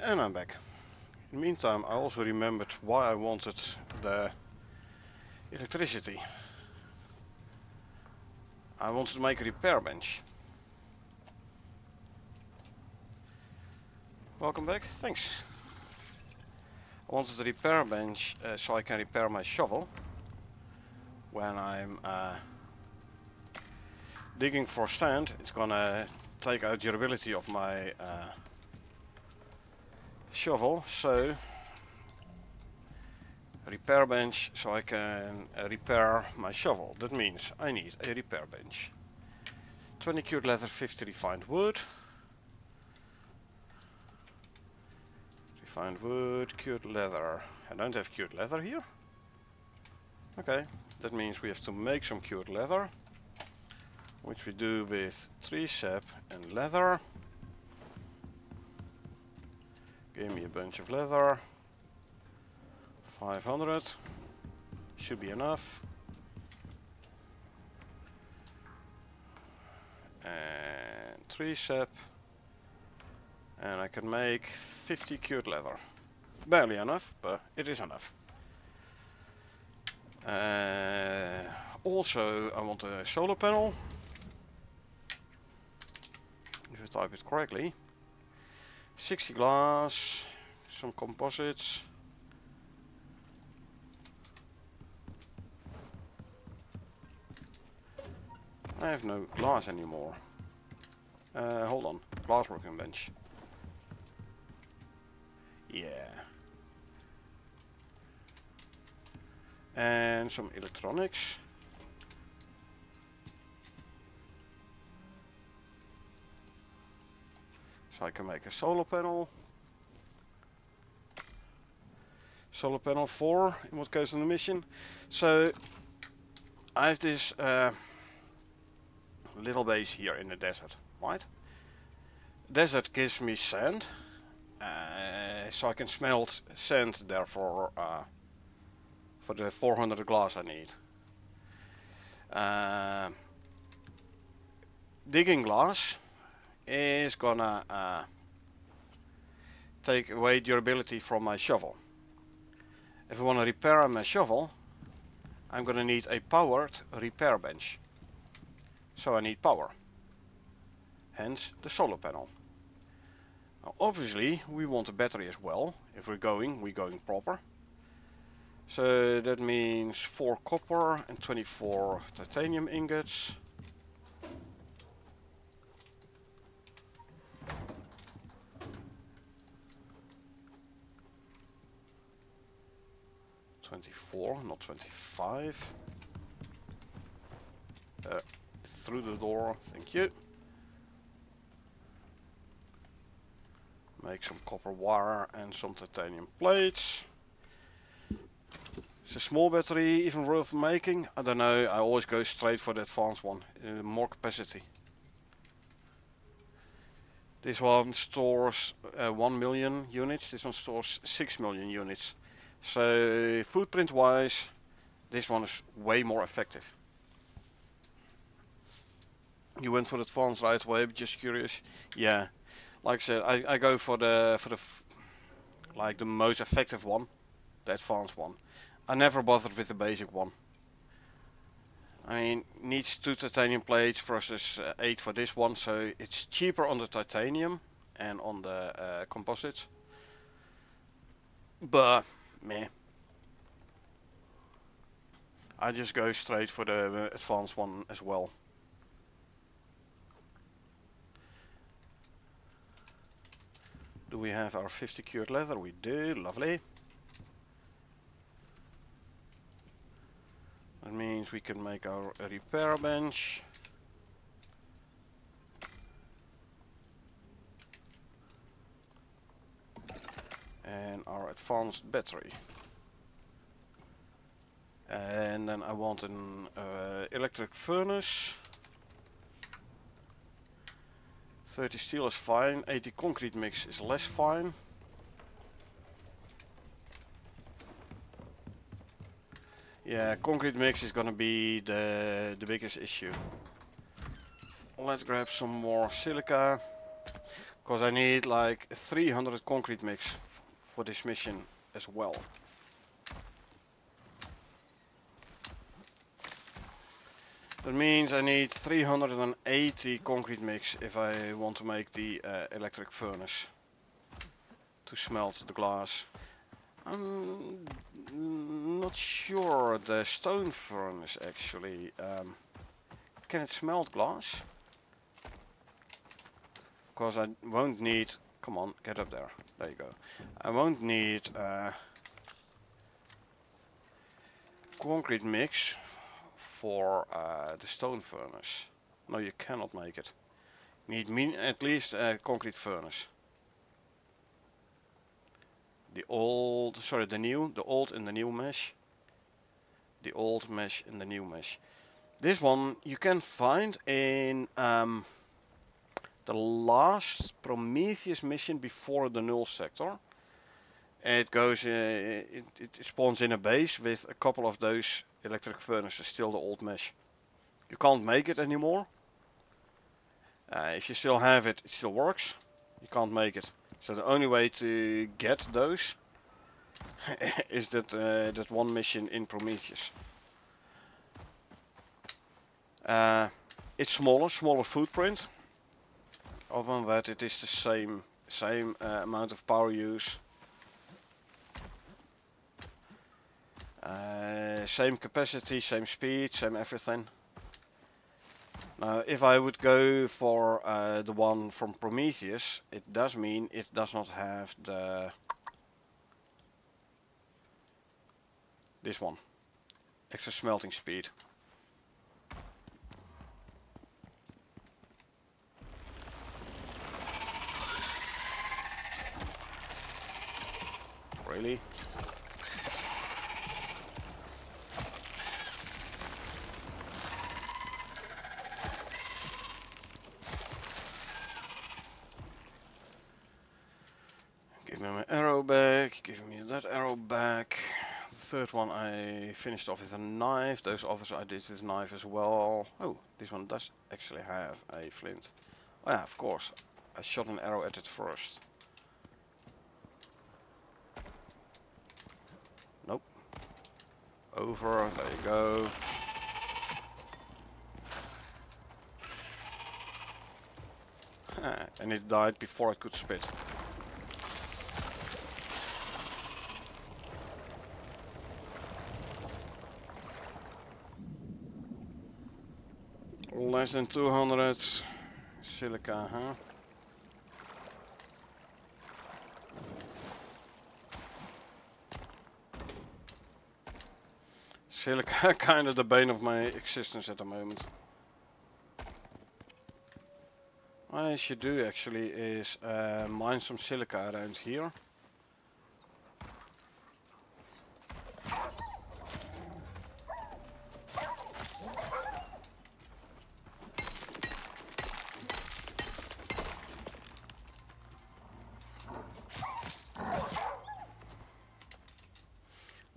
And I'm back. In the meantime, I also remembered why I wanted the electricity. I wanted to make a repair bench. Welcome back, thanks. I wanted a repair bench so I can repair my shovel when I'm digging for sand. It's gonna take out the durability of my shovel, so repair bench so I can repair my shovel. That means I need a repair bench. 20 cured leather, 50 refined wood. Refined wood, cured leather. I don't have cured leather here. Okay, that means we have to make some cured leather, which we do with tree sap and leather. Give me a bunch of leather. 500 should be enough. And tree sap, and I can make 50 cured leather. Barely enough, but it is enough. Also, I want a solar panel. If I type it correctly. 60 glass, some composites. I have no glass anymore. Hold on, glass working bench. Yeah. And some electronics. So I can make a solar panel. Solar panel 4 in what goes on the mission. So I have this little base here in the desert, right? Desert gives me sand, so I can smelt sand there for the 400 glass I need. Digging glass is gonna take away durability from my shovel. If I want to repair my shovel, I'm gonna need a powered repair bench. So I need power. Hence the solar panel. Now obviously we want a battery as well. If we're going proper. So that means 4 copper and 24 titanium ingots. Not 25. Through the door, thank you. Make some copper wire and some titanium plates. It's a small battery, even worth making? I don't know, I always go straight for the advanced one, more capacity. This one stores 1 million units, this one stores 6 million units. So footprint wise, this one is way more effective. You went for the advanced right away, but just curious. Yeah, like I said, I go for the like the most effective one, the advanced one. I never bothered with the basic one. I mean, needs 2 titanium plates versus 8 for this one, so it's cheaper on the titanium and on the composites. But meh. I just go straight for the advanced one as well. Do we have our 50 cured leather? We do, lovely. That means we can make our repair bench. And our advanced battery. And then I want an electric furnace. 30 steel is fine, 80 concrete mix is less fine. Yeah, concrete mix is gonna be the biggest issue. Let's grab some more silica. Because I need like 300 concrete mix for this mission as well. That means I need 380 concrete mix if I want to make the electric furnace to smelt the glass. I'm not sure the stone furnace actually. Can it smelt glass? Because I won't need. Come on, get up there. There you go. I won't need concrete mix for the stone furnace. No, you cannot make it. You need at least a concrete furnace. The old, sorry, the old and the new mesh. The old mesh and the new mesh. This one you can find in the last Prometheus mission before the null sector. It goes, it spawns in a base with a couple of those electric furnaces, still the old mesh. You can't make it anymore. If you still have it, it still works. You can't make it. So the only way to get those is that one mission in Prometheus. It's smaller footprint. Other than that, it is the same amount of power use. Same capacity, same speed, same everything. Now, if I would go for the one from Prometheus, it does mean it does not have this one, extra smelting speed. Really? Give me my arrow back, give me that arrow back. The third one I finished off with a knife, those others I did with knife as well. Oh, this one does actually have a flint. Oh yeah, of course, I shot an arrow at it first. Nope. Over, there you go. And it died before I could spit. Less than 200 silica, huh? Silica kind of the bane of my existence at the moment. What I should do actually is mine some silica around here.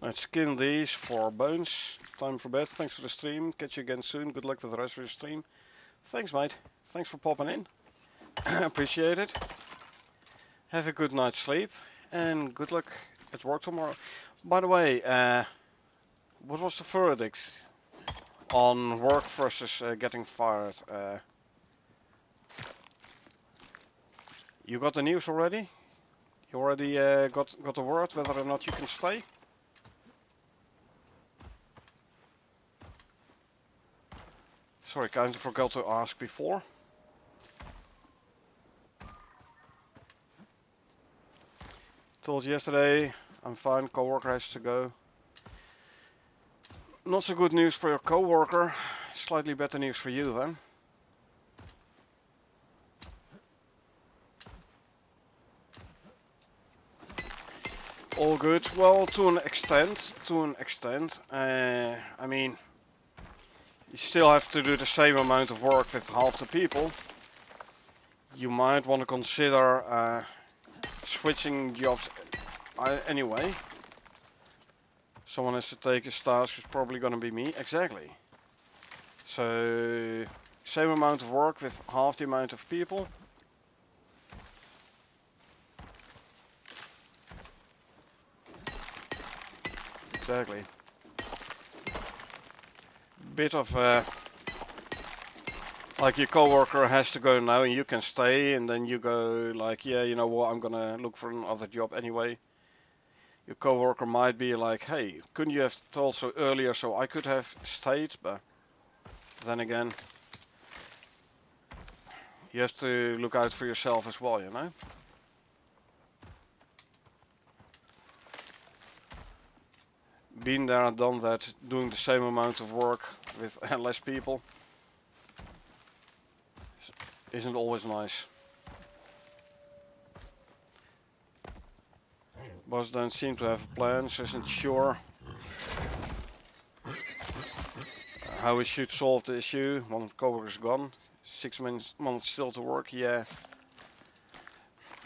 Let's skin these for bones. Time for bed. Thanks for the stream. Catch you again soon. Good luck with the rest of your stream. Thanks, mate. Thanks for popping in. Appreciate it. Have a good night's sleep and good luck at work tomorrow. By the way, what was the verdict on work versus getting fired? You got the news already? You already got the word whether or not you can stay? Sorry, kind of forgot to ask before. Told you yesterday, I'm fine, coworker has to go. Not so good news for your coworker, slightly better news for you then. All good, well, to an extent. I mean, you still have to do the same amount of work with half the people. You might want to consider switching jobs anyway. Someone has to take his task, it's probably gonna be me, exactly. So, same amount of work with half the amount of people. exactly. Bit of like your coworker has to go now and you can stay, and then you go like, yeah, you know what, I'm gonna look for another job anyway. Your coworker might be like, hey, couldn't you have told so earlier so I could have stayed? But then again, you have to look out for yourself as well, you know? Been there and done that, doing the same amount of work with less people isn't always nice. Boss don't seem to have a plan, so isn't sure how we should solve the issue. One coworker's gone, 6 months still to work, yeah.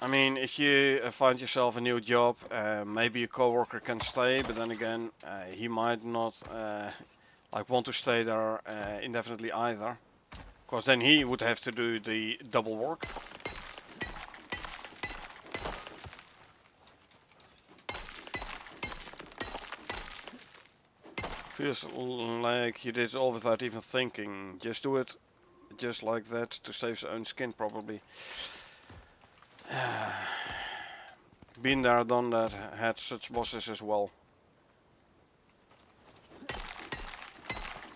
I mean, if you find yourself a new job, maybe your coworker can stay, but then again, he might not like want to stay there indefinitely either, because then he would have to do the double work. Feels like you did it all without even thinking. Just do it, just like that, to save his own skin probably. Been there, done that, had such bosses as well.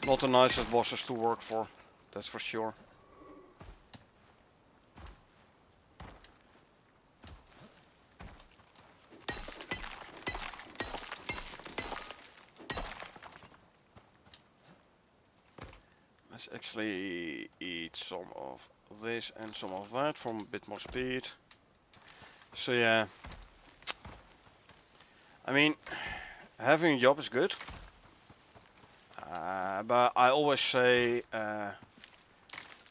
Not the nicest bosses to work for, that's for sure. Let's actually eat some of this and some of that for a bit more speed. So yeah, I mean, having a job is good, but I always say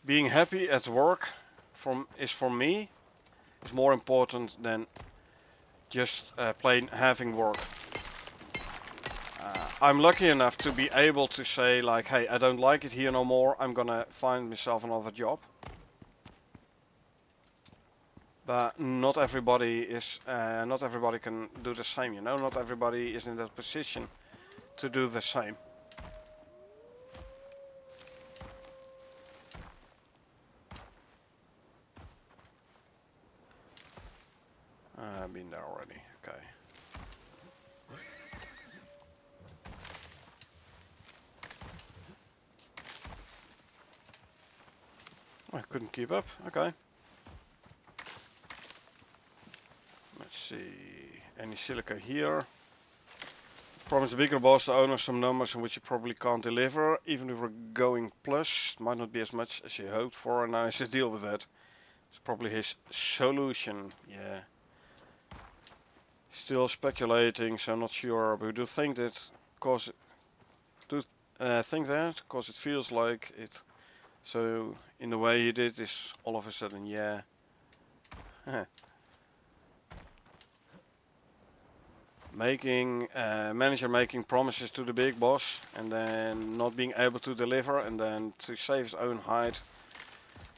being happy at work is for me is more important than just plain having work. I'm lucky enough to be able to say like, hey, I don't like it here no more, I'm gonna find myself another job. But not everybody can do the same, you know. Not everybody is in that position to do the same. I've been there already. Okay. I couldn't keep up. Okay. Let's see. Any silica here? Promise the bigger boss the owner some numbers in which you probably can't deliver. Even if we're going plus, might not be as much as you hoped for, and now he should deal with that. It's probably his solution. Yeah. Still speculating, so I'm not sure. But we do think that, cause it feels like it. So in the way he did this, all of a sudden, yeah. Manager making promises to the big boss and then not being able to deliver, and then to save his own hide,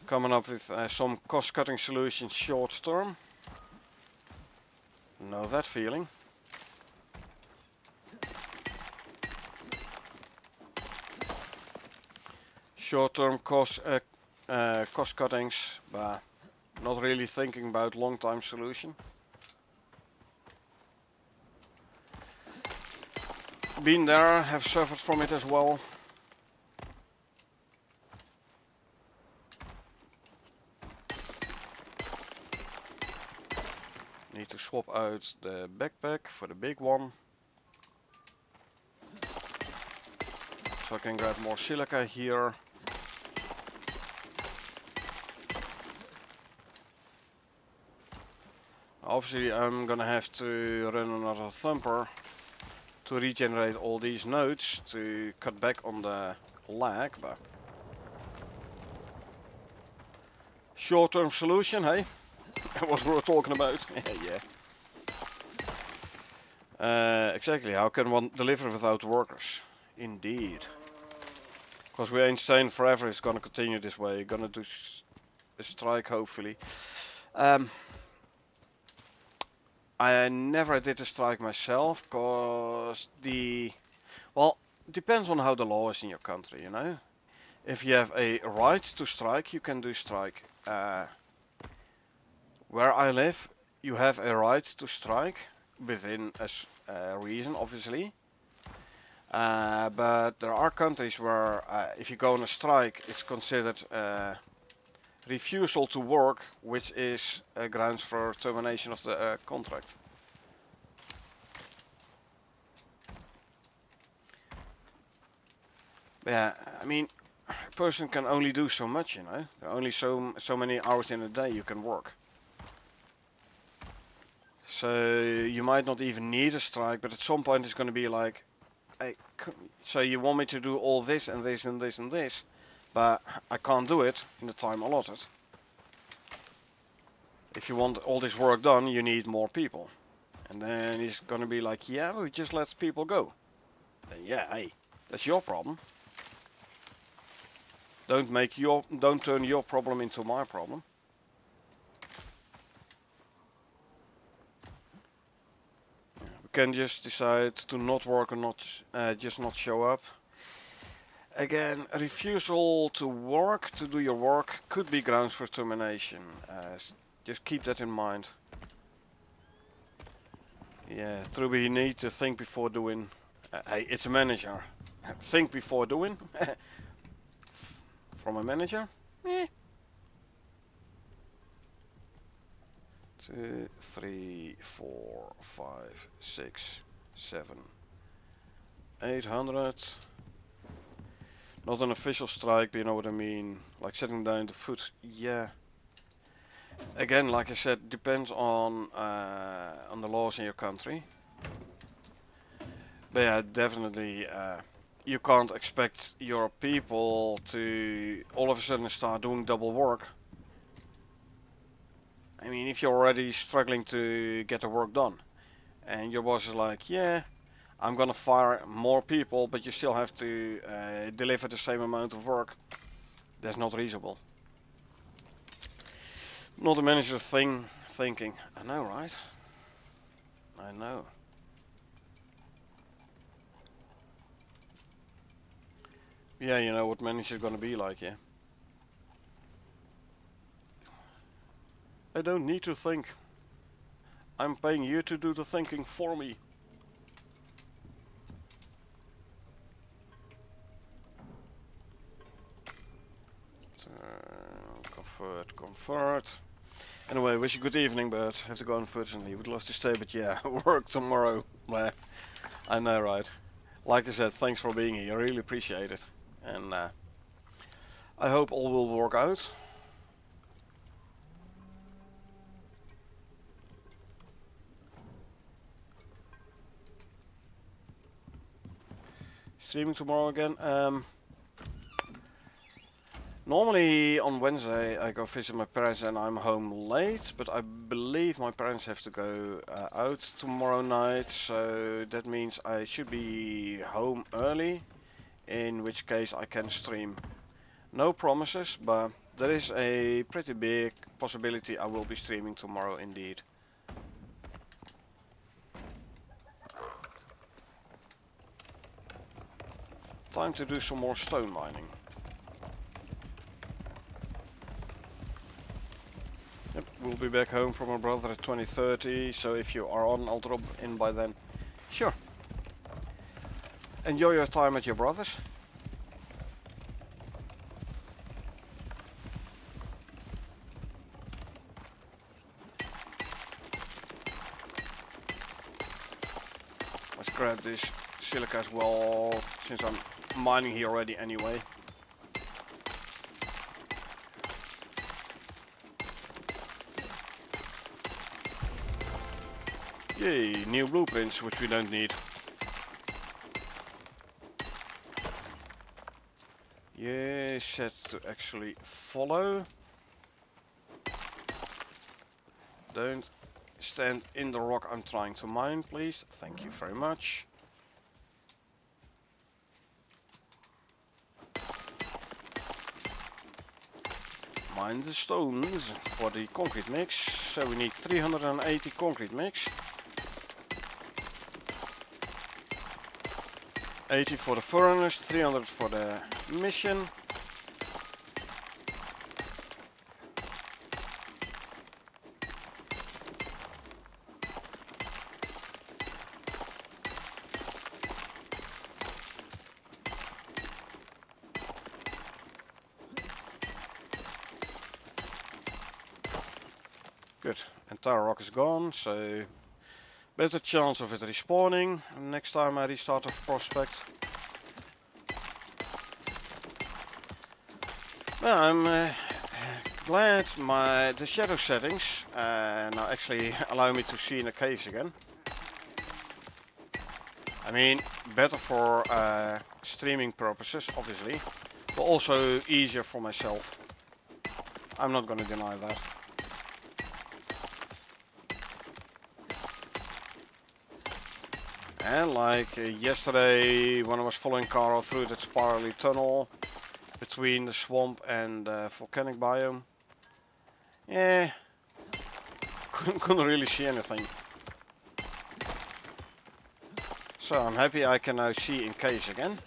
coming up with some cost-cutting solutions short term. Know that feeling. Short-term cost cuttings, but not really thinking about long-term solution. Been there, have suffered from it as well. Need to swap out the backpack for the big one, so I can grab more silica here. Obviously I'm gonna have to run another thumper to regenerate all these nodes to cut back on the lag, but short-term solution, hey? What we were talking about. Yeah. Exactly, how can one deliver without workers? Indeed. Because we ain't staying forever, it's gonna continue this way. Gonna do a strike, hopefully. I never did a strike myself, cause well, depends on how the law is in your country, you know. If you have a right to strike, you can do strike. Where I live, you have a right to strike within a reason, obviously. But there are countries where if you go on a strike, it's considered refusal to work, which is grounds for termination of the contract. Yeah, I mean, a person can only do so much, you know. There are only so many hours in a day you can work. So you might not even need a strike, but at some point it's going to be like, hey, so you want me to do all this and this and this and this, but I can't do it in the time allotted. If you want all this work done, you need more people. And then he's going to be like, yeah, we just let people go. Then yeah, hey, that's your problem. Don't turn your problem into my problem. We can just decide to not work or not, just not show up. Again, refusal to work, to do your work, could be grounds for termination. Just keep that in mind. Yeah, true, you need to think before doing. Hey, it's a manager. Think before doing. From a manager? Eh. 2, 3, 4, 5, 6, 7, 800. Not an official strike, but you know what I mean. Like setting down the foot. Yeah. Again, like I said, depends on the laws in your country. But yeah, definitely, you can't expect your people to all of a sudden start doing double work. I mean, if you're already struggling to get the work done, and your boss is like, yeah, I'm gonna fire more people, but you still have to deliver the same amount of work, that's not reasonable. Not a manager thinking, I know, right? I know. Yeah, you know what manager's gonna be like, yeah. I don't need to think. I'm paying you to do the thinking for me. Convert. Anyway, wish you good evening, but have to go unfortunately. Would love to stay, but yeah, work tomorrow. I know, right? Like I said, thanks for being here. I really appreciate it. And I hope all will work out. Streaming tomorrow again. Normally on Wednesday I go visit my parents and I'm home late, but I believe my parents have to go out tomorrow night, so that means I should be home early, in which case I can stream. No promises, but there is a pretty big possibility I will be streaming tomorrow indeed. Time to do some more stone mining. Yep, we'll be back home from my brother at 20:30, so if you are on, I'll drop in by then. Sure. Enjoy your time at your brother's. Let's grab this silica as well, since I'm mining here already anyway. Yay, new blueprints, which we don't need. Yeah, set to actually follow. Don't stand in the rock I'm trying to mine, please. Thank you very much. mine the stones for the concrete mix. So we need 380 concrete mix. 80 for the furnace, 300 for the mission. Good, entire rock is gone, so better chance of it respawning next time I restart a prospect. Well, I'm glad the shadow settings now actually allow me to see in the caves again. I mean, better for streaming purposes, obviously, but also easier for myself. I'm not gonna deny that. And like yesterday when I was following Carl through that spirally tunnel between the swamp and the volcanic biome. Yeah, couldn't really see anything. So I'm happy I can now see in caves again.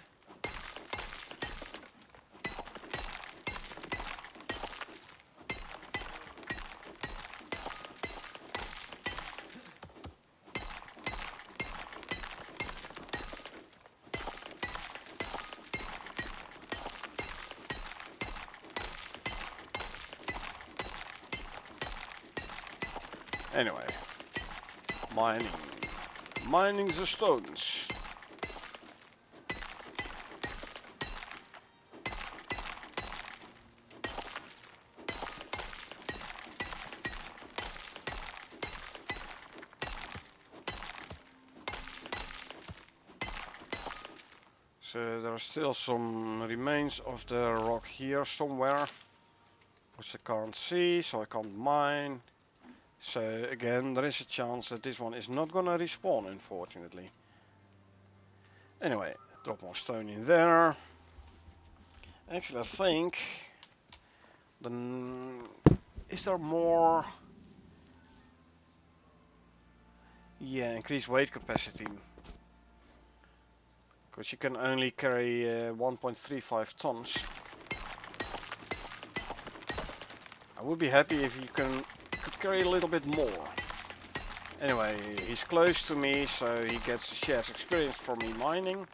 Anyway, mining the stones. So there are still some remains of the rock here somewhere, which I can't see, so I can't mine. So again, there is a chance that this one is not gonna respawn, unfortunately. Anyway, drop more stone in there. Actually, I think then is there more? Yeah, increased weight capacity. Because you can only carry 1.35 tons. I would be happy if you could carry a little bit more. Anyway, he's close to me, so he gets shared experience for me mining.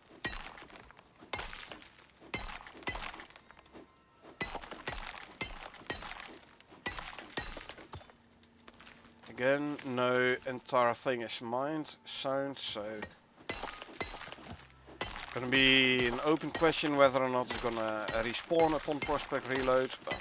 Again, no entire thing is mined, sound, so gonna be an open question whether or not it's gonna respawn upon prospect reload. But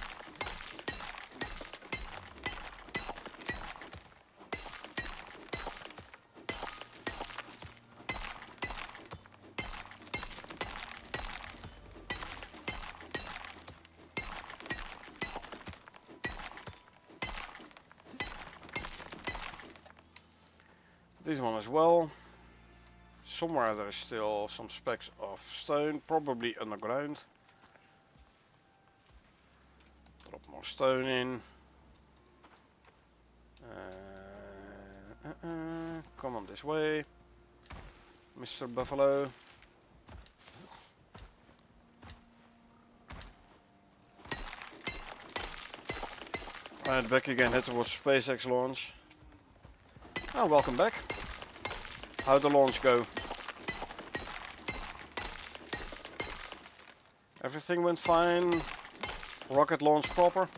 this one as well. Somewhere there is still some specks of stone, probably underground. Drop more stone in. Come on this way, Mr. Buffalo. Right, back again, head towards SpaceX launch. Oh, welcome back. How'd the launch go? Everything went fine. Rocket launch proper.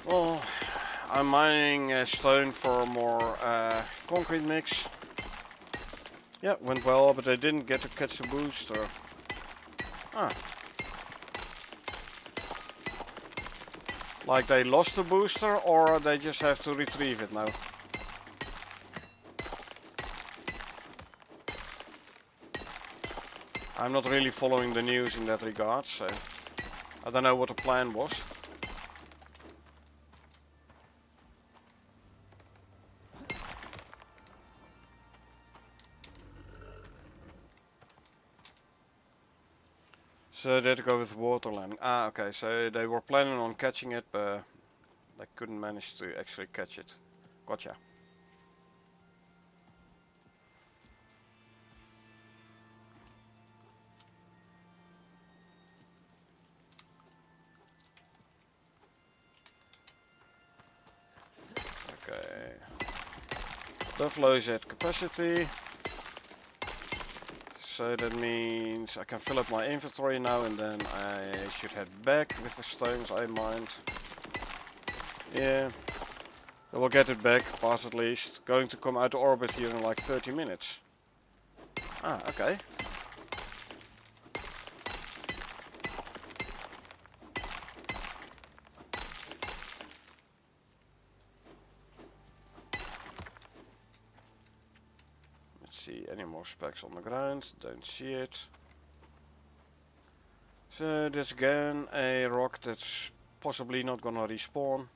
Well, I'm mining stone for more concrete mix. Yeah, went well, but I didn't get to catch the booster. Ah. Like they lost the booster, or they just have to retrieve it now? I'm not really following the news in that regard, so I don't know what the plan was. So they had to go with water landing. Ah, okay. So they were planning on catching it, but they couldn't manage to actually catch it. Gotcha. Okay. Buffalo is at capacity. So that means I can fill up my inventory now and then I should head back with the stones I mined. Yeah. I will get it back, pass at least. Going to come out of orbit here in like 30 minutes. Ah, okay. Let's see, any more specs on the ground? Don't see it. So there's again a rock that's possibly not gonna respawn.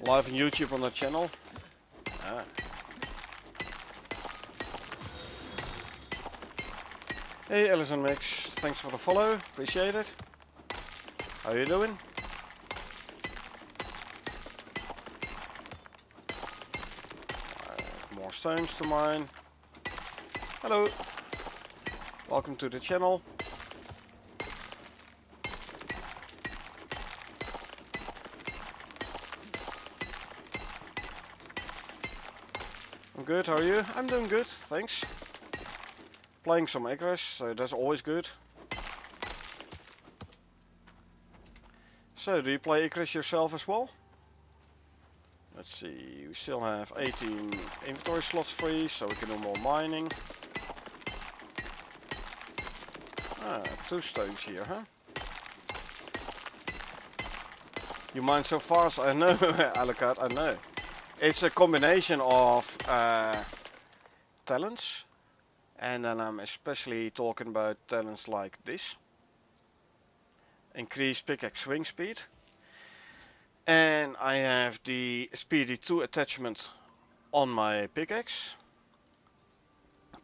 Live on YouTube on the channel. Ah. Hey Alison Mix, thanks for the follow, appreciate it. How you doing? More stones to mine. Hello. Welcome to the channel. I'm good, how are you? I'm doing good, thanks. Playing some Icarus, so that's always good. So, do you play Icarus yourself as well? Let's see, we still have 18 inventory slots free, so we can do more mining. Ah, 2 stones here, huh? You mine so fast, I know, Alucard, I know. It's a combination of talents, and then I'm especially talking about talents like this. Increase pickaxe swing speed. And I have the Speedy 2 attachment on my pickaxe.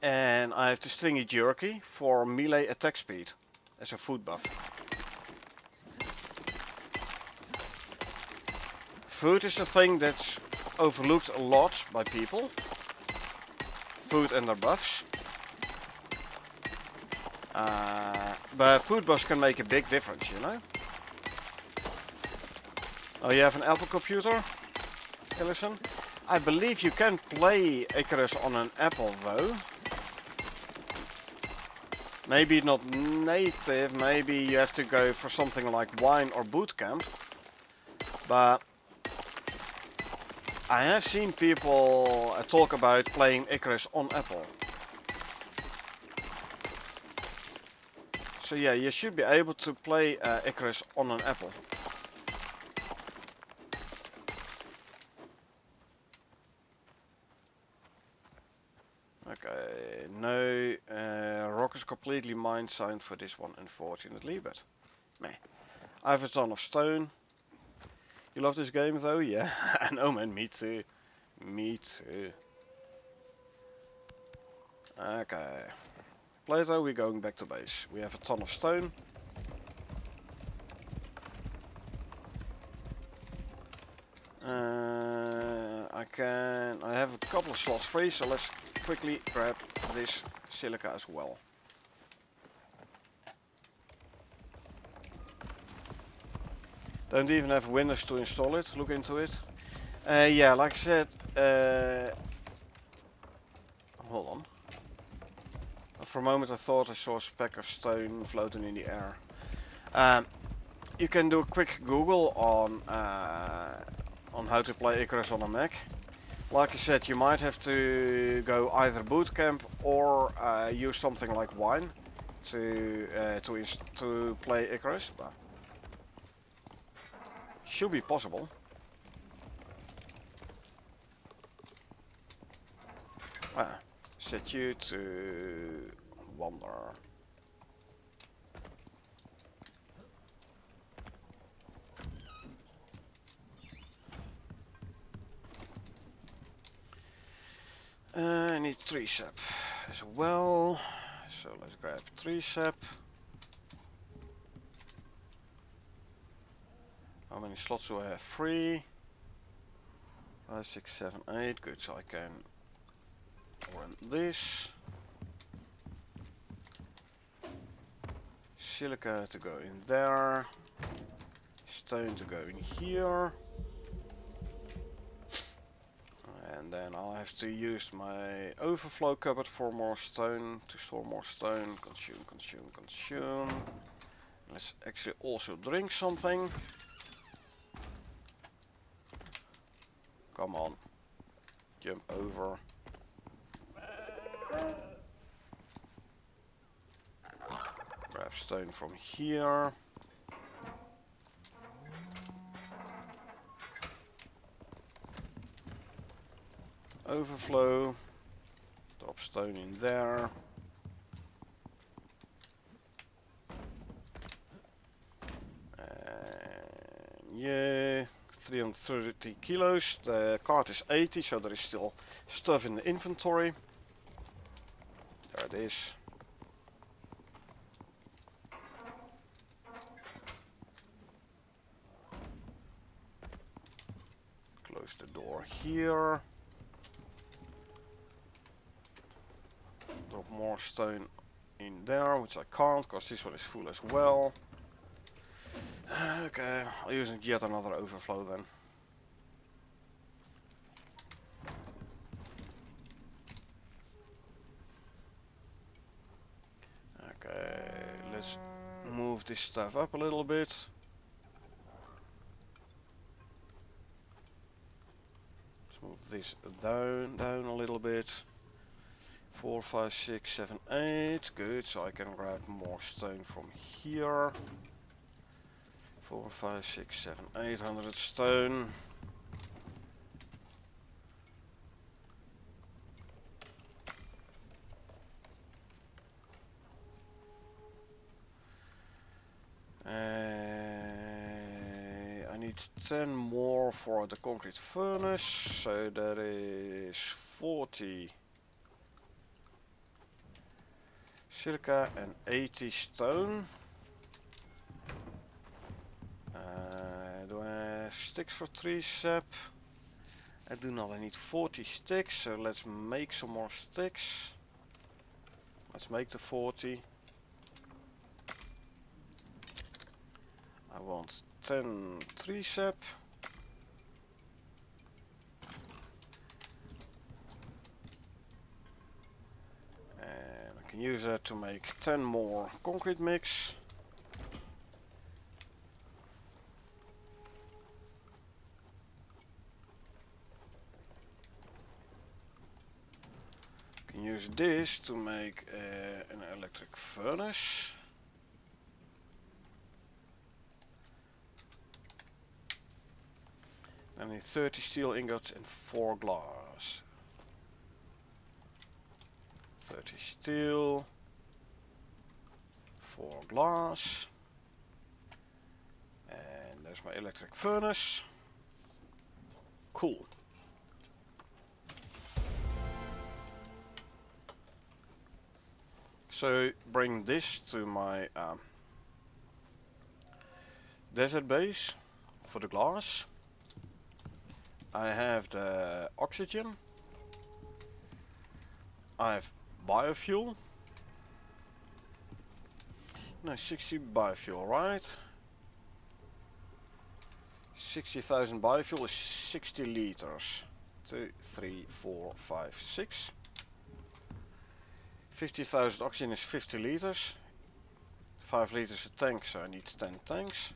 And I have the Stringy Jerky for melee attack speed as a food buff. Food is a thing that's overlooked a lot by people. Food and their buffs. But food buffs can make a big difference, you know? Oh, you have an Apple computer, Ellison? I believe you can play Icarus on an Apple though. Maybe not native, maybe you have to go for something like Wine or Bootcamp. But I have seen people talk about playing Icarus on Apple. So yeah, you should be able to play Icarus on an Apple. Okay, no rock is completely mined signed for this one, unfortunately, but meh. I have a ton of stone. You love this game though? Yeah, I know man, me too. Me too. Okay. Plato, we're going back to base. We have a ton of stone. I have a couple of slots free, so let's quickly grab this silica as well. Don't even have Windows to install it, look into it. Yeah, like I said, hold on. For a moment I thought I saw a speck of stone floating in the air. You can do a quick Google on how to play Icarus on a Mac. Like I said, you might have to go either bootcamp or use something like Wine to play Icarus. But should be possible. Set you to wander. I need 3 sap as well. So let's grab 3 sap. How many slots do I have? 3. 5, 6, 7, 8. Good, so I can run this. Silica to go in there. Stone to go in here. And then I'll have to use my overflow cupboard for more stone, to store more stone. Consume, consume, consume. Let's actually also drink something. Come on. Jump over. Grab stone from here. Overflow. Drop stone in there. And yeah, 330 kilos. The cart is 80, so there is still stuff in the inventory. There it is. Close the door here. Drop more stone in there, which I can't because this one is full as well. Okay, I'll use yet another overflow then. Okay, let's move this stuff up a little bit. Let's move this down a little bit. 4, 5, 6, 7, 8. Good, so I can grab more stone from here. 4, 5, 6, 7, 800 stone. I need 10 more for the concrete furnace, so that is 40 silica and 80 stone. Do I have sticks for 3 sap? I do not. I need 40 sticks, so let's make some more sticks. Let's make the 40. I want 10 3 sap. And I can use that to make 10 more concrete mix. Can use this to make an electric furnace. I need 30 steel ingots and 4 glass. 30 steel, 4 glass. And there's my electric furnace. Cool. So bring this to my desert base for the glass. I have the oxygen. I have biofuel. No, 60 biofuel, right? 60,000 biofuel is 60 liters. 2, 3, 4, 5, 6. 50,000 oxygen is 50 liters. 5 liters a tank, so I need 10 tanks.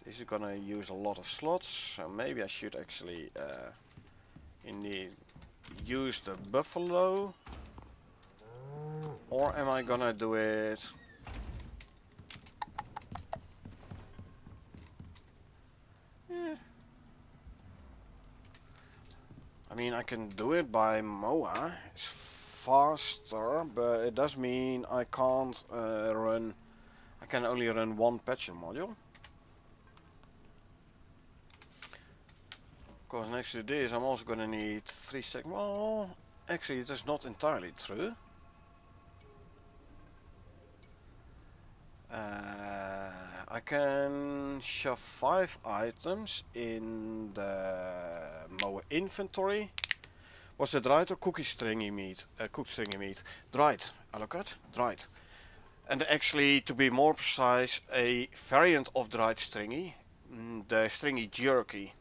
This is gonna use a lot of slots, so maybe I should actually use the buffalo. Or am I gonna do it? I mean, I can do it by MOA. It's faster, but it does mean I can't run. I can only run one patcher module. Because next to this, I'm also gonna need 3 seconds. Well, Actually, that's not entirely true. I can shove 5 items in the mower inventory. Was it dried or cookie stringy meat? Cooked stringy meat. Dried. Allocate? Dried. And actually, to be more precise, a variant of dried stringy, the stringy jerky.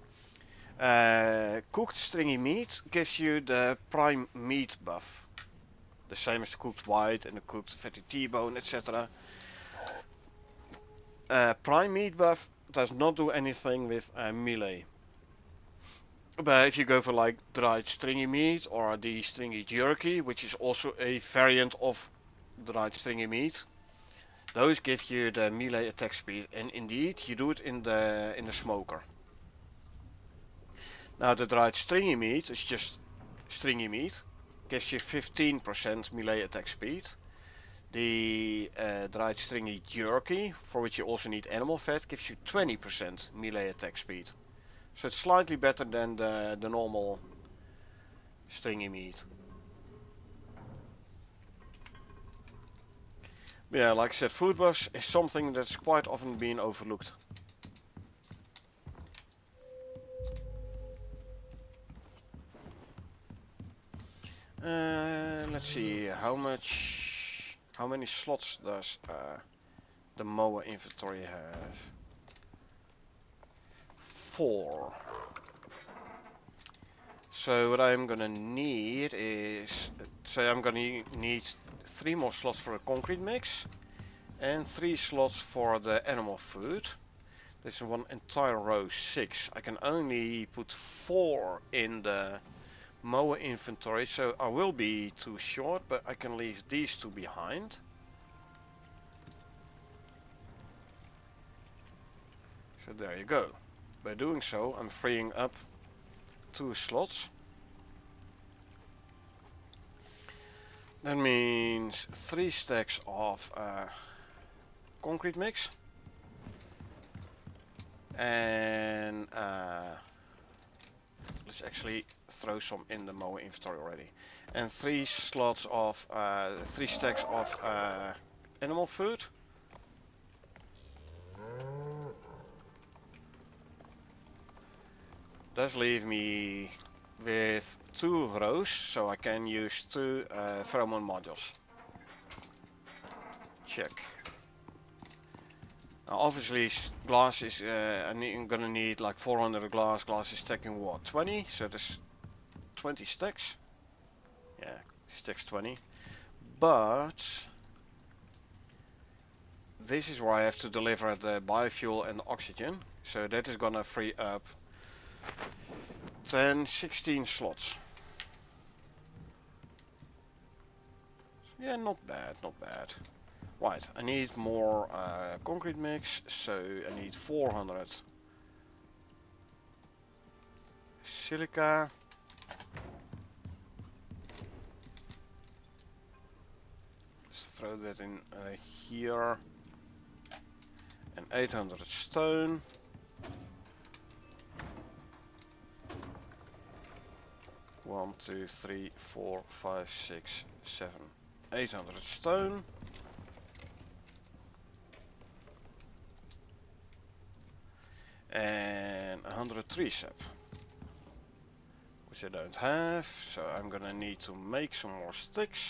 Cooked stringy meat gives you the prime meat buff. The same as the cooked white and the cooked fatty T-bone, etc. Prime meat buff does not do anything with melee. But if you go for like dried stringy meat or the stringy jerky, which is also a variant of dried stringy meat, those give you the melee attack speed, and indeed you do it in the smoker. Now the dried stringy meat is just stringy meat, gives you 15% melee attack speed. The dried stringy jerky, for which you also need animal fat, gives you 20% melee attack speed. So it's slightly better than the normal stringy meat. But yeah, like I said, food buffs is something that's quite often been overlooked. Let's see, how many slots does the mower inventory have? 4. So what I'm gonna need is, so I'm gonna need 3 more slots for a concrete mix and 3 slots for the animal food. This is one entire row, 6. I can only put 4 in the mower inventory, so I will be too short, but I can leave these 2 behind. So there you go. By doing so, I'm freeing up 2 slots. That means 3 stacks of concrete mix. And let's actually throw some in the mower inventory already. And 3 slots of 3 stacks of animal food. Does leave me with 2 rows, so I can use 2 pheromone modules. Check. Now obviously glass is, I'm gonna need like 400 glass. Glass is stacking what, 20? So there's 20 stacks. Yeah, stacks 20. But this is where I have to deliver the biofuel and the oxygen. So that is gonna free up 10, 16 slots. Yeah, not bad, not bad. Right, I need more concrete mix, so I need 400 silica. Let's throw that in here. And 800 stone. One, two, three, 4, 5, 6, 7, 800 stone. And 100 tree sap, which I don't have, so I'm gonna need to make some more sticks.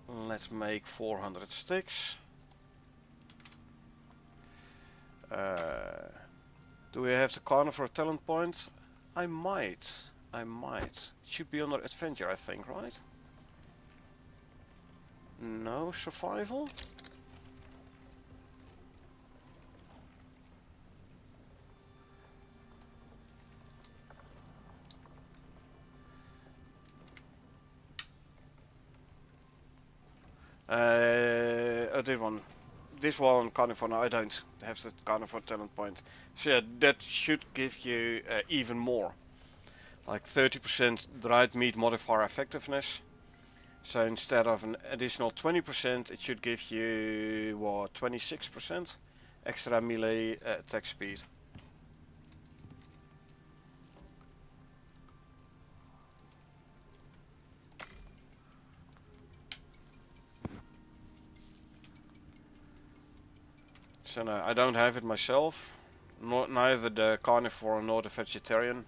Let's make 400 sticks. Do we have the carnivore talent point? I might. It should be under adventure, I think, right? No, survival? Oh, this one carnivore. No, I don't have the carnivore talent point. So yeah, that should give you even more, like 30% dried meat modifier effectiveness. So instead of an additional 20%, it should give you what, 26% extra melee attack speed. So no, I don't have it myself. Neither the carnivore nor the vegetarian.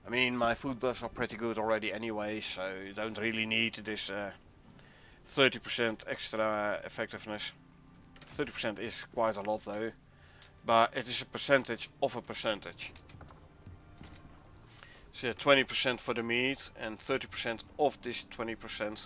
I mean, my food buffs are pretty good already anyway, so you don't really need this 30% extra effectiveness. 30% is quite a lot though, but it is a percentage of a percentage. So yeah, 20% for the meat and 30% of this 20%.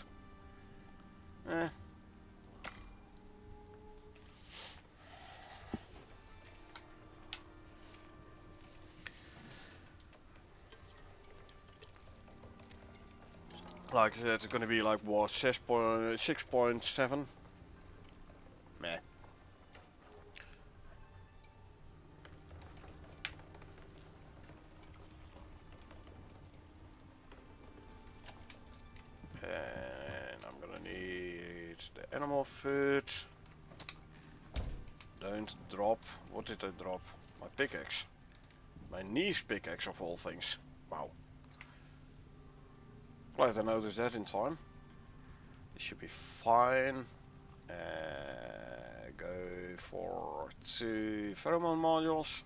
Like it's gonna be like what, 6.7? Meh. And I'm gonna need the animal food. Don't drop. What did I drop? My pickaxe. My niche pickaxe of all things. Wow. Glad I noticed that in time. This should be fine. Go for 2 pheromone modules.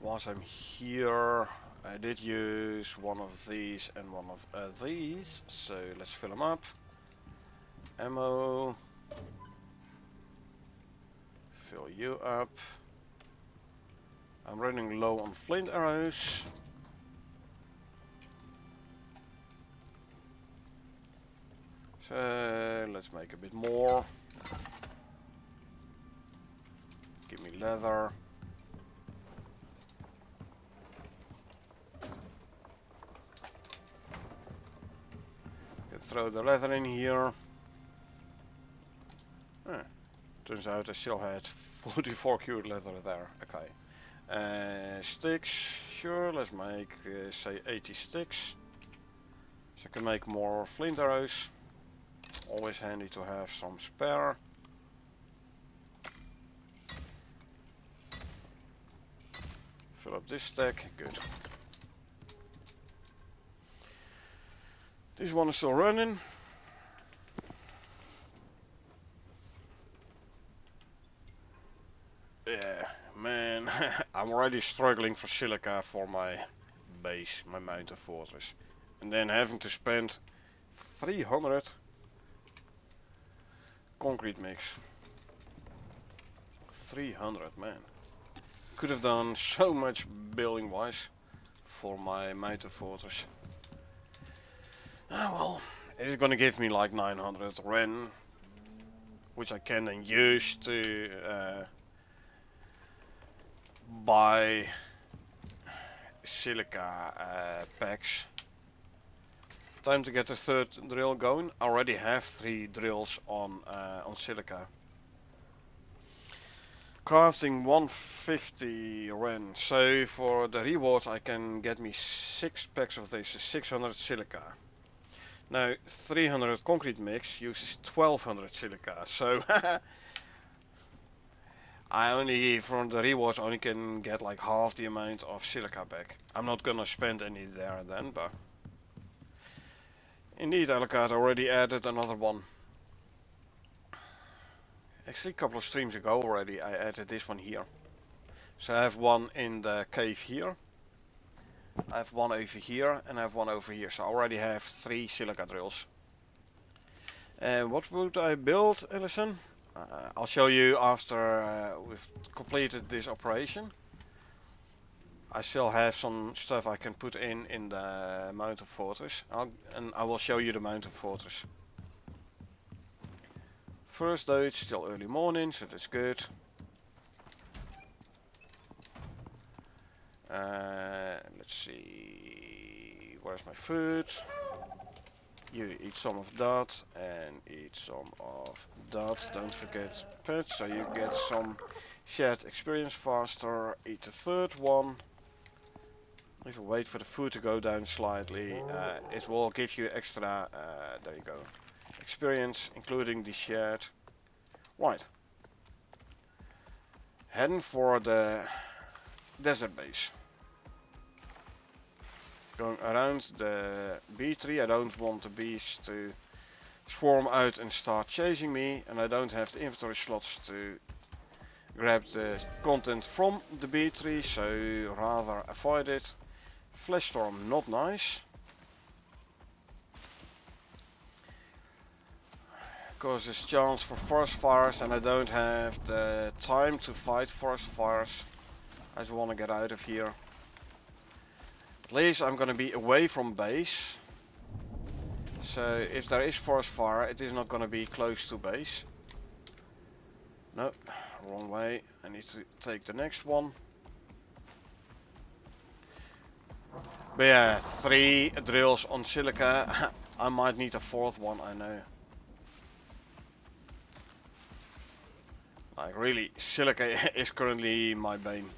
Once I'm here, I did use one of these and one of these, so let's fill them up. Ammo. Fill you up. I'm running low on flint arrows. So let's make a bit more. Give me leather. Can throw the leather in here. Turns out I still had 44 cured leather there. Okay. Sticks. Sure, let's make say 80 sticks. So I can make more flint arrows. Always handy to have some spare. Fill up this stack. Good. This one is still running. Yeah, man, I'm already struggling for silica for my base, my mountain fortress. And then having to spend 300 concrete mix. 300, man. Could have done so much building wise for my mountain fortress. Ah well, it is gonna give me like 900 ren, which I can then use to buy silica packs. Time to get the third drill going. I already have 3 drills on silica. Crafting 150 ren. So for the rewards I can get me 6 packs of this, 600 silica. Now 300 concrete mix uses 1200 silica. So I only, from the rewards, only can get like half the amount of silica back. I'm not gonna spend any there then, but indeed, Ellicott already added another one. Actually, a couple of streams ago already, I added this one here. So I have one in the cave here. I have one over here, and I have one over here. So I already have 3 silica drills. And what would I build, Ellison? I'll show you after we've completed this operation. I still have some stuff I can put in the mountain fortress, and I will show you the mountain fortress. First though, it's still early morning, so that's good. Let's see, where's my food? You eat some of that and eat some of that. Don't forget pets, so you get some shared experience faster. Eat the third one. If you wait for the food to go down slightly, it will give you extra, there you go, experience, including the shared. Right. Heading for the desert base. Going around the bee tree. I don't want the bees to swarm out and start chasing me, and I don't have the inventory slots to grab the content from the bee tree, so rather avoid it. Flash storm, not nice. Causes chance for forest fires, and I don't have the time to fight forest fires. I just want to get out of here. At least I'm gonna be away from base. So if there is forest fire, it is not gonna be close to base. No, wrong way. I need to take the next one. But yeah, 3 drills on silica. I might need a 4th one, I know. Like really, silica is currently my bane.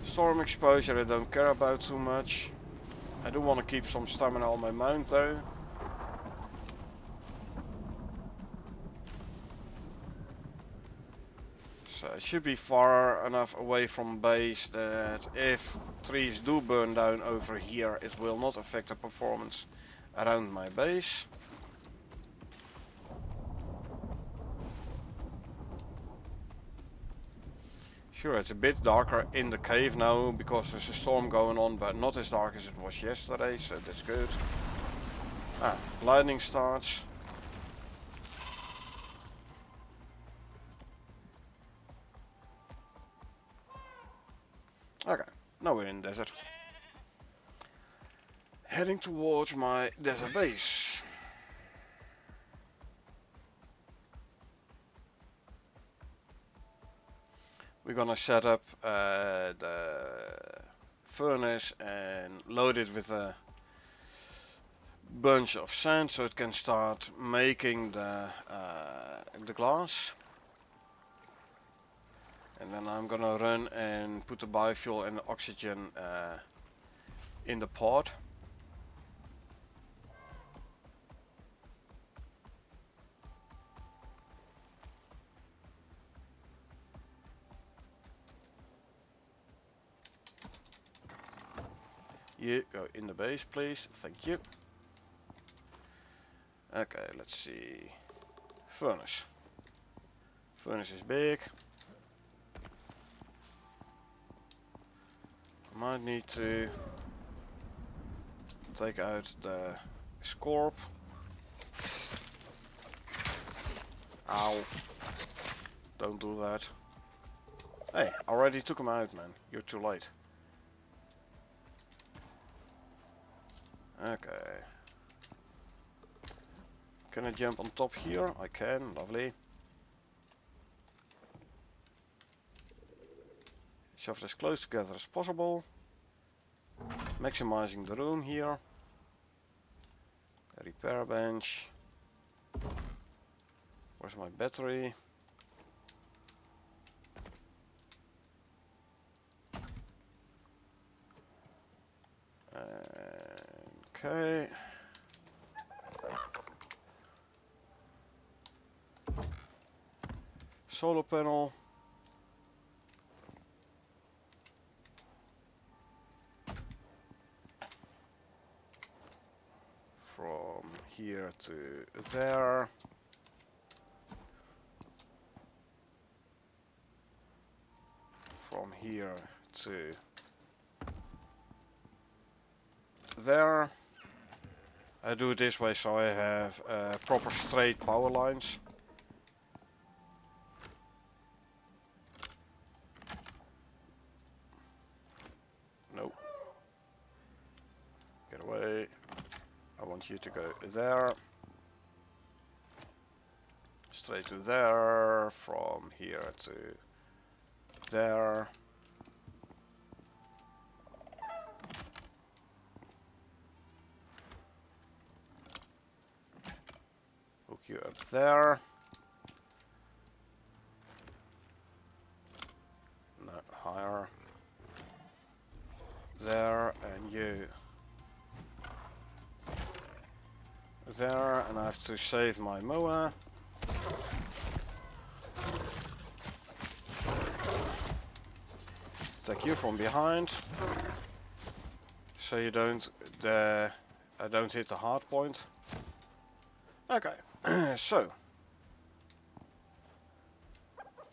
Storm exposure I don't care about too much. I do want to keep some stamina on my mount though. So it should be far enough away from base that if trees do burn down over here, it will not affect the performance around my base. Sure, it's a bit darker in the cave now because there's a storm going on, but not as dark as it was yesterday, so that's good. Ah, lightning starts. Okay, now we're in desert. Heading towards my desert base. We're gonna set up the furnace and load it with a bunch of sand so it can start making the glass. And then I'm gonna run and put the biofuel and the oxygen in the pod. You go in the base, please. Thank you. Okay, let's see. Furnace. Furnace is big. I might need to take out the scorp. Ow. Don't do that. Hey, I already took him out, man. You're too late. Okay. Can I jump on top here? I can, lovely. Shove this close together as possible. Maximizing the room here. A repair bench. Where's my battery? Okay. Solar panel. From here to there. From here to there. I do it this way so I have proper straight power lines. Nope. Get away. I want you to go there. Straight to there. From here to there. Hook you up there. No, higher. There, and you there, and I have to save my mower. attack you from behind, so you don't I don't hit the hard point. Okay, so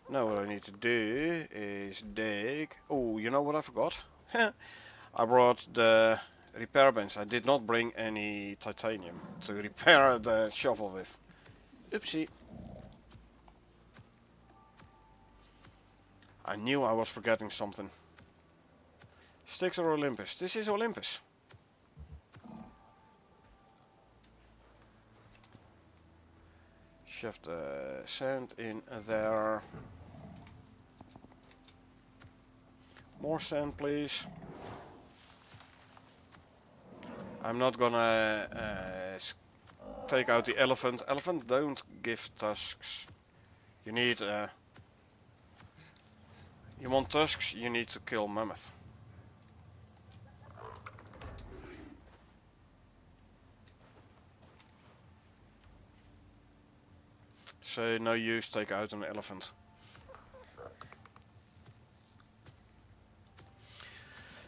now what I need to do is dig. Oh, you know what I forgot? I brought the repair bench. I did not bring any titanium to repair the shovel with. Oopsie. I knew I was forgetting something. Styx or Olympus? This is Olympus. Shove the sand in there. More sand, please. I'm not gonna take out the elephant. Elephant don't give tusks. You need you want tusks, you need to kill mammoth. So no use take out an elephant.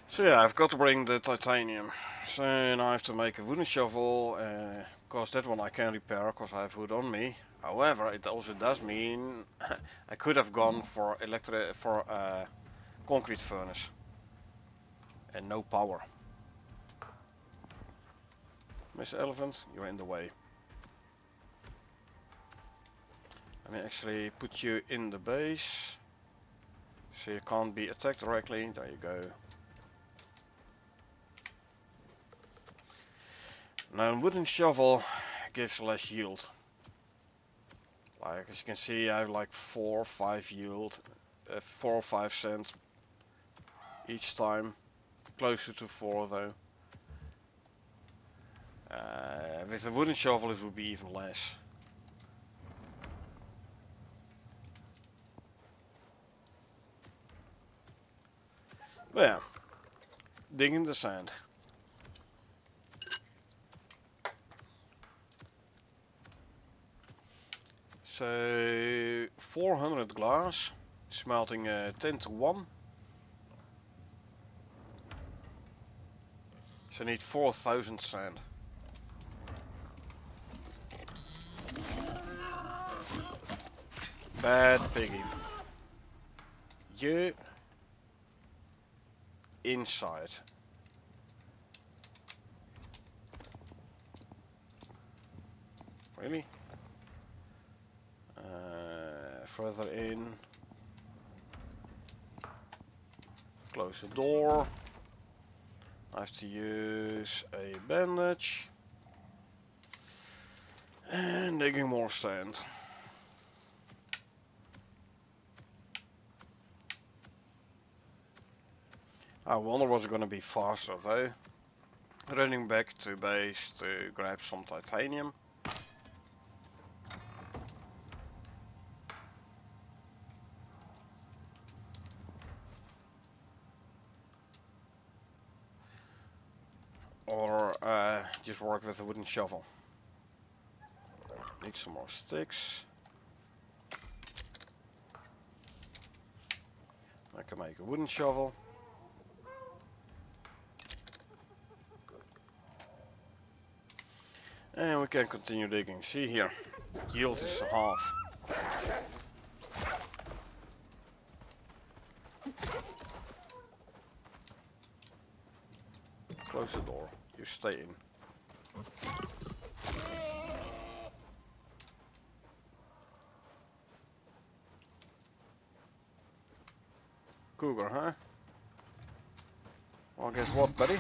So yeah, I've got to bring the titanium. So now I have to make a wooden shovel. Cause that one I can repair, cause I have wood on me. However, it also does mean I could have gone for concrete furnace and no power. Mr. Elephant, you're in the way. Let me actually put you in the base, so you can't be attacked directly. There you go. Now a wooden shovel gives less yield. Like as you can see, I have like 4 or 5 yield, 4 or 5 cents each time, closer to 4 though. With a wooden shovel it would be even less. But yeah, digging the sand. So 400 glass, smelting 10 to 1. So I need 4,000 sand. Bad piggy. You inside. Really? Further in. Close the door. I have to use a bandage. And digging more sand. I wonder what's gonna be faster though. Running back to base to grab some titanium. Or just work with a wooden shovel. Need some more sticks. I can make a wooden shovel. And we can continue digging. See here, yield is half. Close the door, you stay in. Cougar, huh? Well, guess what, buddy?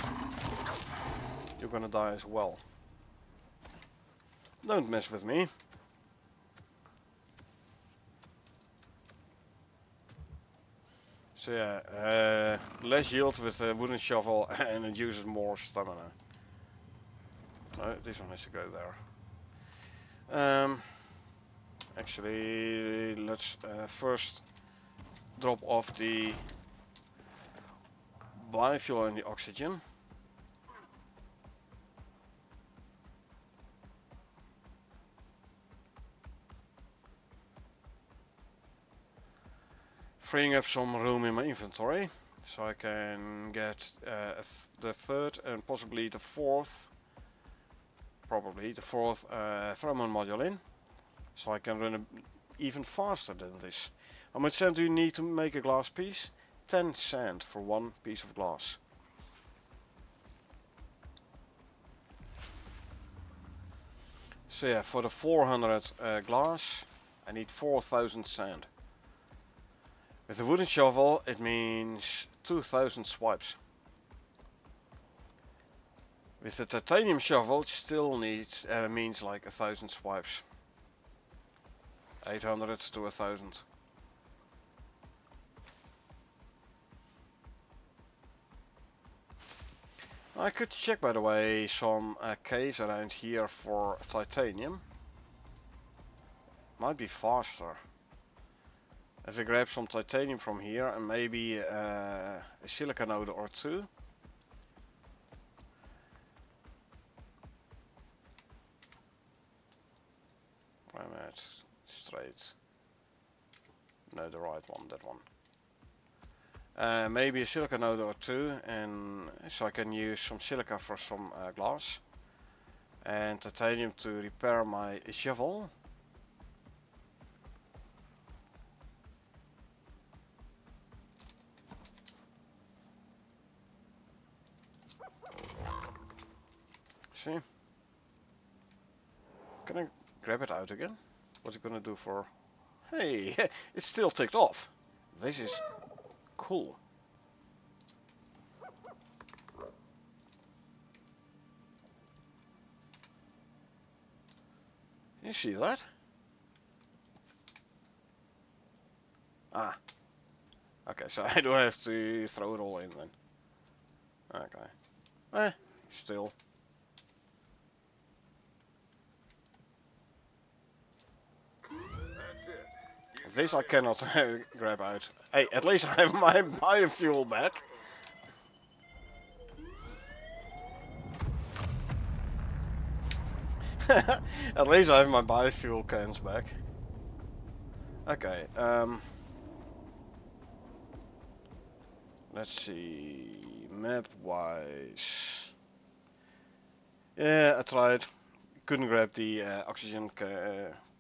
You're gonna die as well. Don't mess with me. So yeah, less yield with a wooden shovel and it uses more stamina. No, this one has to go there. Actually, let's first drop off the biofuel and the oxygen. Freeing up some room in my inventory. So I can get the third and possibly the fourth, probably the fourth pheromone module in. So I can run even faster than this. How much sand do you need to make a glass piece? 10 sand for one piece of glass. So yeah, for the 400 glass, I need 4000 sand. With the wooden shovel, it means 2000 swipes. With the titanium shovel, it still needs means like 1000 swipes. 800 to 1000. I could check, by the way, some caves around here for titanium. Might be faster. If I grab some titanium from here and maybe a silica node or two. Where am I at? Straight. No, the right one, that one. Maybe a silica node or two, and so I can use some silica for some glass. And titanium to repair my shovel. See? Can I grab it out again? What's it gonna do for... Hey, it's still ticked off. This is cool. You see that? Ah. Okay, so I do have to throw it all in then. Okay. Still. That's it. This I cannot grab out. Hey, at least I have my biofuel back. At least I have my biofuel cans back. Okay, let's see, map wise. Yeah, I tried. Couldn't grab the oxygen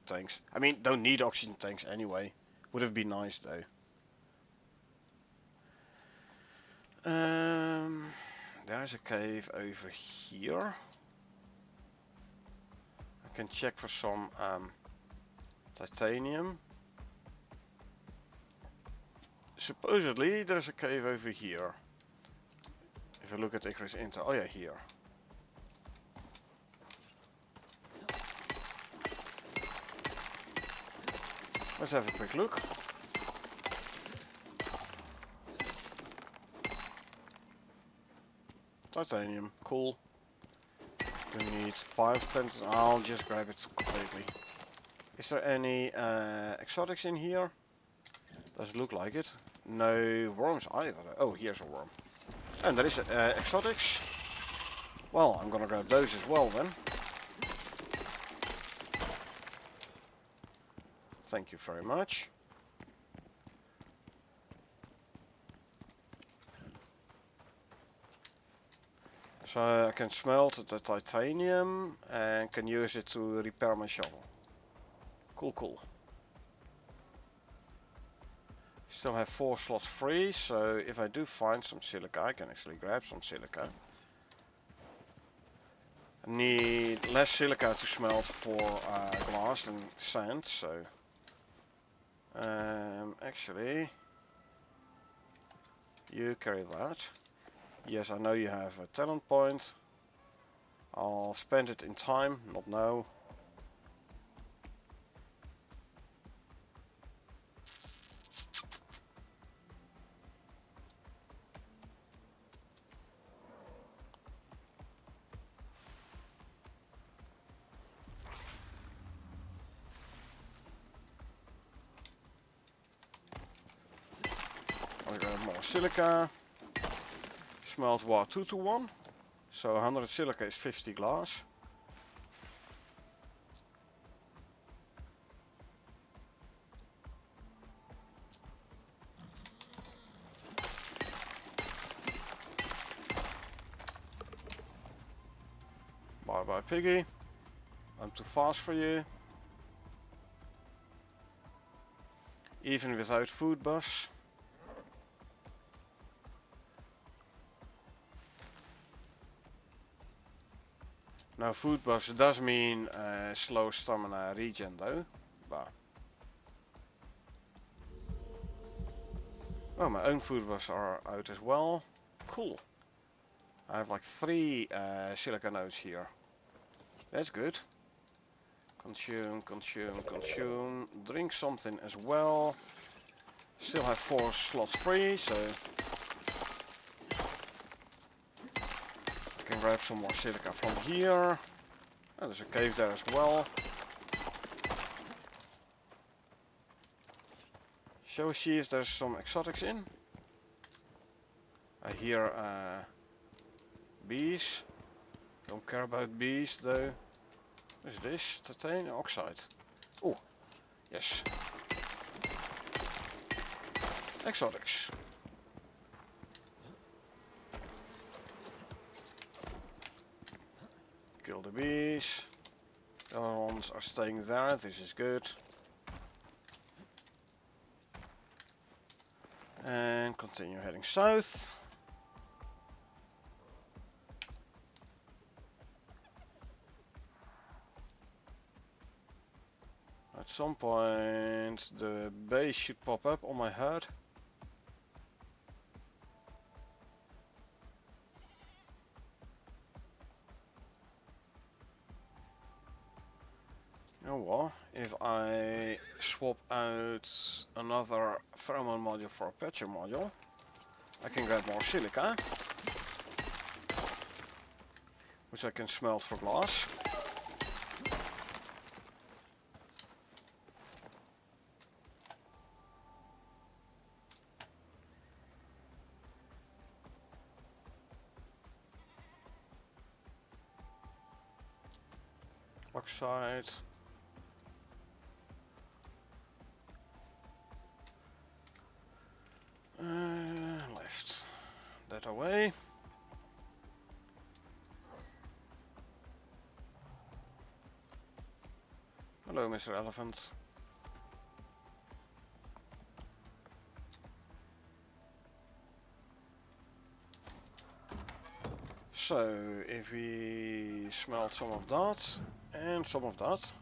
tanks. I mean, don't need oxygen tanks anyway. Would have been nice though. There's a cave over here. I can check for some titanium. Supposedly there's a cave over here. If I look at Icarus Inter, oh yeah, here. Let's have a quick look. Titanium, cool. We need 5 tens. I'll just grab it completely. Is there any exotics in here? Does it look like it? No worms either. Oh, here's a worm. And there is exotics. Well, I'm gonna grab those as well then. Thank you very much. So I can smelt the titanium and can use it to repair my shovel. Cool, cool. Still have 4 slots free, so if I do find some silica, I can actually grab some silica. I need less silica to smelt for glass than sand, so... actually... You carry that. Yes, I know you have a talent point. I'll spend it in time, not now. I'll grab more silica. Smelt what? 2 to 1? So 100 silica is 50 glass. Bye bye piggy. I'm too fast for you. Even without food bus. Now food buffs does mean slow stamina regen though, but oh, my own food buffs are out as well. Cool. I have like 3 silica nodes here. That's good. Consume, consume, consume. Drink something as well. Still have 4 slots free, so I can grab some more silica from here. Oh, there's a cave there as well. Shall we see if there's some exotics in? I hear bees. Don't care about bees though. What is this? Titanium oxide. Oh, yes. Exotics. Kill the bees. The other ones are staying there. This is good. And continue heading south. At some point the base should pop up on my head. You know what? If I swap out another pheromone module for a patcher module, I can grab more silica, which I can smelt for glass. Oxide. Left. That away. Hello, Mr. Elephant. So, if we smelt some of that and some of that.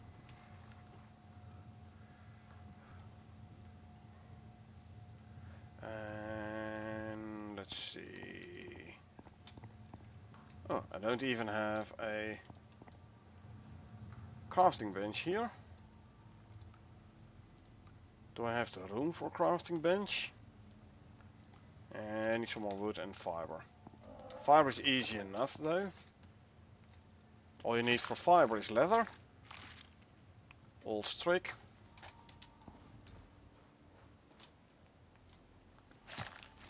And let's see. Oh, I don't even have a crafting bench here. Do I have the room for crafting bench? And I need some more wood and fiber. Fiber is easy enough though. All you need for fiber is leather. Old trick.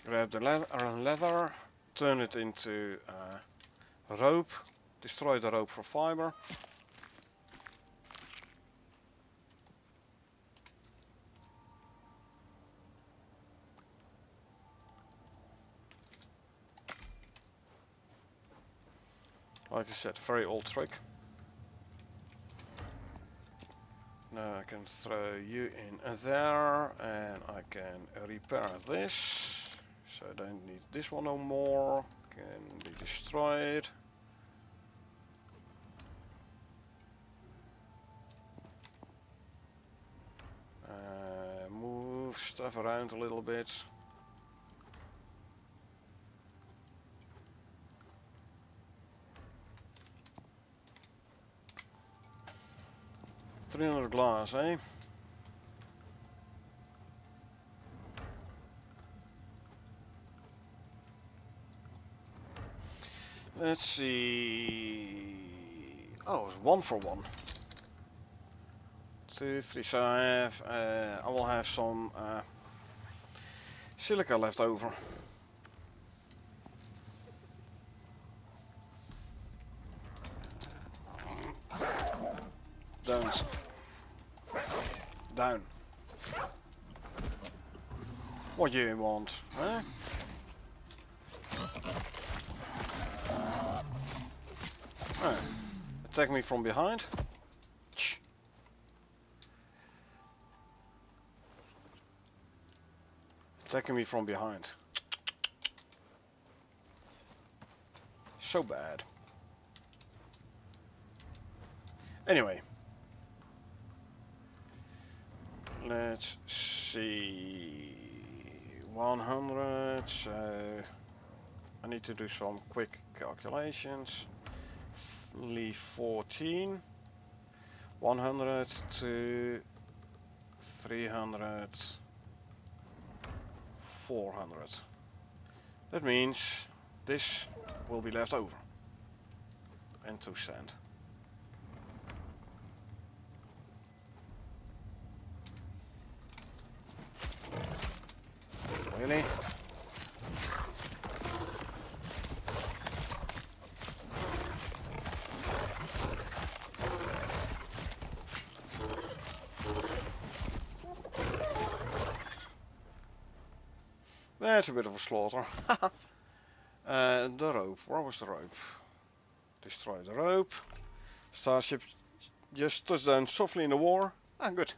Grab the leather, turn it into rope, destroy the rope for fiber. Like I said, very old trick. Now I can throw you in there and I can repair this. So I don't need this one no more. Can be destroyed. Move stuff around a little bit. $300 glass, eh? Let's see. Oh, it's 1 for 1. 2, 3. So I will have some silica left over. Don't. Down. What do you want, huh? Oh, Attack me from behind. Shh. Attacking me from behind. So bad. Anyway. Let's see. 100. So I need to do some quick calculations. Leave 14. 100 to 300. 400. That means this will be left over. And 2 cent. Really? That's a bit of a slaughter. The rope. Where was the rope? Destroy the rope. Starship just touched down softly in the war. Ah, good.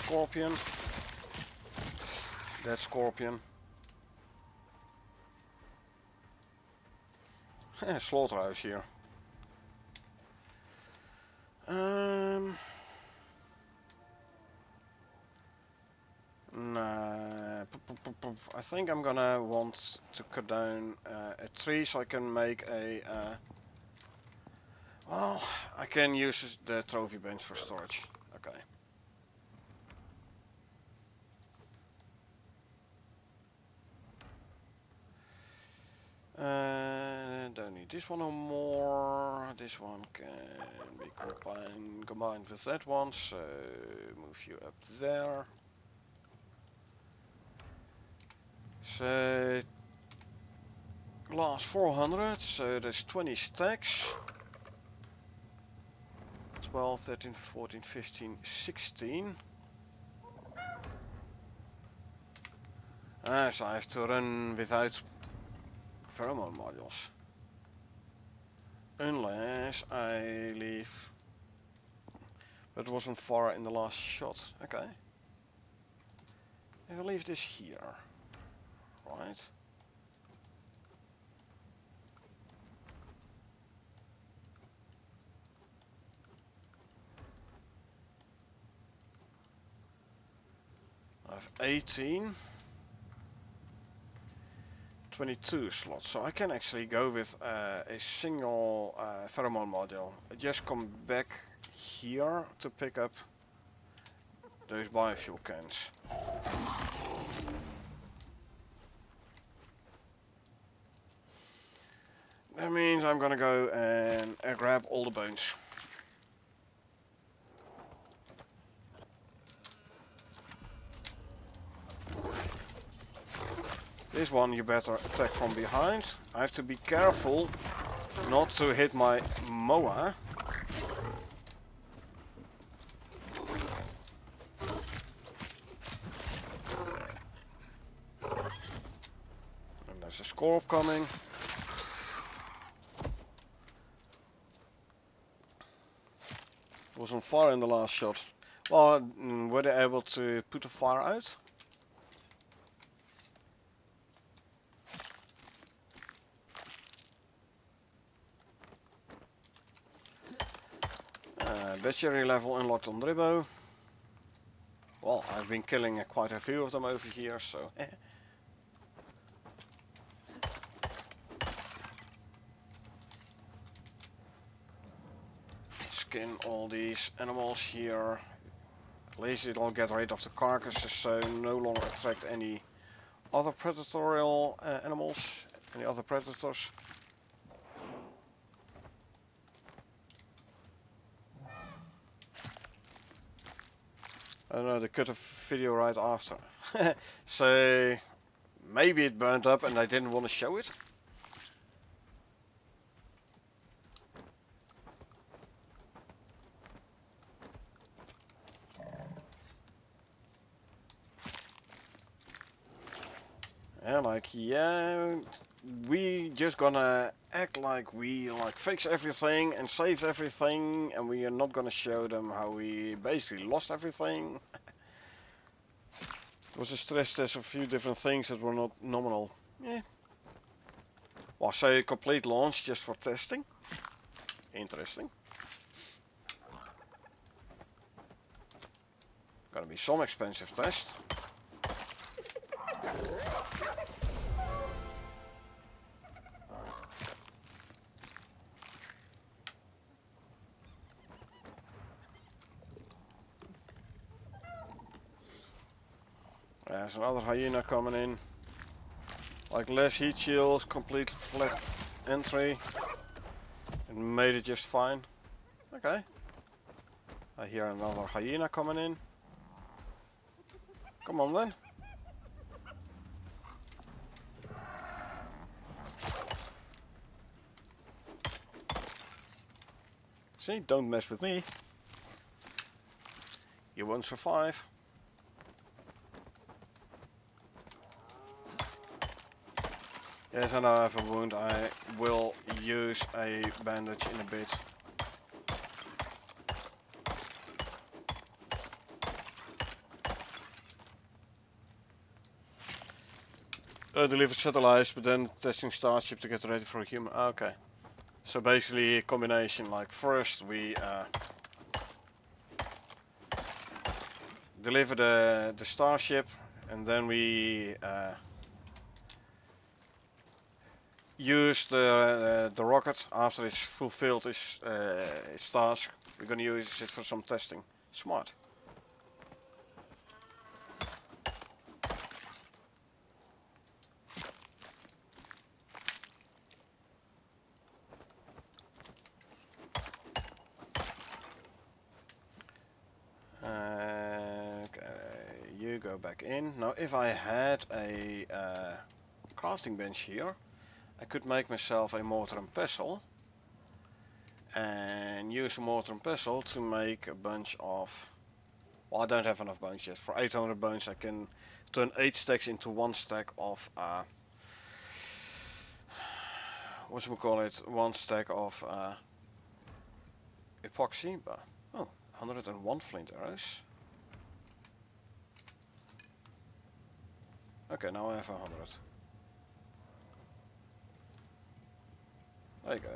Scorpion. That scorpion. Slaughterhouse here. Nah, I think I'm gonna want to cut down a tree so I can make a. Well, I can use the trophy bench for storage. Okay. Don't need this one no more. This one can be combined with that one, so move you up there. So glass 400, so there's 20 stacks. 12, 13, 14, 15, 16. So I have to run without pheromone modules. Unless I leave. But it wasn't far in the last shot. Okay. If I leave this here. Right. I have 18. 22 slots, so I can actually go with a single pheromone module. I just come back here to pick up those biofuel cans. That means I'm gonna go and grab all the bones. This one you better attack from behind. I have to be careful not to hit my moa. And there's a scorp coming. Was on fire in the last shot. Well, were they able to put the fire out? Bestiary level unlocked on Dribbo. Well, I've been killing quite a few of them over here, so. Skin all these animals here. At least it'll get rid of the carcasses, so no longer attract any other predatorial animals, any other predators. I don't know, they cut a video right after. So maybe it burned up and I didn't want to show it. And like, yeah, we just gonna act like we like fix everything and save everything, and we are not gonna show them how we basically lost everything. It was a stress test of a few different things that were not nominal. Yeah. Well, say a complete launch just for testing. Interesting. Gonna be some expensive test. There's another hyena coming in. Like less heat shields, complete flat entry. It made it just fine. Okay. I hear another hyena coming in. Come on then. See, don't mess with me. You won't survive. Yes, I know I have a wound. I will use a bandage in a bit. Delivered satellites, but then testing Starship to get ready for a human. Okay. So basically a combination, like first we deliver the Starship, and then we use the rocket after it's fulfilled its task. We're gonna use it for some testing. Smart. Okay, you go back in. Now if I had a crafting bench here, I could make myself a mortar and pestle and use a mortar and pestle to make a bunch of... Well, I don't have enough bones yet. For 800 bones I can turn 8 stacks into 1 stack of whatchamacallit, 1 stack of epoxy, but oh, 101 flint arrows. Okay, now I have 100. There you go.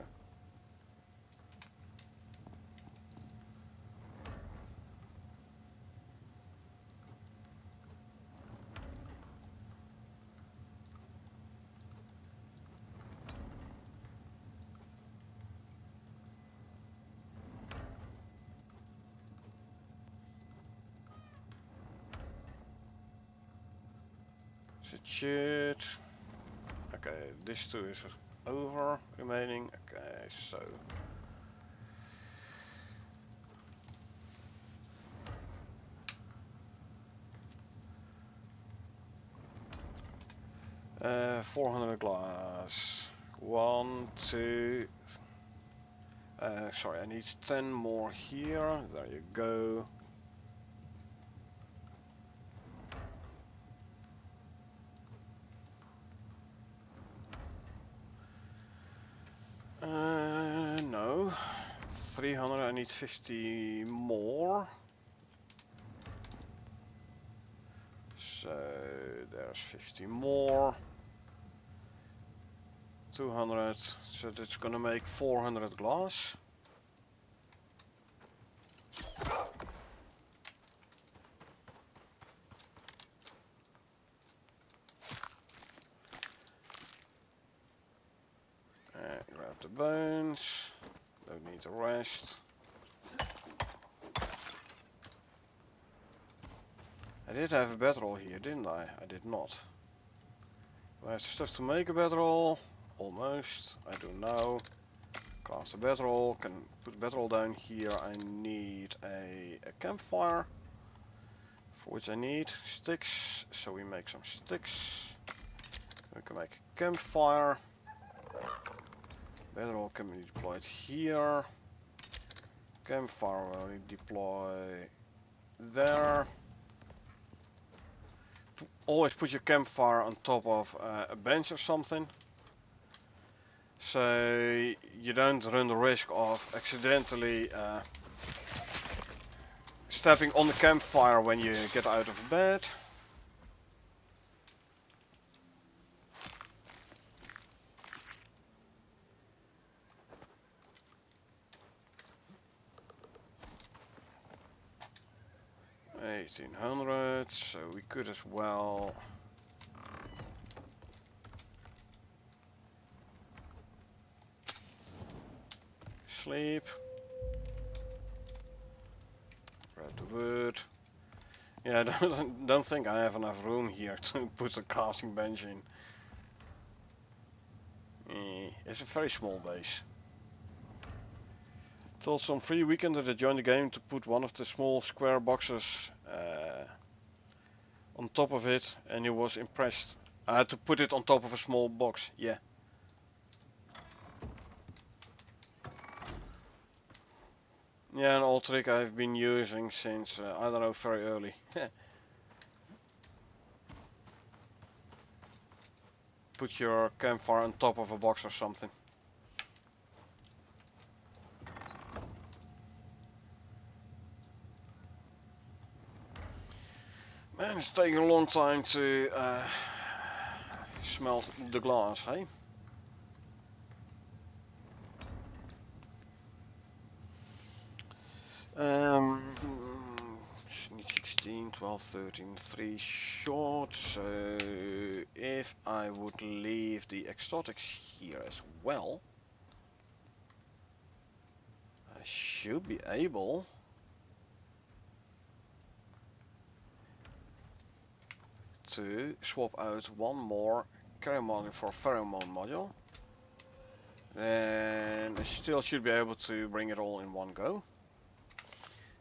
It should... Okay, this too is over remaining. Okay, so... Uh, 400 glass. 1, 2... sorry, I need 10 more here. There you go. No. 300, I need 50 more. So there's 50 more. 200, so that's gonna make 400 glass. Grab the bones. Don't need the rest. I did have a bedroll here, didn't I? I did not. Do I have the stuff to make a bedroll? Almost. I do now. Craft a bedroll. Can put a bedroll down here. I need a campfire, for which I need sticks. So we make some sticks. We can make a campfire. Bedroll can be deployed here. Campfire will deploy there. always put your campfire on top of a bench or something, so you don't run the risk of accidentally stepping on the campfire when you get out of bed. $1800, so we could as well sleep. Grab the wood. Yeah, don't think I have enough room here to put a crafting bench in. It's a very small base. Told some free weekender that joined the game to put one of the small square boxes on top of it, and he was impressed. I had to put it on top of a small box, yeah. Yeah, an old trick I've been using since, I don't know, very early. Put your campfire on top of a box or something. Man, it's taking a long time to smelt the glass, hey? Um, 16, 12, 13, 3 short, so if I would leave the exotics here as well, I should be able to swap out one more carrier module for pheromone module. And I still should be able to bring it all in one go.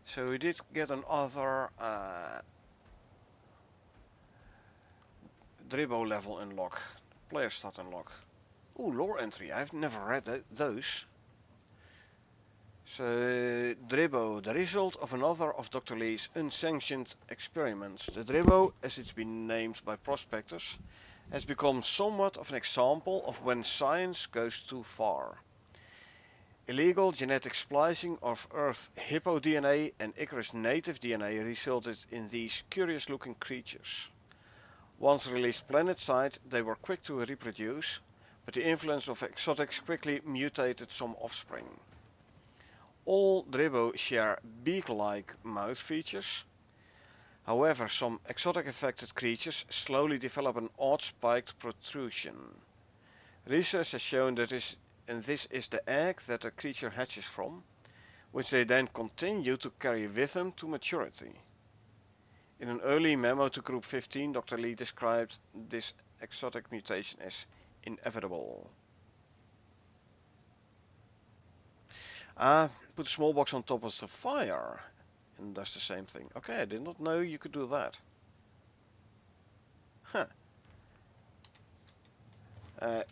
So we did get another Dribbo level unlock, player stat unlock. Ooh, lore entry, I've never read those. So, Dribbo, the result of another of Dr. Lee's unsanctioned experiments. The Dribbo, as it's been named by prospectors, has become somewhat of an example of when science goes too far. Illegal genetic splicing of Earth hippo DNA and Icarus native DNA resulted in these curious looking creatures. Once released planet-side, they were quick to reproduce, but the influence of exotics quickly mutated some offspring. All Dribbo share beak-like mouth features. However, some exotic affected creatures slowly develop an odd spiked protrusion. Research has shown that this is the egg that a creature hatches from, which they then continue to carry with them to maturity. In an early memo to Group 15, Dr. Lee described this exotic mutation as inevitable. Put a small box on top of the fire and does the same thing. Okay, I did not know you could do that. Huh.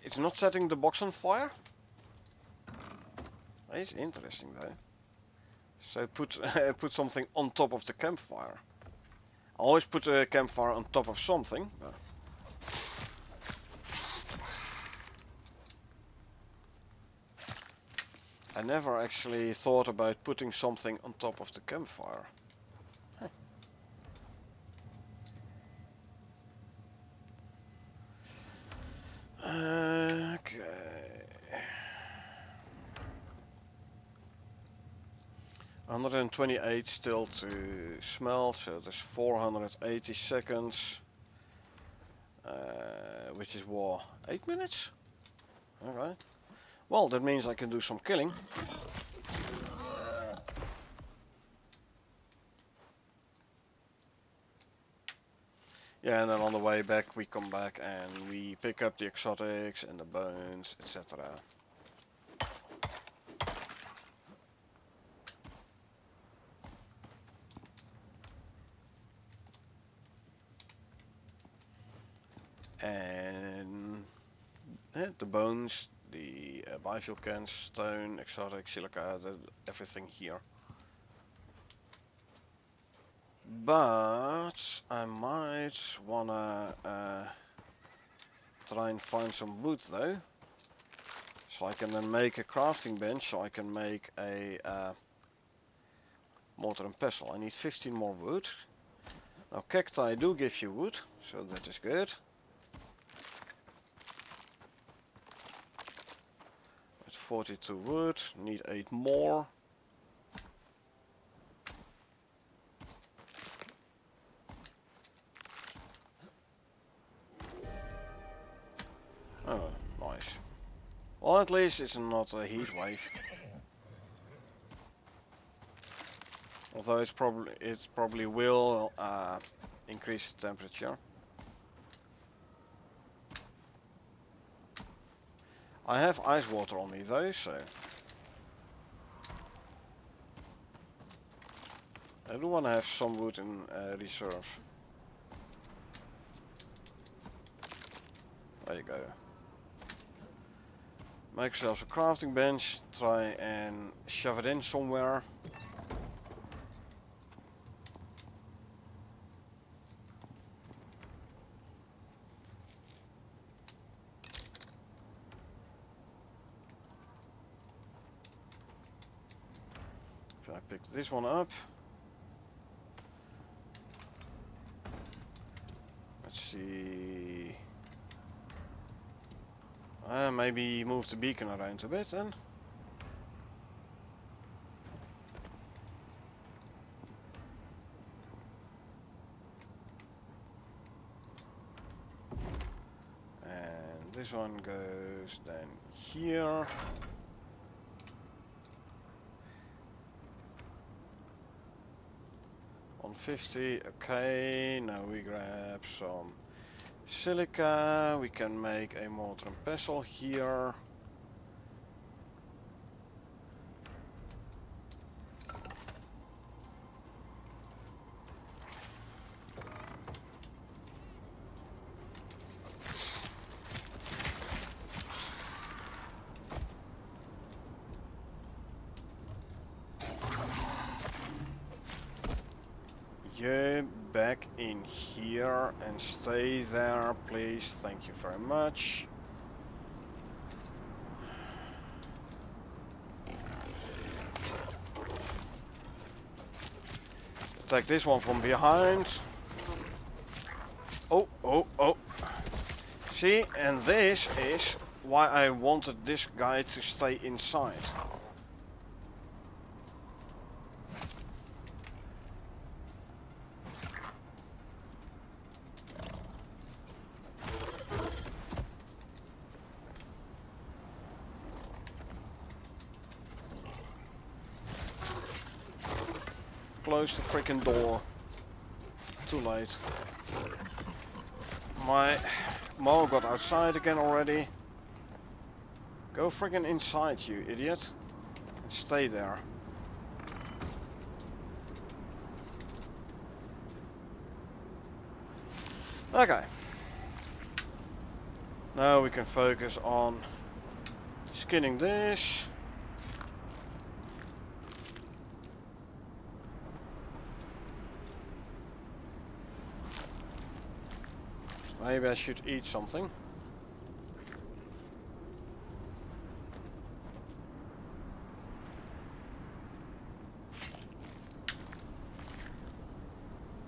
It's not setting the box on fire? It's interesting though. So put put something on top of the campfire. I always put a campfire on top of something. I never actually thought about putting something on top of the campfire. Huh. Okay. 128 still to smelt, so there's 480 seconds. Which is what, 8 minutes? Okay. Well, that means I can do some killing. Yeah, and then on the way back we come back and we pick up the exotics and the bones, etc. And the bones, the biofuel cans, stone, exotic, silica, everything here. But I might wanna try and find some wood though. So I can then make a crafting bench, so I can make a mortar and pestle. I need 15 more wood. Now cacti do give you wood, so that is good. With 42 wood, need 8 more. Oh, nice. Well, at least it's not a heat wave. Although it probably will increase the temperature. I have ice water on me though, so I do want to have some wood in reserve. There you go. Make yourself a crafting bench, try and shove it in somewhere. If I pick this one up. Let's see. Maybe move the beacon around a bit then. And this one goes then here. On 50, okay, now we grab some silica, we can make a mortar and pestle here. You back in here and stay there, please. Thank you very much. Attack this one from behind. Oh, oh, oh. See, and this is why I wanted this guy to stay inside. Close the freaking door. Too late. My Mo got outside again already. Go freaking inside, you idiot. And stay there. Okay. Now we can focus on skinning this. Maybe I should eat something.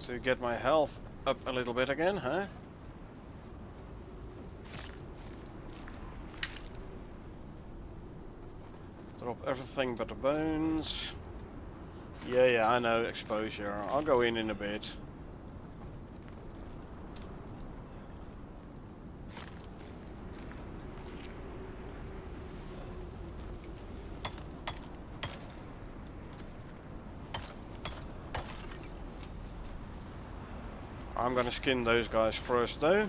To get my health up a little bit again, huh? Drop everything but the bones. Yeah, I know, exposure. I'll go in a bit. I'm gonna skin those guys first though.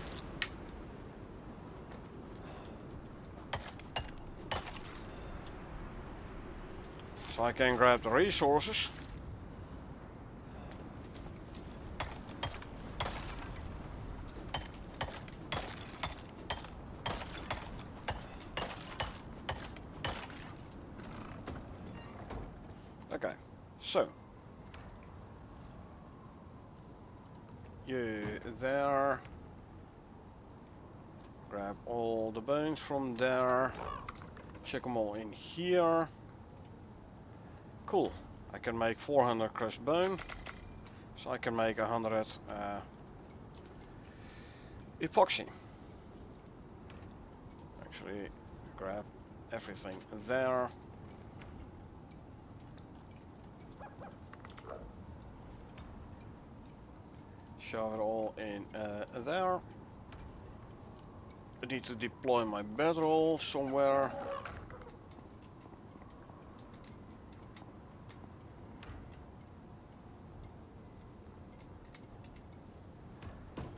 So I can grab the resources. Okay, so You there. Grab all the bones from there. Check them all in here. Cool. I can make 400 crushed bone. So I can make 100 epoxy. Actually, grab everything there. Shove it all in there. I need to deploy my bedroll somewhere.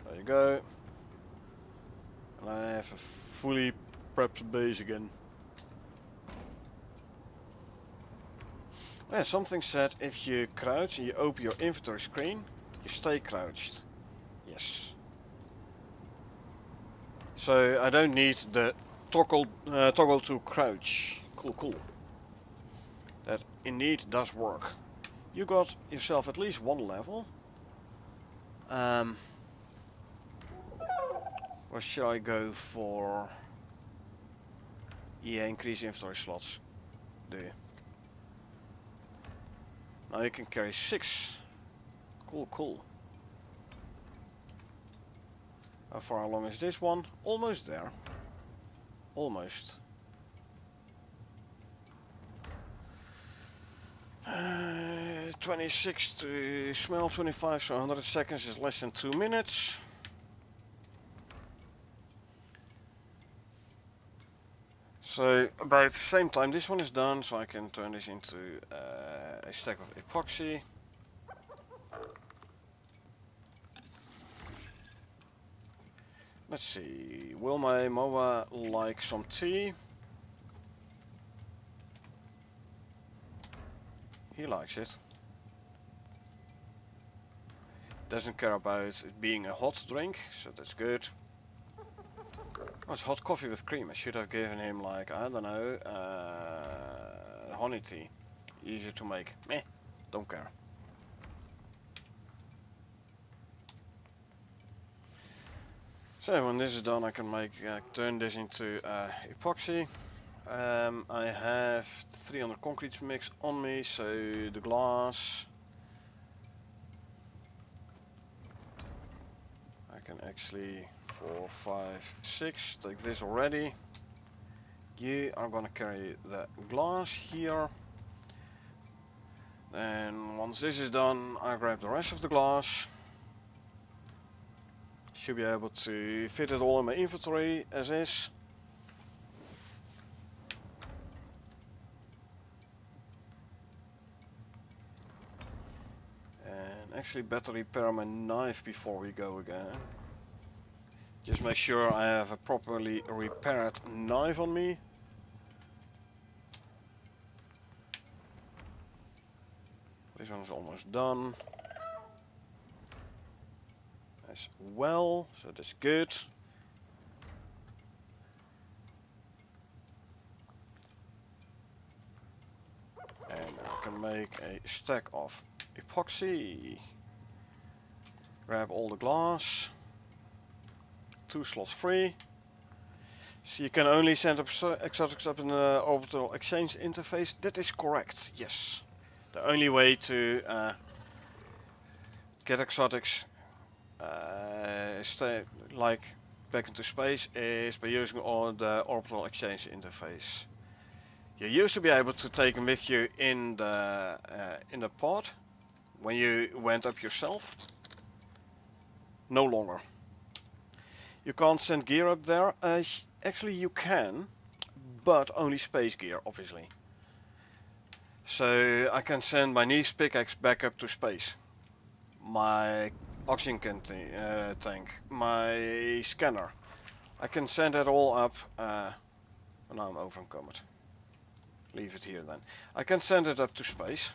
There you go. And I have a fully prepped base again. Yeah, something said if you crouch and you open your inventory screen, you stay crouched. Yes. So I don't need the toggle to crouch. Cool, cool. That indeed does work. You got yourself at least one level. What should I go for? Yeah, increase inventory slots. Do you? Now you can carry 6. Cool, cool. How far along is this one? Almost there. Almost. 26 to smell 25, so 100 seconds is less than 2 minutes. So about the same time this one is done, so I can turn this into a stack of epoxy. Let's see, will my MOA like some tea? He likes it. Doesn't care about it being a hot drink, so that's good. Oh, it's hot coffee with cream. I should have given him, like, I don't know, honey tea. Easier to make. Meh, don't care. So when this is done, I can turn this into epoxy. I have 300 concrete mix on me, so the glass. I can actually 4, 5, 6 take this already. You are gonna carry the glass here. And once this is done, I grab the rest of the glass. Should be able to fit it all in my inventory as is. And actually better repair my knife before we go again. Just make sure I have a properly repaired knife on me. This one's almost done. As well, so that's good. And I can make a stack of epoxy. Grab all the glass. 2 slots free. So you can only send exotics up in the orbital exchange interface. That is correct, yes. The only way to get exotics stay like back into space is by using the orbital exchange interface. You used to be able to take them with you in the pod when you went up yourself. No longer. You can't send gear up there. Actually, you can, but only space gear, obviously. So I can send my niche pickaxe back up to space. My oxygen tank, my scanner. I can send it all up. Now I'm over encumbered. Leave it here then. I can send it up to space.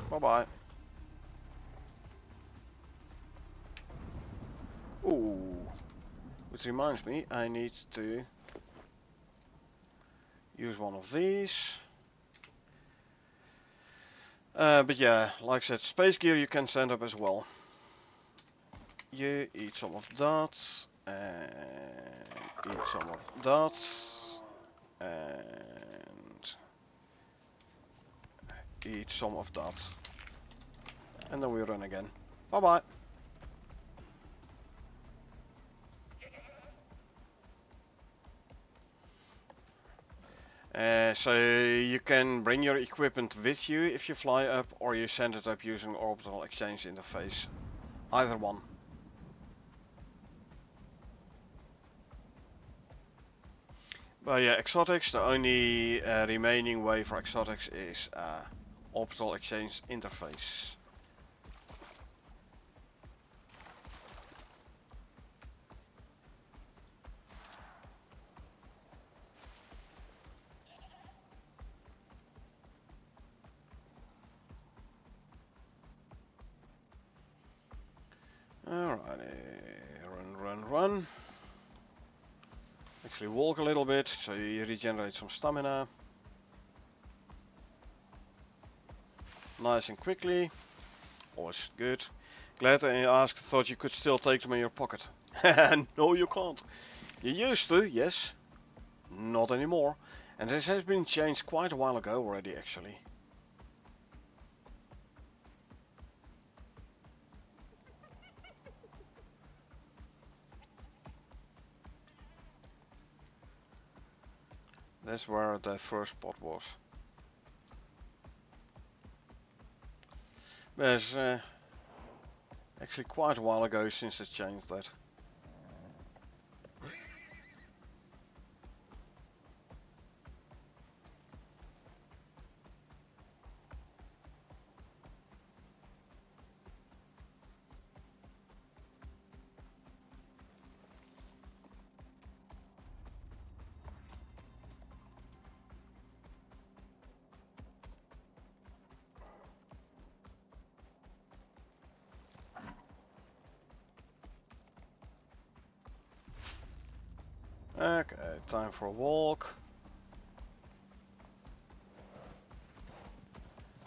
Bye bye. Ooh. Which reminds me, I need to use one of these. But yeah, like I said, space gear you can send up as well. You eat some of that, and eat some of that, and eat some of that. And then we run again. Bye bye. So you can bring your equipment with you if you fly up, or you send it up using orbital exchange interface. Either one. But yeah, exotics, the only remaining way for exotics is orbital exchange interface. Alrighty, run. Actually walk a little bit, so you regenerate some stamina. Nice and quickly. Always good. Glad I asked, thought you could still take them in your pocket. No, you can't. You used to, yes. Not anymore. And this has been changed quite a while ago already, actually. That's where the first spot was. There's actually quite a while ago since it changed that. Okay, time for a walk.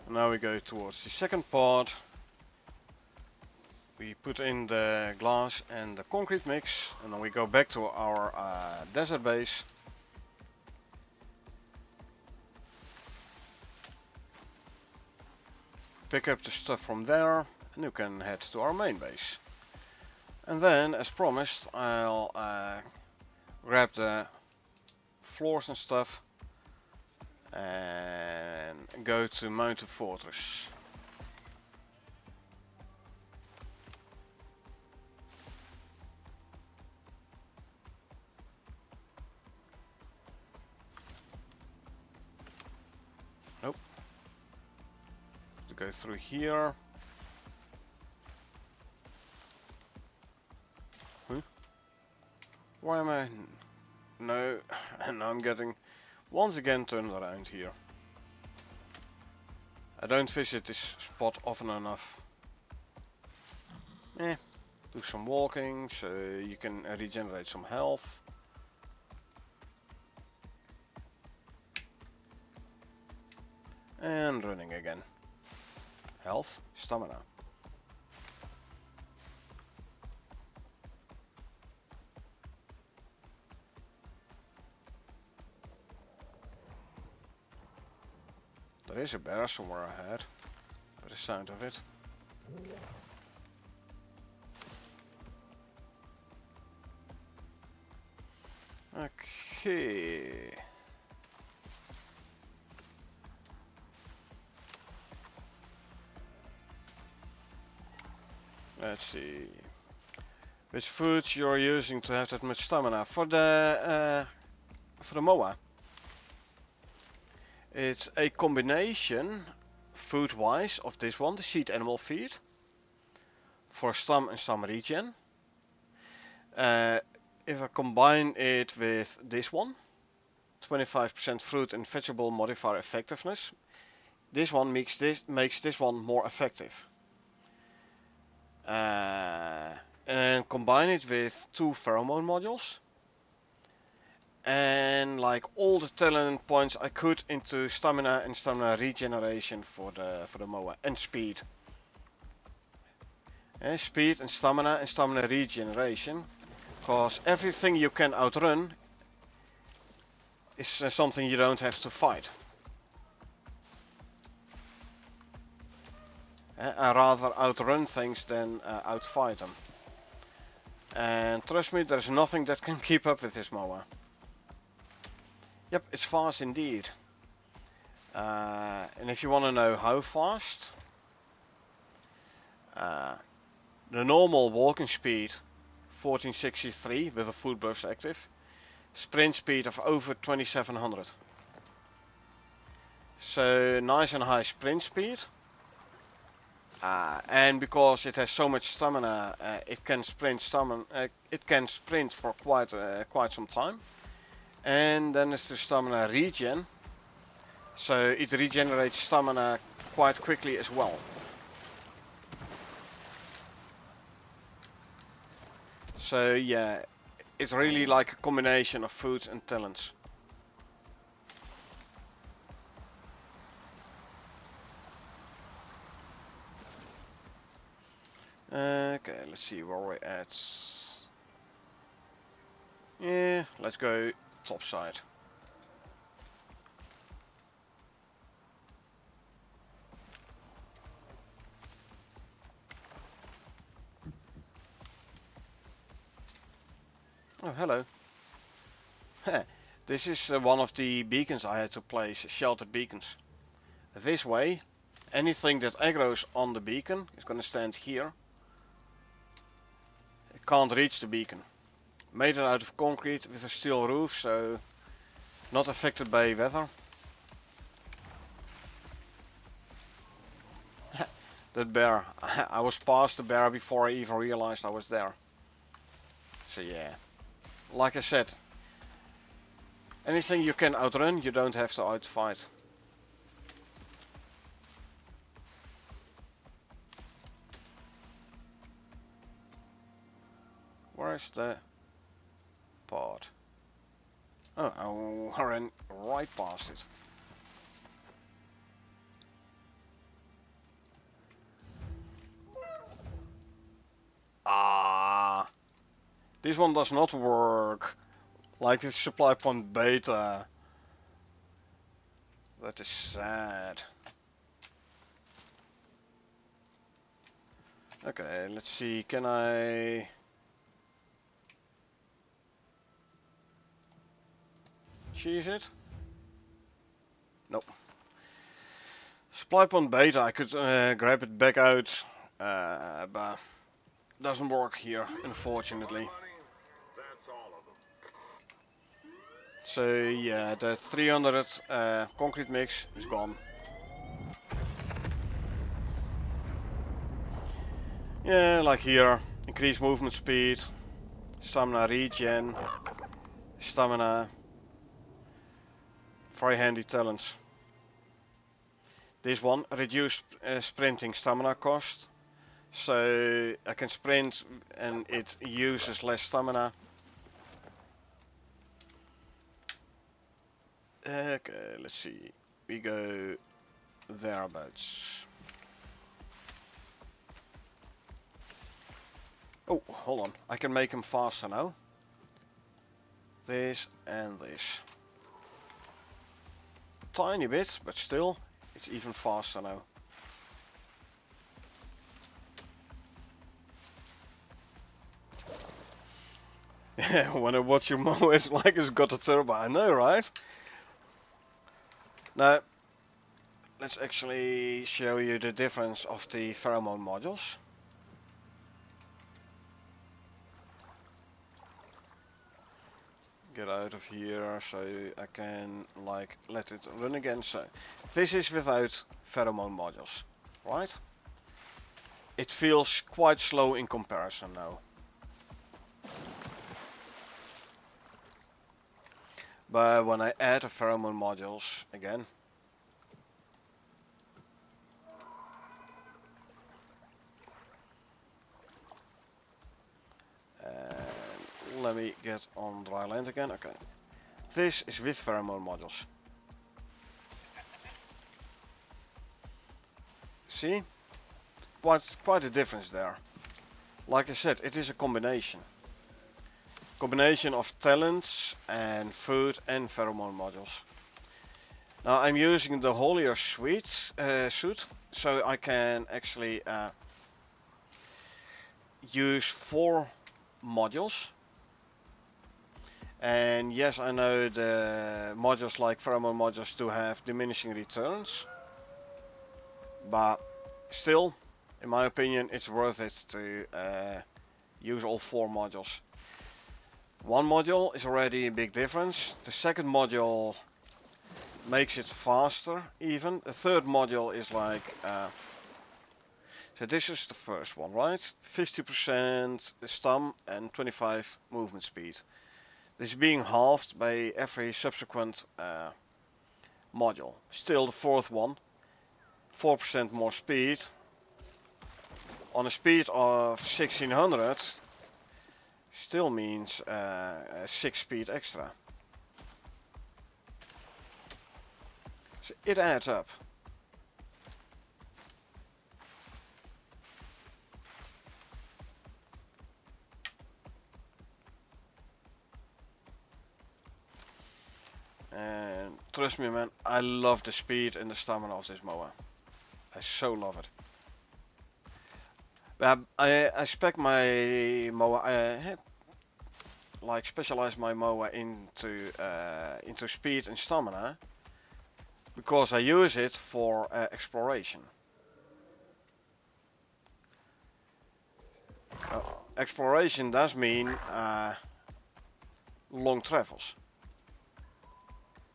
Now we go towards the second part. We put in the glass and the concrete mix, and then we go back to our desert base. Pick up the stuff from there, and you can head to our main base. And then, as promised, I'll grab the floors and stuff and go to Mountain Fortress. Nope. To go through here. Why am I? No, and I'm getting once again turned around here. I don't visit this spot often enough. Do some walking so you can regenerate some health. And running again. Health, stamina. There is a bear somewhere ahead, by the sound of it. Okay. Let's see. Which foods you're using to have that much stamina? For the MOA. It's a combination, food-wise, of this one, the seed animal feed, for stam and stam regen. If I combine it with this one, 25% fruit and vegetable modifier effectiveness, this one makes this one more effective. And combine it with 2 pheromone modules, and like all the talent points I could into stamina and stamina regeneration for the mower, and speed. Speed and stamina regeneration, cause everything you can outrun is something you don't have to fight. I rather outrun things than outfight them. And trust me, there's nothing that can keep up with this mower. Yep, it's fast indeed. And if you want to know how fast, the normal walking speed 1463 with a foot burst active, sprint speed of over 2700. So nice and high sprint speed. And because it has so much stamina, it can sprint for quite some time. And then it's the stamina regen, so it regenerates stamina quite quickly as well. So yeah, it's really like a combination of foods and talents. Okay, let's see where we're at. Yeah, let's go top side. Oh, hello. This is one of the beacons I had to place, sheltered beacons. This way, anything that aggroes on the beacon is gonna stand here. It can't reach the beacon. Made it out of concrete with a steel roof, so not affected by weather. That bear, I was past the bear before I even realized I was there. So yeah, like I said, anything you can outrun, you don't have to outfight. Where's the pod? Oh, I ran right past it. Ah, this one does not work. Like the supply point beta. That is sad. Okay, let's see, can I... cheese it? Nope. Supply point beta, I could grab it back out, but doesn't work here, unfortunately. So yeah, the 300 concrete mix is gone. Yeah, like here, increase movement speed, stamina regen, stamina, very handy talents. This one, reduce sprinting stamina cost, so I can sprint and it uses less stamina. Okay, let's see, we go thereabouts. Oh, hold on, I can make them faster now. This and this. Tiny bit, but still, it's even faster now. When I watch your mow, it's like it's got a turbo, I know, right? Now, let's actually show you the difference of the pheromone modules. Get out of here so I can like let it run again. So this is without pheromone modules, right? It feels quite slow in comparison now. But when I add the pheromone modules again, let me get on dry land again. Okay, This is with pheromone modules. See? Quite a difference there. Like I said, it is a combination. Combination of talents and food and pheromone modules. Now I'm using the holier suit, so I can actually use 4 modules. And yes, I know the modules like pheromone modules do have diminishing returns, but still, in my opinion, it's worth it to use all 4 modules. One module is already a big difference. The second module makes it faster even. The third module is like, so this is the first one, right? 50% stam and 25 movement speed. This is being halved by every subsequent module. Still the fourth one, 4% more speed. On a speed of 1600, still means 6 speed extra. So it adds up. And trust me man, I love the speed and the stamina of this mower. I so love it. But I spec my mower, I like specialize my mower into speed and stamina because I use it for exploration. Exploration does mean long travels.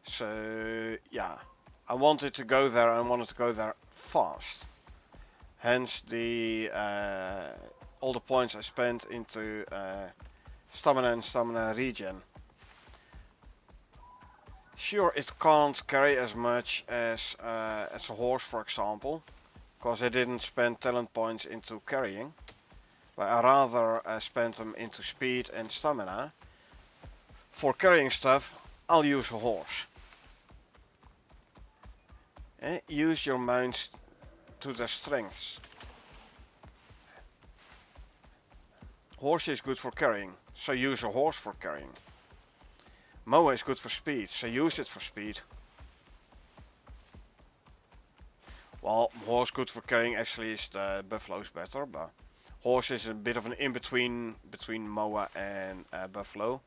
So yeah, I wanted to go there. I wanted to go there fast. Hence the all the points I spent into stamina and stamina regen. Sure, it can't carry as much as a horse, for example, because I didn't spend talent points into carrying. But I rather spend them into speed and stamina. For carrying stuff, I'll use a horse. Use your mounts to their strengths. Horse is good for carrying, so use a horse for carrying. Mower is good for speed, so use it for speed. Well, horse good for carrying actually is the buffalo's better, but horse is a bit of an in-between between mower and buffalo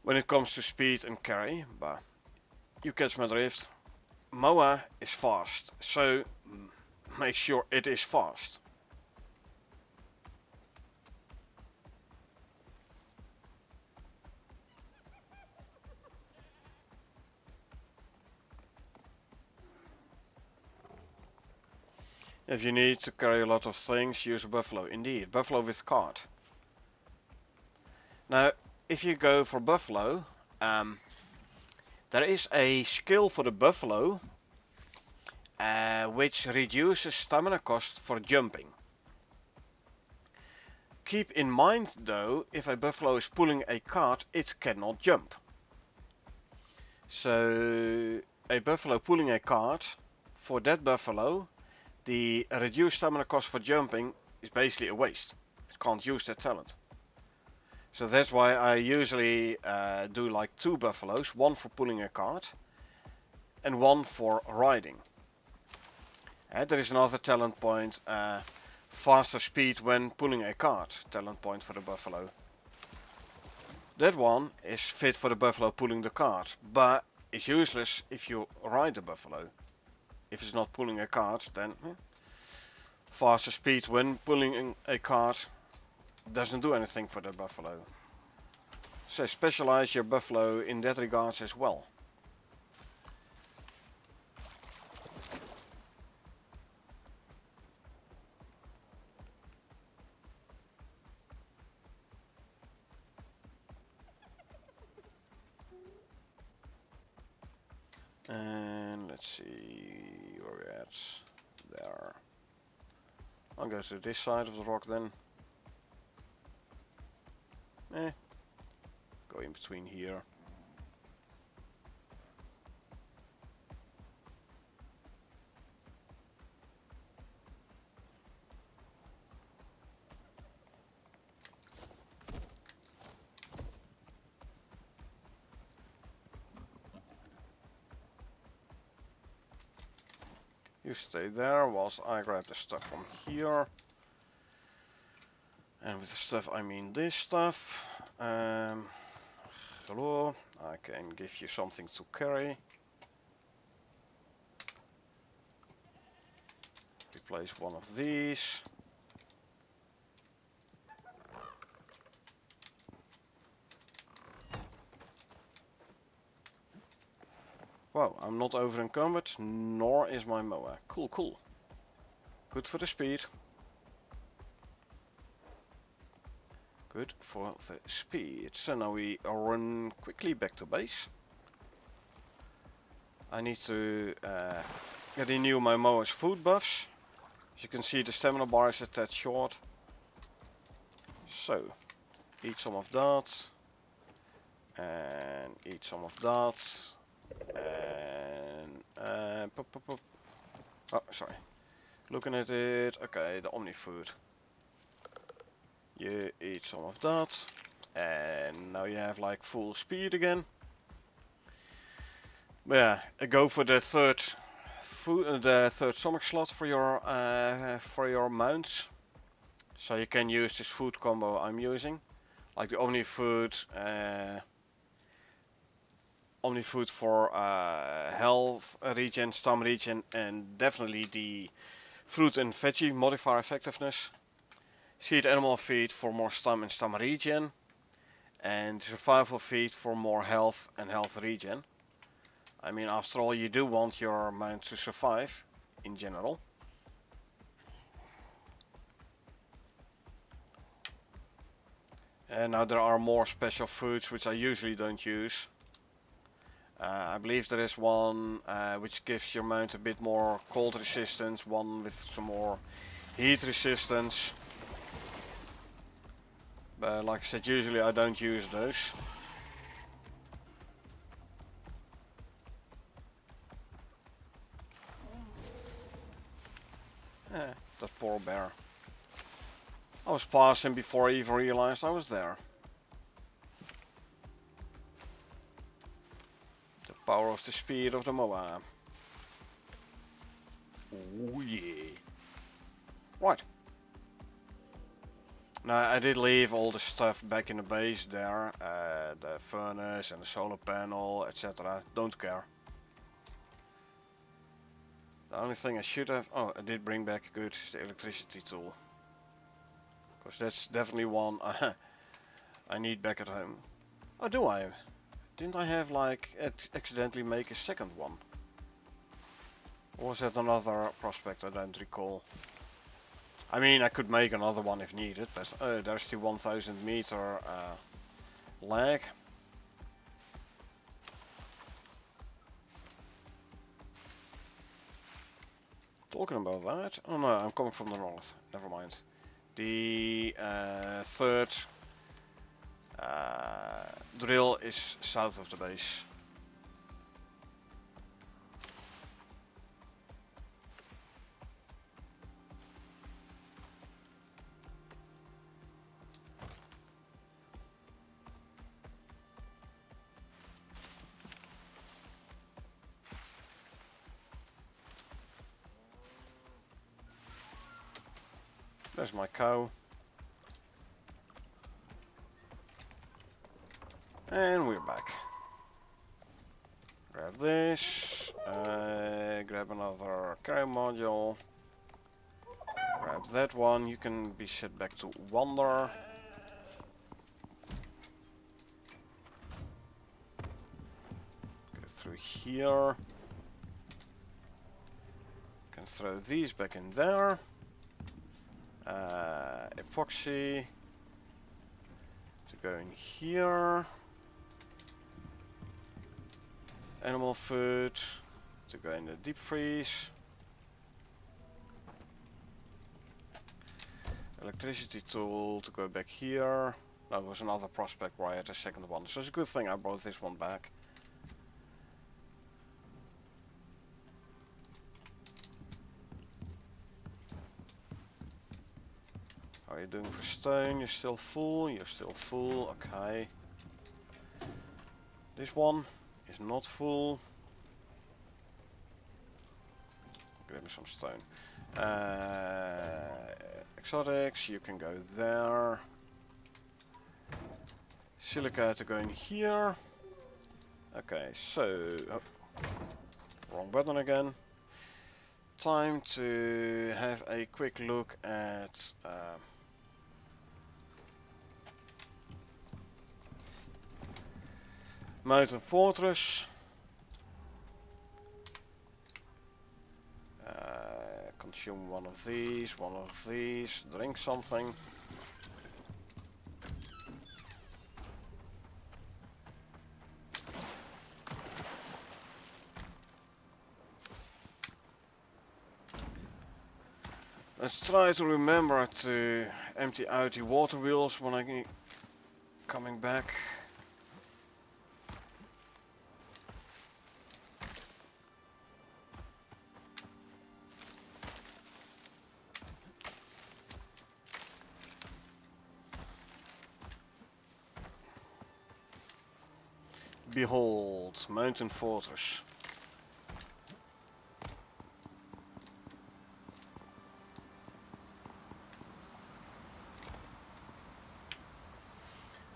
when it comes to speed and carry, but you catch my drift. Mower is fast, so make sure it is fast. If you need to carry a lot of things, use a buffalo. Indeed, buffalo with cart. Now, if you go for buffalo, there is a skill for the buffalo which reduces stamina cost for jumping. Keep in mind though, if a buffalo is pulling a cart, it cannot jump. So a buffalo pulling a cart, for that buffalo, the reduced stamina cost for jumping is basically a waste. It can't use that talent. So that's why I usually do like 2 buffaloes, one for pulling a cart and one for riding. There is another talent point, faster speed when pulling a cart, talent point for the buffalo. That one is fit for the buffalo pulling the cart, but it's useless if you ride the buffalo. If it's not pulling a cart, then faster speed when pulling a cart doesn't do anything for the buffalo. So specialize your buffalo in that regards as well. And let's see where we're at. There. I'll go to this side of the rock then. Go in between here. You stay there whilst I grab the stuff from here. And with the stuff I mean this stuff. Hello, I can give you something to carry. Replace one of these. Wow, I'm not over encumbered, nor is my mower. Cool, cool. Good for the speed. Good for the speed. So now we run quickly back to base. I need to renew my mower's food buffs. As you can see, the stamina bar is a tad short. So, eat some of that. And eat some of that. And oh, sorry. Looking at it. Okay, the Omni food. You eat some of that. And now you have like full speed again. But yeah, go for the third food, the third stomach slot for your mounts. So you can use this food combo I'm using, like the Omni food for health regen, stam regen, and definitely the fruit and veggie modifier effectiveness. Seed animal feed for more stam and stam regen, and survival feed for more health and health regen. I mean, after all, you do want your mount to survive, in general. And now there are more special foods which I usually don't use. I believe there is one which gives your mount a bit more cold resistance, one with some more heat resistance. But like I said, usually I don't use those. That poor bear. I was passing before I even realized I was there. The power of the speed of the MOA. Oh yeah. Right. Now I did leave all the stuff back in the base there. The furnace and the solar panel, etc. Don't care. The only thing I should have... Oh, I did bring back good is the electricity tool. Because that's definitely one I need back at home. Oh, do I? Didn't I have like accidentally make a second one? Or was that another prospect I don't recall? I mean, I could make another one if needed, but there's the 1000 meter lag. Talking about that, oh no, I'm coming from the north, never mind. The third drill is south of the base. There's my cow. And we're back. Grab this. Grab another carry module. Grab that one. You can be set back to wander. Go through here. Can throw these back in there. Epoxy to go in here. Animal food to go in the deep freeze. Electricity tool to go back here. That was another prospect where I had a second one, so it's a good thing I brought this one back. How are you doing for stone? You're still full, you're still full, okay. This one is not full. give me some stone. Exotics, you can go there. Silica to go in here. Okay, so... Oh, wrong button again. Time to have a quick look at... Mountain Fortress. Consume one of these, drink something. Let's try to remember to empty out the water wheels when I'm coming back. Behold, Mountain Fortress.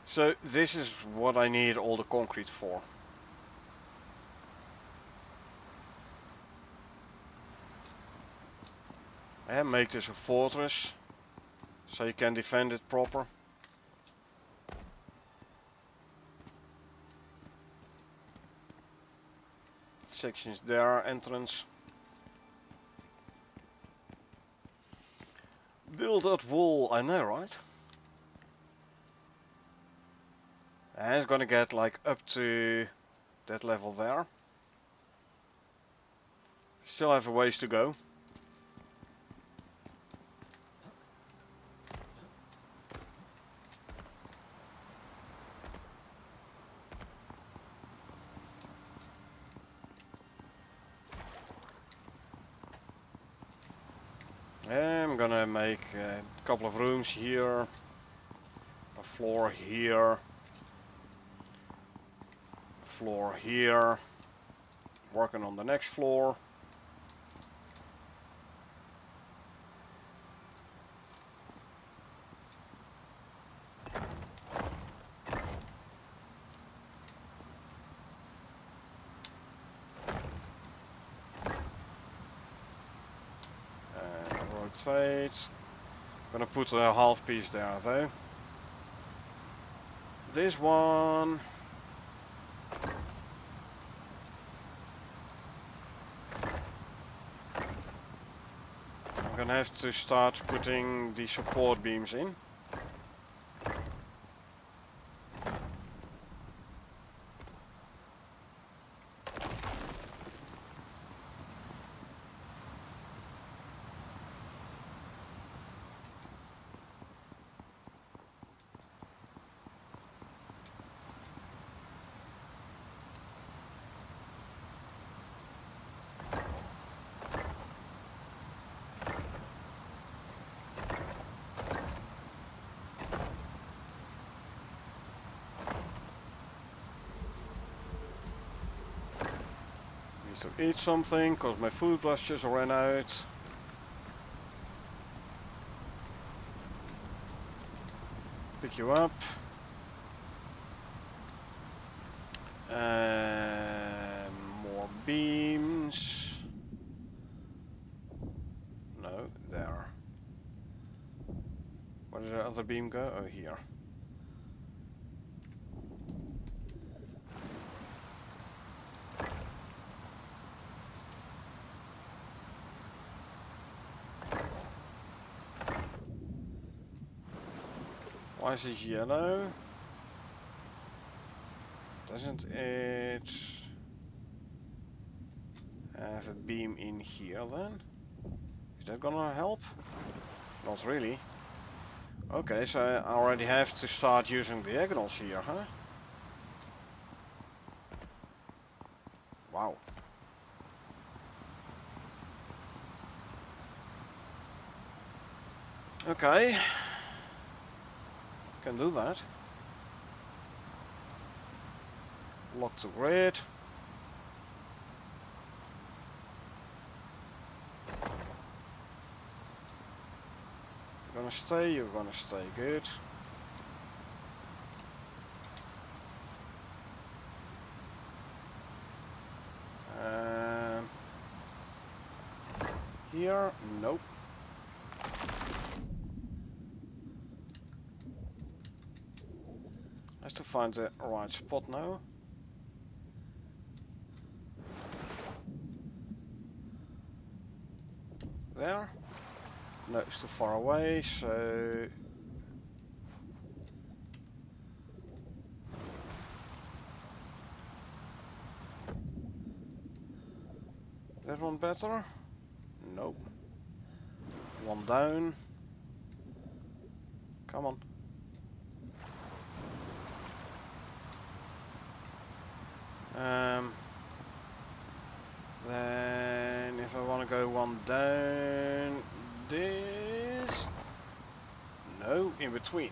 So this is what I need all the concrete for. And make this a fortress, so you can defend it proper. Sections there, entrance. Build that wall, I know, right? And it's gonna get like up to that level there. Still have a ways to go. I'm gonna make a couple of rooms here, a floor here, a floor here, working on the next floor. Rotate. Gonna put a half piece there though. This one. I'm gonna have to start putting the support beams in. To eat something, cause my food was just ran out. Pick you up. More beams. No, there. Where did the other beam go? Oh, here. Why is it yellow? Doesn't it have a beam in here then? Is that gonna help? Not really. Okay, so I already have to start using diagonals here, huh? Wow. Okay. Can do that. Lock to grid. gonna stay, you're gonna stay, good. Here, nope. Have to find the right spot now. There. No, it's too far away, so... That one better? Nope. One down. Come on. Then if I want to go one down, this... No, in between.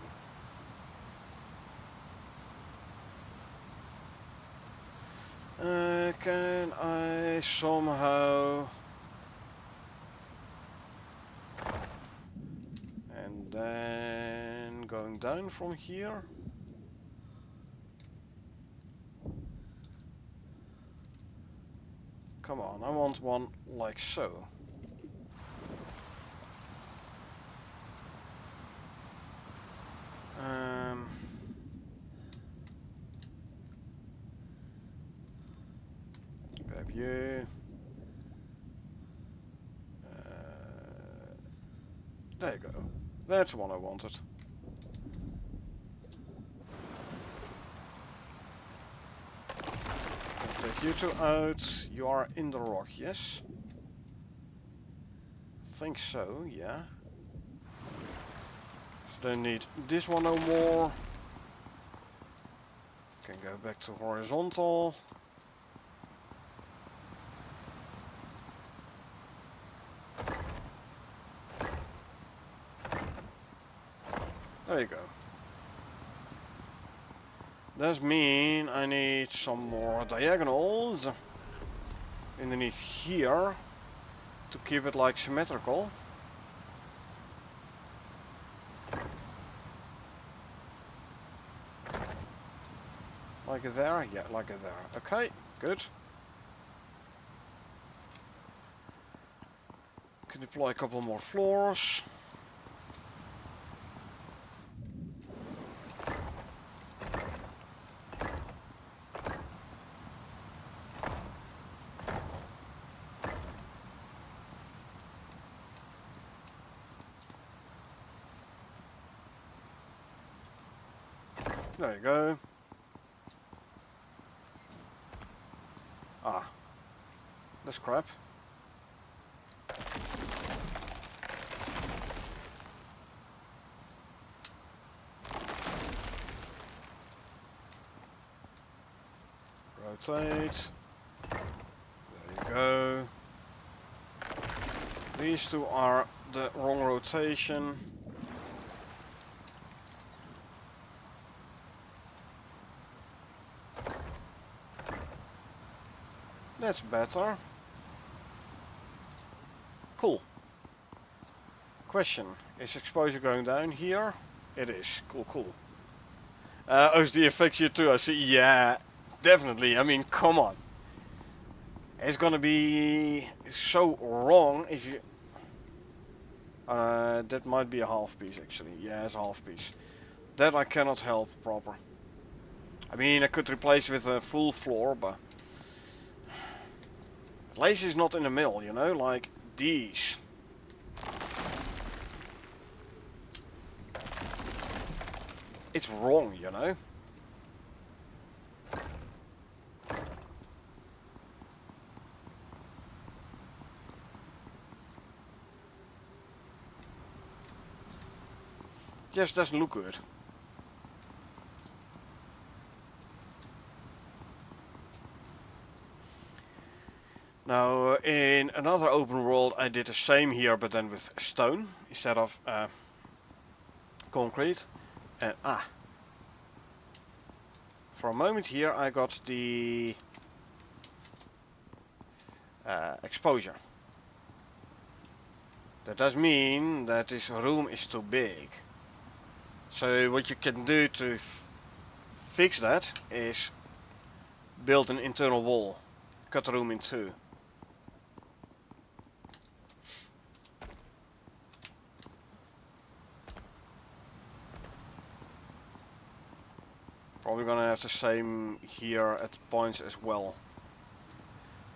Can I somehow... And then going down from here? Come on, I want one like so. Grab you. There you go. That's the one I wanted. I'll take you two out. You are in the rock, yes? I think so, yeah. So don't need this one no more. Can go back to horizontal. There you go. Does mean I need some more diagonals underneath here to keep it like symmetrical. Like there? Yeah, like there. Okay, good. Can deploy a couple more floors. There you go. Ah, that's crap. Rotate. There you go. These two are the wrong rotation. That's better. Cool. Question, is exposure going down here? It is. Cool, cool. OSD affects you too, I see. Yeah, definitely. I mean, come on. It's gonna be so wrong if you... that might be a half piece actually. Yeah, it's a half piece. That I cannot help proper. I mean, I could replace with a full floor, but... Lace is not in the middle, you know, like these. It's wrong, you know. Just doesn't look good. Now, in another open world, I did the same here, but then with stone instead of concrete. And for a moment here, I got the exposure. That does mean that this room is too big. So what you can do to fix that is build an internal wall. Cut the room in two. Probably gonna have the same here at points as well.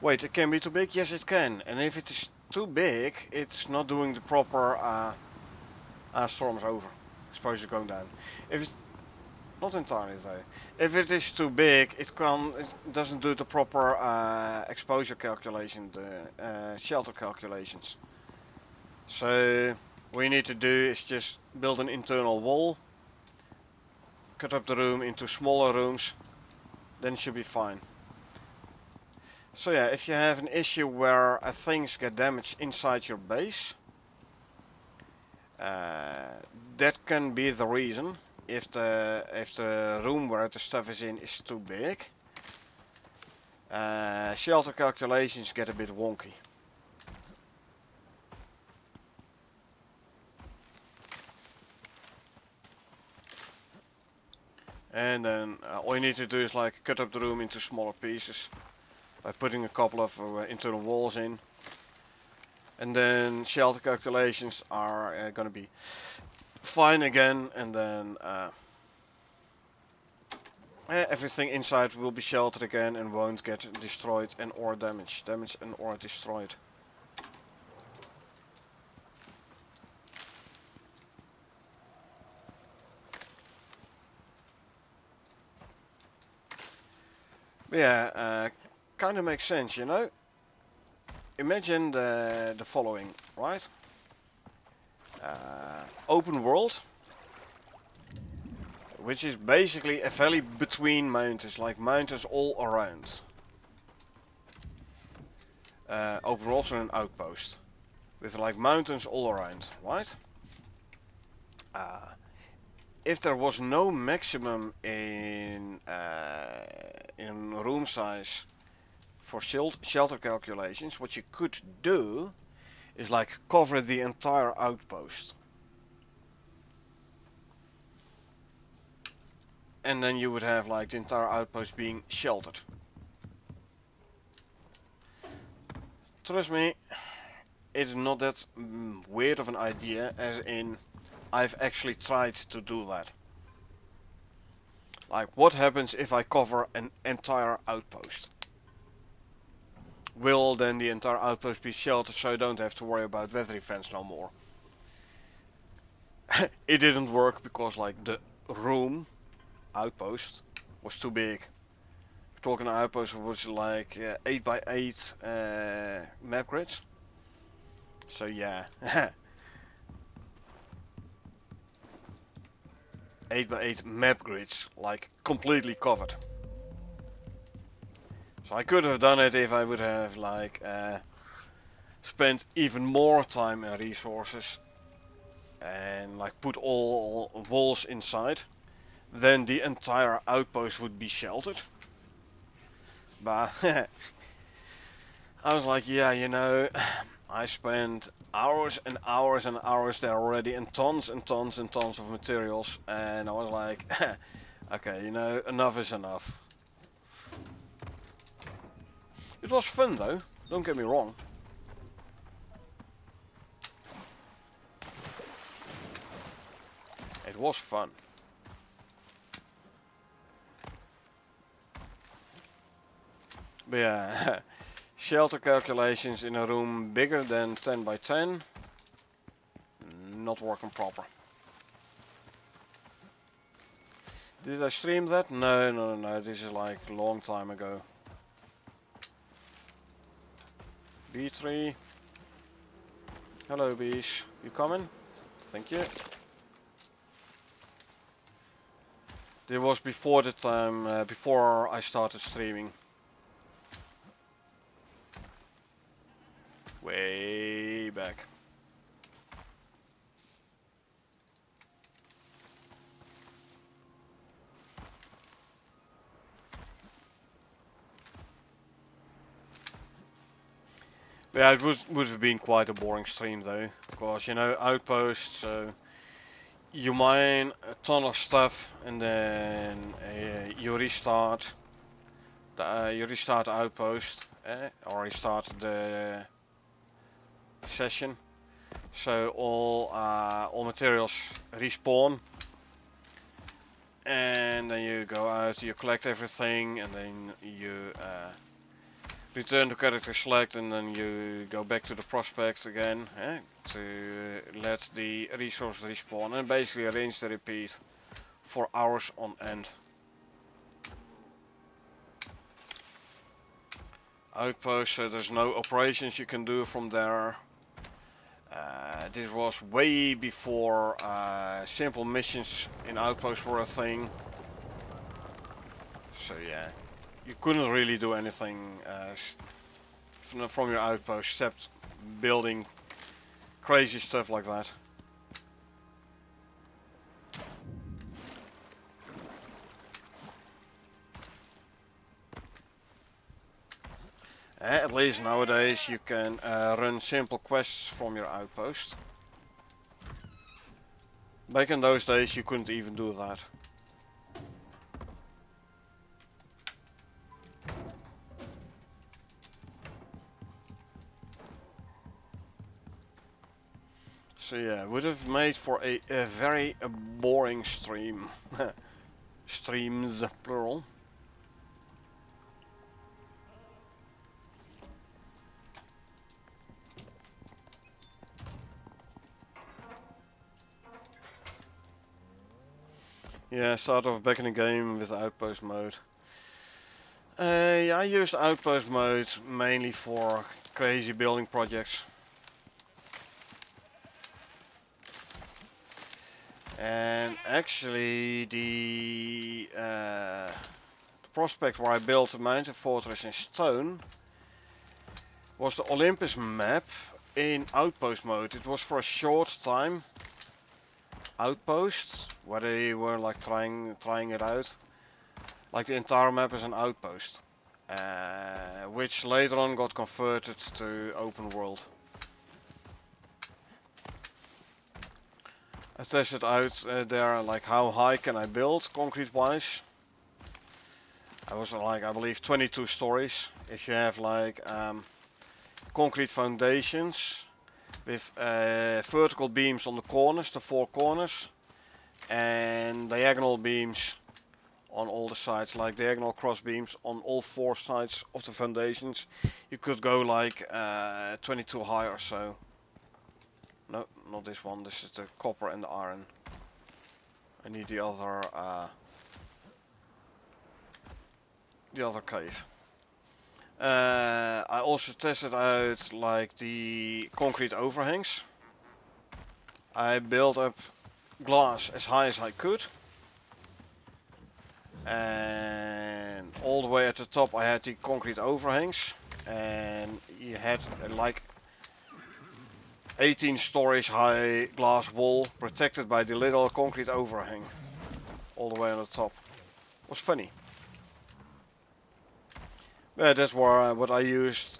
Wait, it can be too big? Yes, it can. And if it is too big, it's not doing the proper storm's over. Exposure going down. If it's not entirely though. If it is too big, it doesn't do the proper exposure calculation, the shelter calculations. So what you need to do is just build an internal wall, cut up the room into smaller rooms, then it should be fine. So yeah, if you have an issue where things get damaged inside your base, that can be the reason. If the room where the stuff is in is too big, shelter calculations get a bit wonky. And then all you need to do is like cut up the room into smaller pieces by putting a couple of internal walls in. And then shelter calculations are gonna be fine again, and then everything inside will be sheltered again and won't get destroyed and or damaged. Damaged and or destroyed. But yeah, kind of makes sense, you know? Imagine the following, right? Open world, which is basically a valley between mountains, like mountains all around. Open world and an outpost, with like mountains all around, right? If there was no maximum in room size for shelter calculations, what you could do is like cover the entire outpost. And then you would have like the entire outpost being sheltered. Trust me, it's not that weird of an idea, as in I've actually tried to do that. Like, what happens if I cover an entire outpost? Will then the entire outpost be sheltered so I don't have to worry about weather events no more? It didn't work because like the room outpost was too big. We're talking an outpost was like 8 by 8 map grids. So yeah. 8 by 8 map grids, like completely covered. So I could have done it if I would have like spent even more time and resources and like put all walls inside. Then the entire outpost would be sheltered. But I was like, yeah, you know, I spent hours and hours and hours there already, and tons and tons and tons of materials, and I was like, okay, you know, enough is enough. It was fun though, don't get me wrong. It was fun. But yeah, shelter calculations in a room bigger than 10 by 10, not working proper. Did I stream that? No, this is like a long time ago. B3. Hello bees, you coming? Thank you. This was before the time, before I started streaming. Way back. Yeah, it would have been quite a boring stream though, because you know outposts. So you mine a ton of stuff and then you restart. You restart the outpost, or restart the session. So all materials respawn, and then you go out, you collect everything, and then you return to character select, and then you go back to the prospect again to let the resource respawn, and basically rinse and repeat for hours on end. Outpost, so there's no operations you can do from there. This was way before simple missions in Outpost were a thing. So yeah, you couldn't really do anything from your Outpost except building crazy stuff like that. At least nowadays you can run simple quests from your Outpost. Back in those days you couldn't even do that. So yeah, would have made for a very boring stream. Streams, plural. Yeah, start off back in the game with Outpost mode. Yeah, I used Outpost mode mainly for crazy building projects. And actually the prospect where I built a mountain fortress in stone was the Olympus map in Outpost mode. It was for a short time. Outpost, where they were like trying it out. Like the entire map is an outpost. Which later on got converted to open world. I tested out there like how high can I build concrete wise. I was like I believe 22 stories. If you have like concrete foundations with vertical beams on the corners, the four corners, and diagonal beams on all the sides, like diagonal cross beams on all four sides of the foundations, you could go like 22 high or so. No, not this one. This is the copper and the iron. I need the other cave. I also tested out like the concrete overhangs. I built up glass as high as I could, and all the way at the top I had the concrete overhangs, and you had like 18 stories high glass wall protected by the little concrete overhang all the way on the top. It was funny. Yeah, that's what I used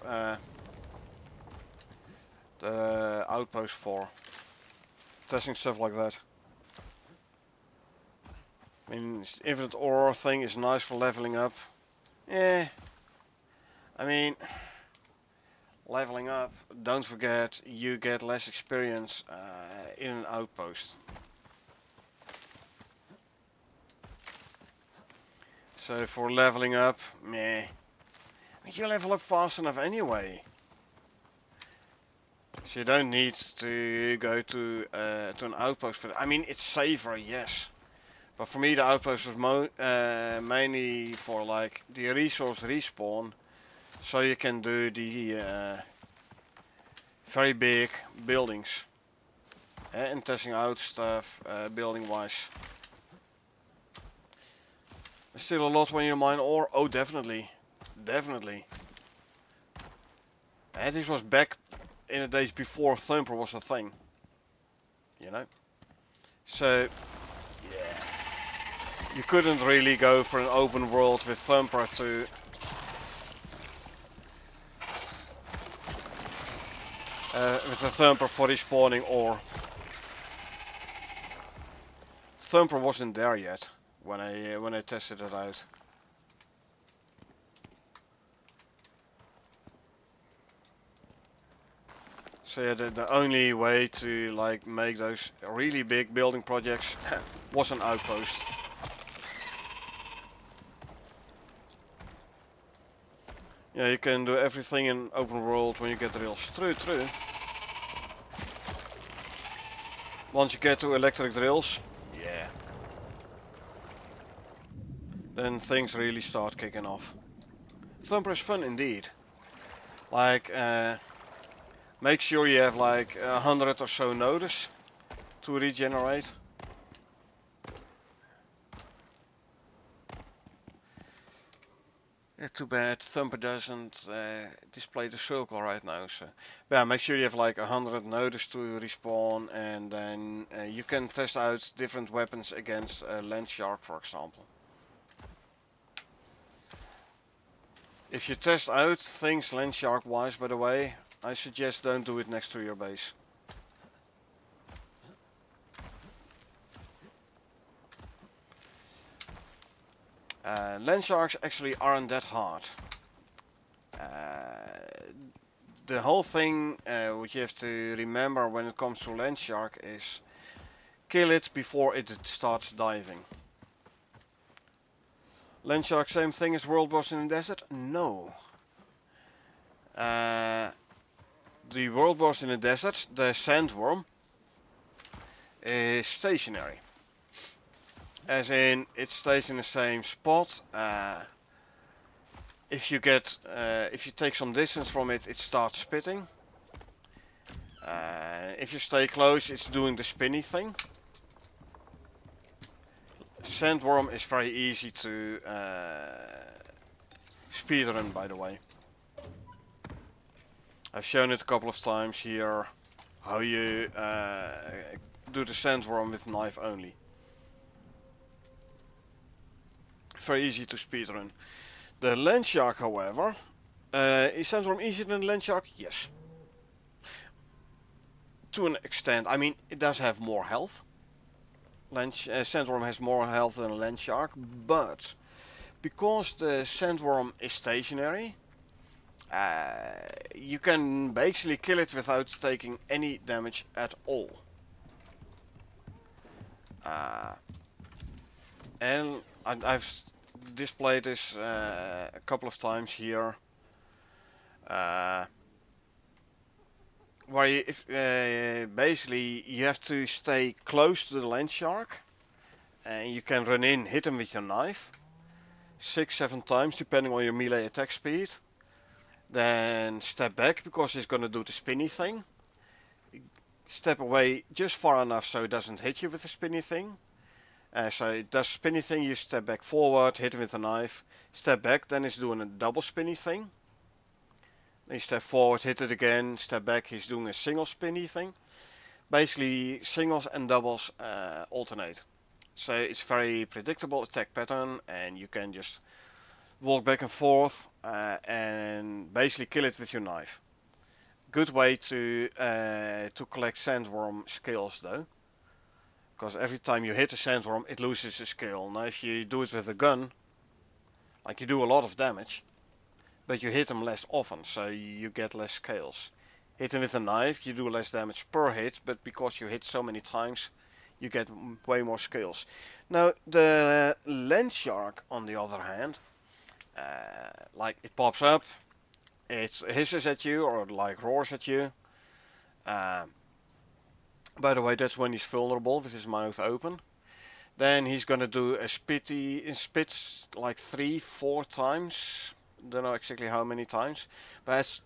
the outpost for. Testing stuff like that. I mean, infinite ore thing is nice for leveling up. Yeah. I mean, leveling up, don't forget you get less experience in an outpost. So for leveling up, meh. You level up fast enough anyway. So you don't need to go to an outpost for that. I mean, it's safer, yes. But for me the outpost was mainly for like the resource respawn. So you can do the very big buildings. And testing out stuff building wise. There's still a lot when you mine ore. Oh, definitely. Definitely. And this was back in the days before Thumper was a thing. You know? So, yeah. You couldn't really go for an open world with Thumper with a thumper for respawning ore. Thumper wasn't there yet when I tested it out. So yeah, the only way to like make those really big building projects was an outpost. Yeah, you can do everything in open world when you get drills. True. Once you get to electric drills, yeah, then things really start kicking off. Thumper is fun indeed. Like, make sure you have like 100 or so nodes to regenerate. Yeah, too bad Thumper doesn't display the circle right now. So, yeah, make sure you have like 100 nodes to respawn, and then you can test out different weapons against land shark, for example. If you test out things land shark wise, by the way, I suggest don't do it next to your base. Land sharks actually aren't that hard. The whole thing what you have to remember when it comes to land shark is kill it before it starts diving. Land shark, same thing as world boss in the desert? No. The world boss in the desert, the sandworm, is stationary. As in, it stays in the same spot. If you take some distance from it, it starts spitting. If you stay close, it's doing the spinny thing. Sandworm is very easy to speedrun, by the way. I've shown it a couple of times here, how you do the sandworm with knife only. Very easy to speedrun. The land shark, however, is sandworm easier than the land shark? Yes. To an extent. I mean, it does have more health. Sandworm has more health than a land shark, but because the sandworm is stationary, you can basically kill it without taking any damage at all. And I've displayed this a couple of times here, where basically you have to stay close to the land shark, and you can run in, hit him with your knife 6-7 times depending on your melee attack speed. Then step back because he's gonna do the spinny thing. Step away just far enough so it doesn't hit you with the spinny thing. So it does spinny thing, you step back forward, hit him with a knife, step back, then it's doing a double spinny thing. Then you step forward, hit it again, step back, he's doing a single spinny thing. Basically singles and doubles alternate. So it's very predictable attack pattern, and you can just walk back and forth and basically kill it with your knife. Good way to collect sandworm skills though, because every time you hit a sandworm it loses a skill. Now if you do it with a gun, like, you do a lot of damage, but you hit them less often, so you get less skills. Hit them with a knife, you do less damage per hit, but because you hit so many times, you get way more skills. Now the land shark, on the other hand, like, it pops up, it hisses at you or like roars at you. By the way, that's when he's vulnerable with his mouth open. Then he's gonna do a spits like 3-4 times. Don't know exactly how many times, but it's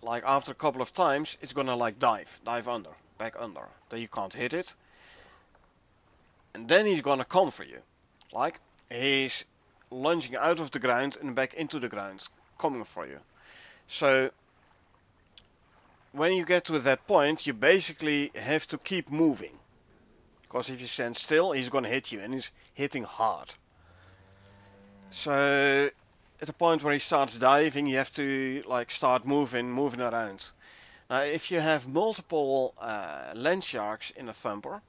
like after a couple of times it's gonna like dive under, back under. Then you can't hit it, and then he's gonna come for you. Like, he's lunging out of the ground and back into the ground, coming for you. So when you get to that point, you basically have to keep moving, because if you stand still, he's gonna hit you, and he's hitting hard. So at the point where he starts diving, you have to like start moving around. Now, if you have multiple land sharks in a thumper,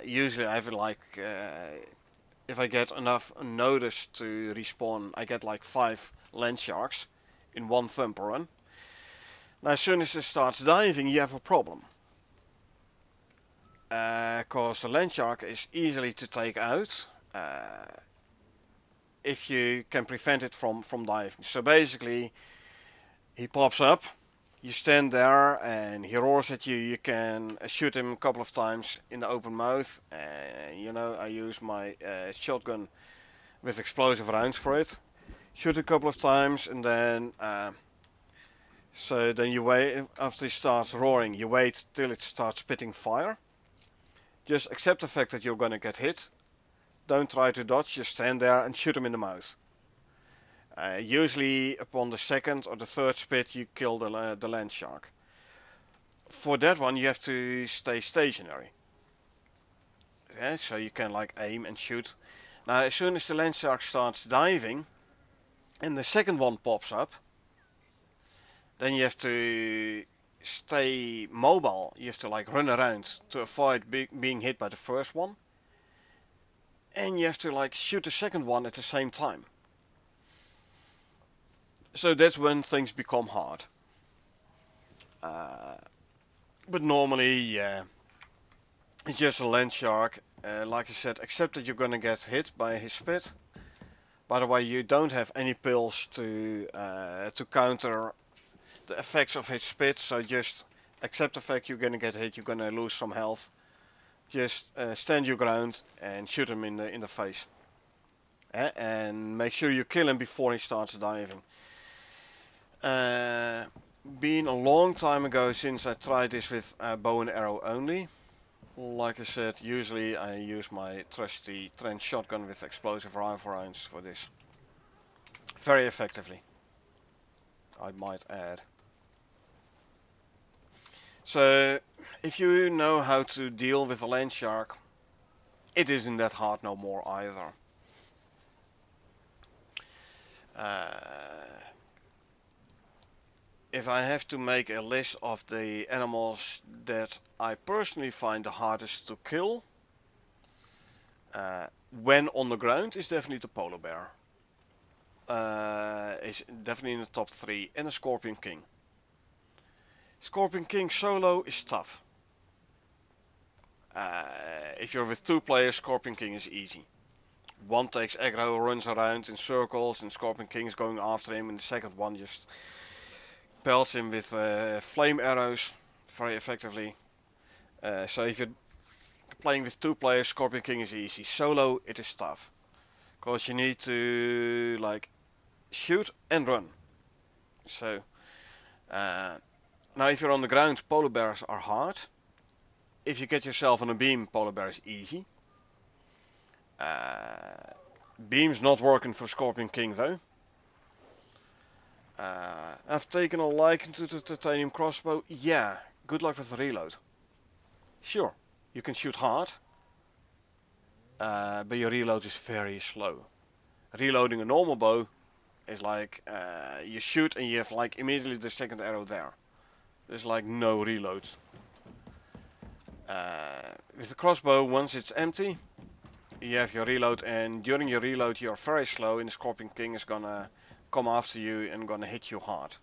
usually I have like, if I get enough notice to respawn, I get like 5 land sharks in one thumper run. Now, as soon as it starts diving, you have a problem. Because the land shark is easily to take out if you can prevent it from diving. So basically, he pops up, you stand there, and he roars at you. You can shoot him a couple of times in the open mouth. You know, I use my shotgun with explosive rounds for it. Shoot a couple of times, and then so then you wait. After he starts roaring, you wait till it starts spitting fire. Just accept the fact that you're gonna get hit. Don't try to dodge. Just stand there and shoot him in the mouth. Usually, upon the second or the third spit, you kill the land shark. For that one, you have to stay stationary. Yeah, so you can like aim and shoot. Now, as soon as the land shark starts diving, and the second one pops up, then you have to stay mobile. You have to like run around to avoid being hit by the first one, and you have to like shoot the second one at the same time. So that's when things become hard. But normally, yeah, it's just a land shark. Like I said, except that you're gonna get hit by his spit. By the way, you don't have any pills to counter the effects of his spit, so just accept the fact you're gonna get hit. You're gonna lose some health. Just stand your ground and shoot him in the face. And make sure you kill him before he starts diving. Been a long time ago since I tried this with bow and arrow only. Like I said, usually I use my trusty trench shotgun with explosive rifle rounds for this. Very effectively, I might add. So, if you know how to deal with a land shark, it isn't that hard no more either. If I have to make a list of the animals that I personally find the hardest to kill, when on the ground, is definitely the polar bear. Is definitely in the top 3, and a Scorpion King. Scorpion King solo is tough. If you're with 2 players, Scorpion King is easy. One takes aggro, runs around in circles, and Scorpion King is going after him, and the second one just pelts him with flame arrows very effectively. So if you're playing with 2 players, Scorpion King is easy. Solo, it is tough, because you need to like shoot and run. So now if you're on the ground, polar bears are hard. If you get yourself on a beam, polar bear is easy. Beam's not working for Scorpion King though. I've taken a liking to the titanium crossbow. Yeah, good luck with the reload. Sure, you can shoot hard, but your reload is very slow. Reloading a normal bow is like you shoot and you have like immediately the second arrow there. There's like no reload. With the crossbow, once it's empty, you have your reload, and during your reload you're very slow, and the Scorpion King is gonna come after you and gonna hit you hard.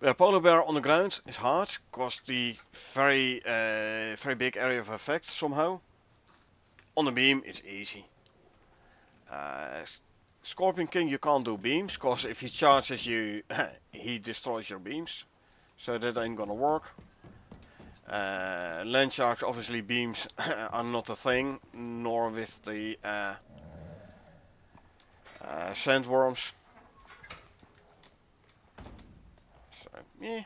The polar bear on the ground is hard, because the very big area of effect somehow. On the beam it's easy. Scorpion King you can't do beams, because if he charges you, he destroys your beams. So that ain't gonna work. Land sharks, obviously beams are not a thing, nor with the sandworms. So, yeah.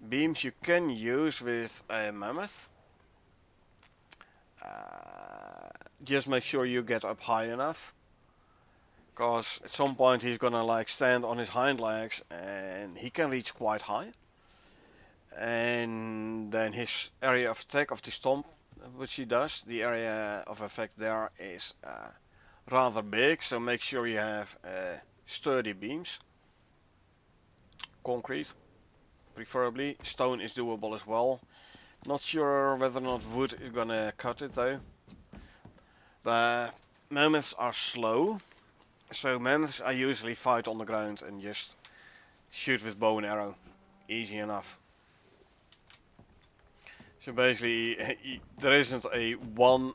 Beams you can use with a mammoth. Just make sure you get up high enough, because at some point he's gonna like stand on his hind legs and he can reach quite high. And then his area of attack of the stomp, which he does, the area of effect there is rather big, so make sure you have sturdy beams. concrete, preferably. Stone is doable as well. Not sure whether or not wood is gonna cut it though. But mammoths are slow, so mammoths I usually fight on the ground and just shoot with bow and arrow. Easy enough. So basically, there isn't a one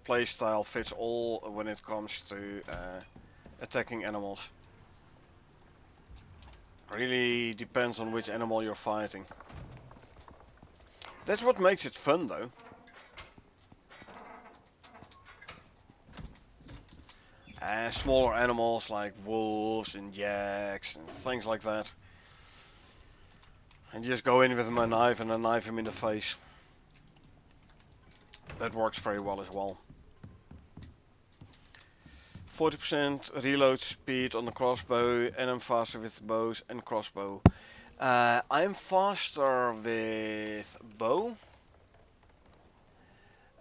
playstyle fits all when it comes to attacking animals. Really depends on which animal you're fighting. That's what makes it fun though. Smaller animals like wolves and yaks and things like that. And just go in with my knife and then knife him in the face. That works very well as well. 40% reload speed on the crossbow, and I'm faster with bows and crossbow. I'm faster with bow.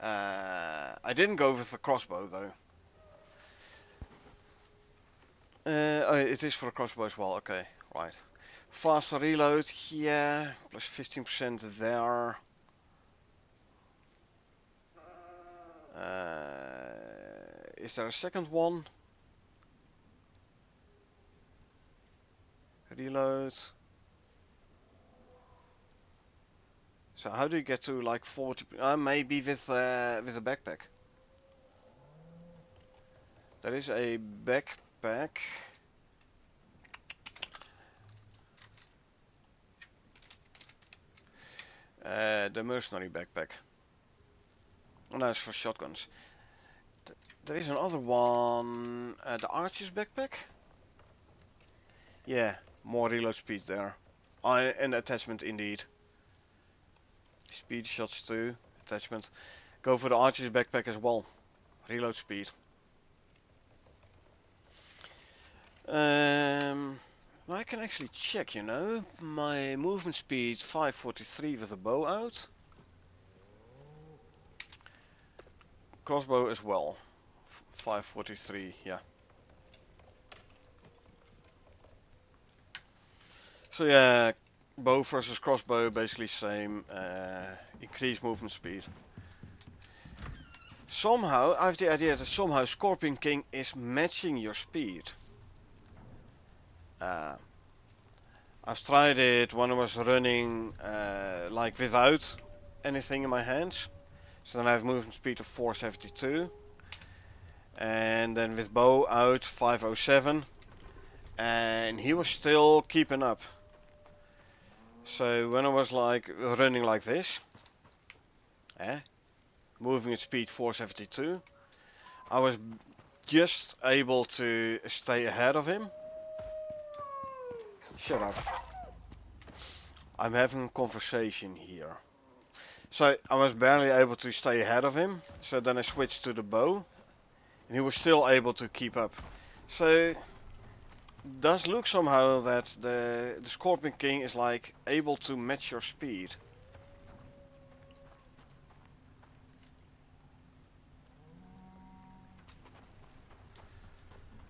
I didn't go with the crossbow though. Oh, it is for a crossbow as well, okay, right. Faster reload, yeah, plus 15% there. Is there a second one? Reload. So how do you get to like 40? Maybe with a backpack. There is a backpack. The mercenary backpack. Oh, no, it's for shotguns. There is another one. The archer's backpack. Yeah, more reload speed there. An attachment indeed. Speed shots too. Attachment. Go for the archer's backpack as well. Reload speed. I can actually check, you know. My movement speed 543 with a bow out. Crossbow as well. 543, yeah. So yeah, bow versus crossbow basically same. Increased movement speed. Somehow, I have the idea that somehow Scorpion King is matching your speed. I've tried it when I was running like without anything in my hands. So then I have movement speed of 472. And then with bow out 507. And he was still keeping up. So when I was like running like this, moving at speed 472, I was just able to stay ahead of him. Shut up. I'm having a conversation here. So I was barely able to stay ahead of him. So then I switched to the bow. And he was still able to keep up. So it does look somehow that the Scorpion King is like able to match your speed.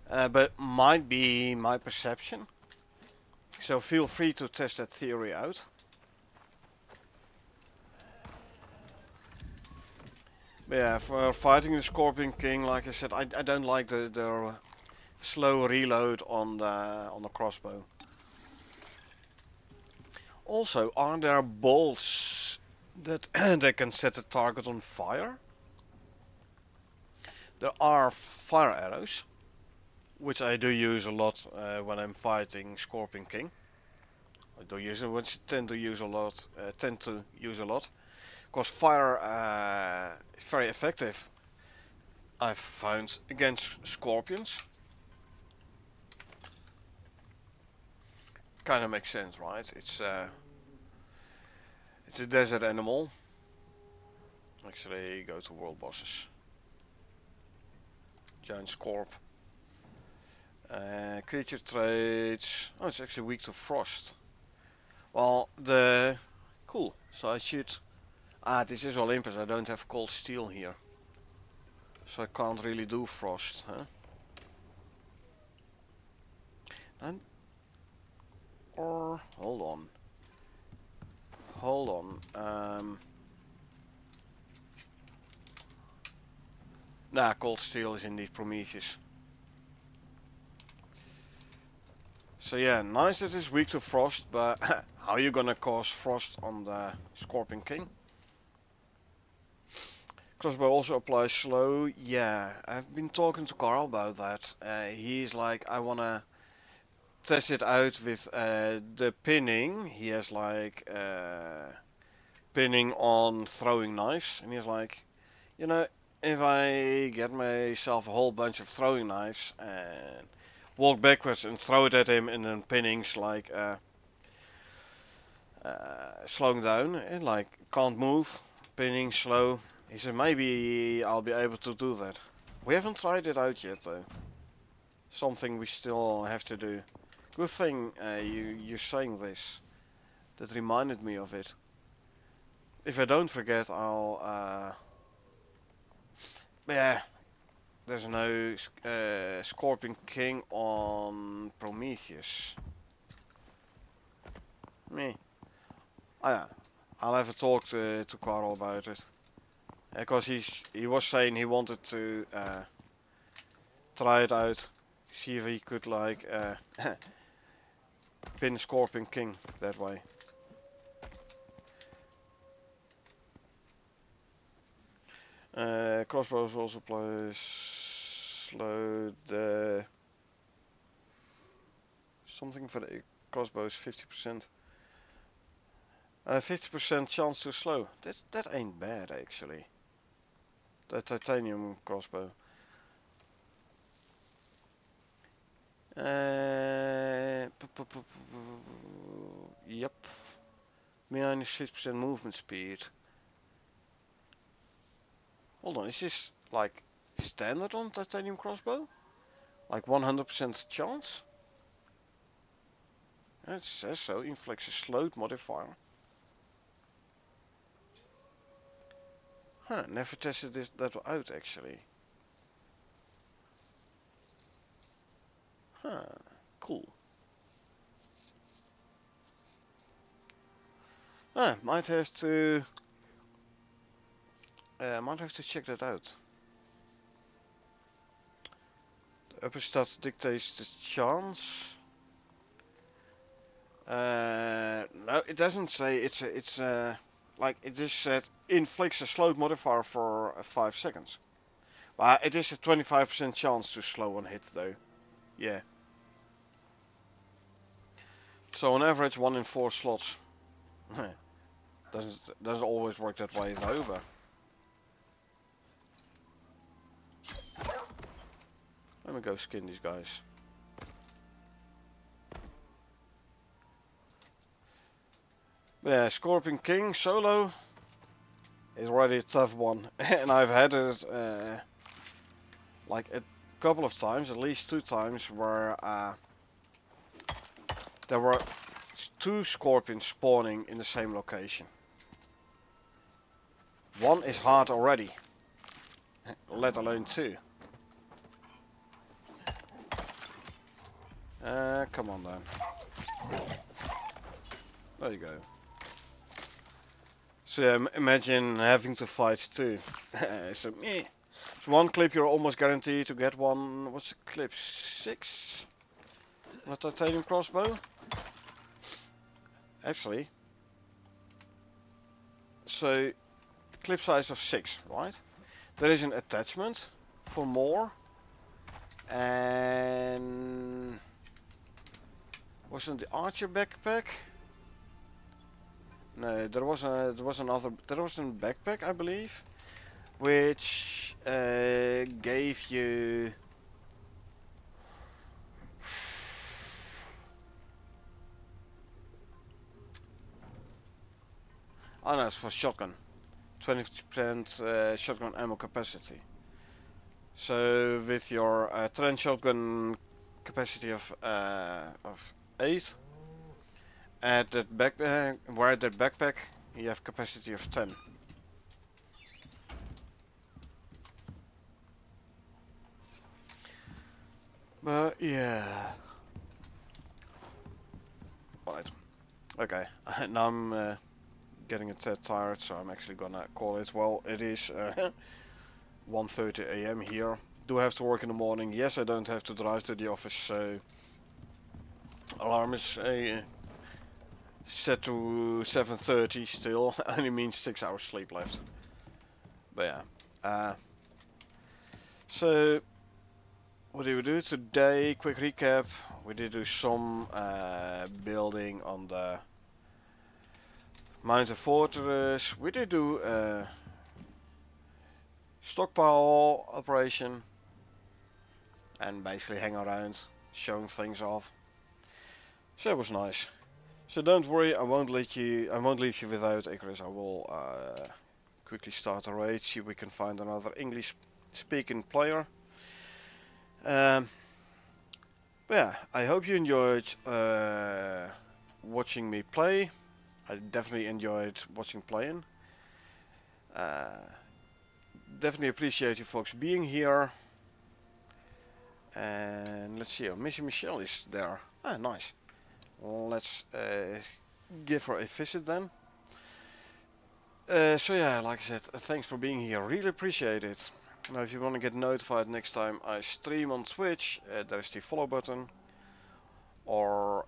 But might be my perception. So feel free to test that theory out. But yeah, for fighting the Scorpion King, like I said, I don't like the slow reload on the crossbow. Also, are there bolts that they can set the target on fire? There are fire arrows, which I do use a lot when I'm fighting Scorpion King. I do use it, which tend to use a lot. Because fire is very effective. I've found against scorpions. Kind of makes sense, right? It's a desert animal. Actually, go to world bosses. Giant Scorp. Creature traits. Oh, it's actually weak to frost. Well, cool. So I should. This is Olympus. I don't have cold steel here, so I can't really do frost, huh? And Or hold on. Hold on. Nah, cold steel is indeed Prometheus. So yeah, nice that it's weak to frost, but how are you gonna cause frost on the Scorpion King? Crossbow also applies slow. Yeah, I've been talking to Carl about that. He's like, I wanna test it out with the pinning. He has like pinning on throwing knives, and he's like, you know, if I get myself a whole bunch of throwing knives and walk backwards and throw it at him, and then pinning's like slowing down and like can't move, pinning slow. He said maybe I'll be able to do that. We haven't tried it out yet though. Something we still have to do. Good thing you're saying this. That reminded me of it. If I don't forget, yeah. There's no Scorpion King on Prometheus. Me. Oh yeah. I'll have a talk to Carl about it. Because he was saying he wanted to try it out. See if he could like pin Scorpion King that way. Crossbows also plays slow the something for the crossbows 50%. 50% chance to slow. That ain't bad actually. The titanium crossbow. Yep. Minus 50% movement speed. Hold on, is this like standard on titanium crossbow? Like 100% chance? It says so. Inflicts a slowed modifier. Huh, never tested that out actually. Huh, cool. Might have to check that out. The upper stat dictates the chance. No, it doesn't say it's like it just said inflicts a slowed modifier for 5 seconds. But it is a 25% chance to slow on hit though. Yeah. So on average 1 in 4 slots. doesn't always work that way though, but let me go skin these guys. But yeah, Scorpion King solo is already a tough one, and I've had it like a couple of times, at least 2 times, where there were 2 scorpions spawning in the same location. One is hard already, let alone 2. Come on then. There you go. So yeah, imagine having to fight 2. So one clip you're almost guaranteed to get one. What's the clip? 6? On a titanium crossbow? Actually. So clip size of 6, right? There is an attachment for more. And wasn't the archer backpack? No, there was a backpack, I believe, which gave you oh no, it's for shotgun, 20% shotgun ammo capacity. So with your trench shotgun capacity of 8, at that backpack, where that backpack, you have capacity of 10. But yeah. Okay, now I'm getting a tad tired, so I'm actually gonna call it. Well, it is 1:30 a.m. here. Do I have to work in the morning? Yes, I don't have to drive to the office, so alarm is set to 7:30 still. Only means 6 hours sleep left. But yeah. So what did we do today? Quick recap. We did do some building on the mountain fortress. We did do stockpile operation and basically hang around, showing things off. So it was nice. So don't worry, I won't leave you without Icarus. I will quickly start a raid, see if we can find another English speaking player. Um, but yeah, I hope you enjoyed watching me play. I definitely enjoyed watching playing. Uh, Definitely appreciate you folks being here. And let's see, oh, Missy Michelle is there. Ah, nice. Let's give her a visit then. So yeah, like I said, thanks for being here. Really appreciate it. Now, if you want to get notified next time I stream on Twitch, there's the follow button. Or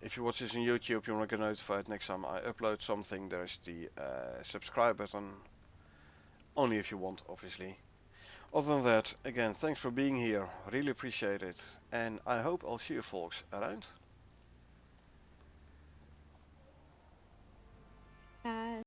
if you watch this on YouTube, you want to get notified next time I upload something, there's the subscribe button. Only if you want, obviously. Other than that, again, thanks for being here. Really appreciate it. And I hope I'll see you folks around.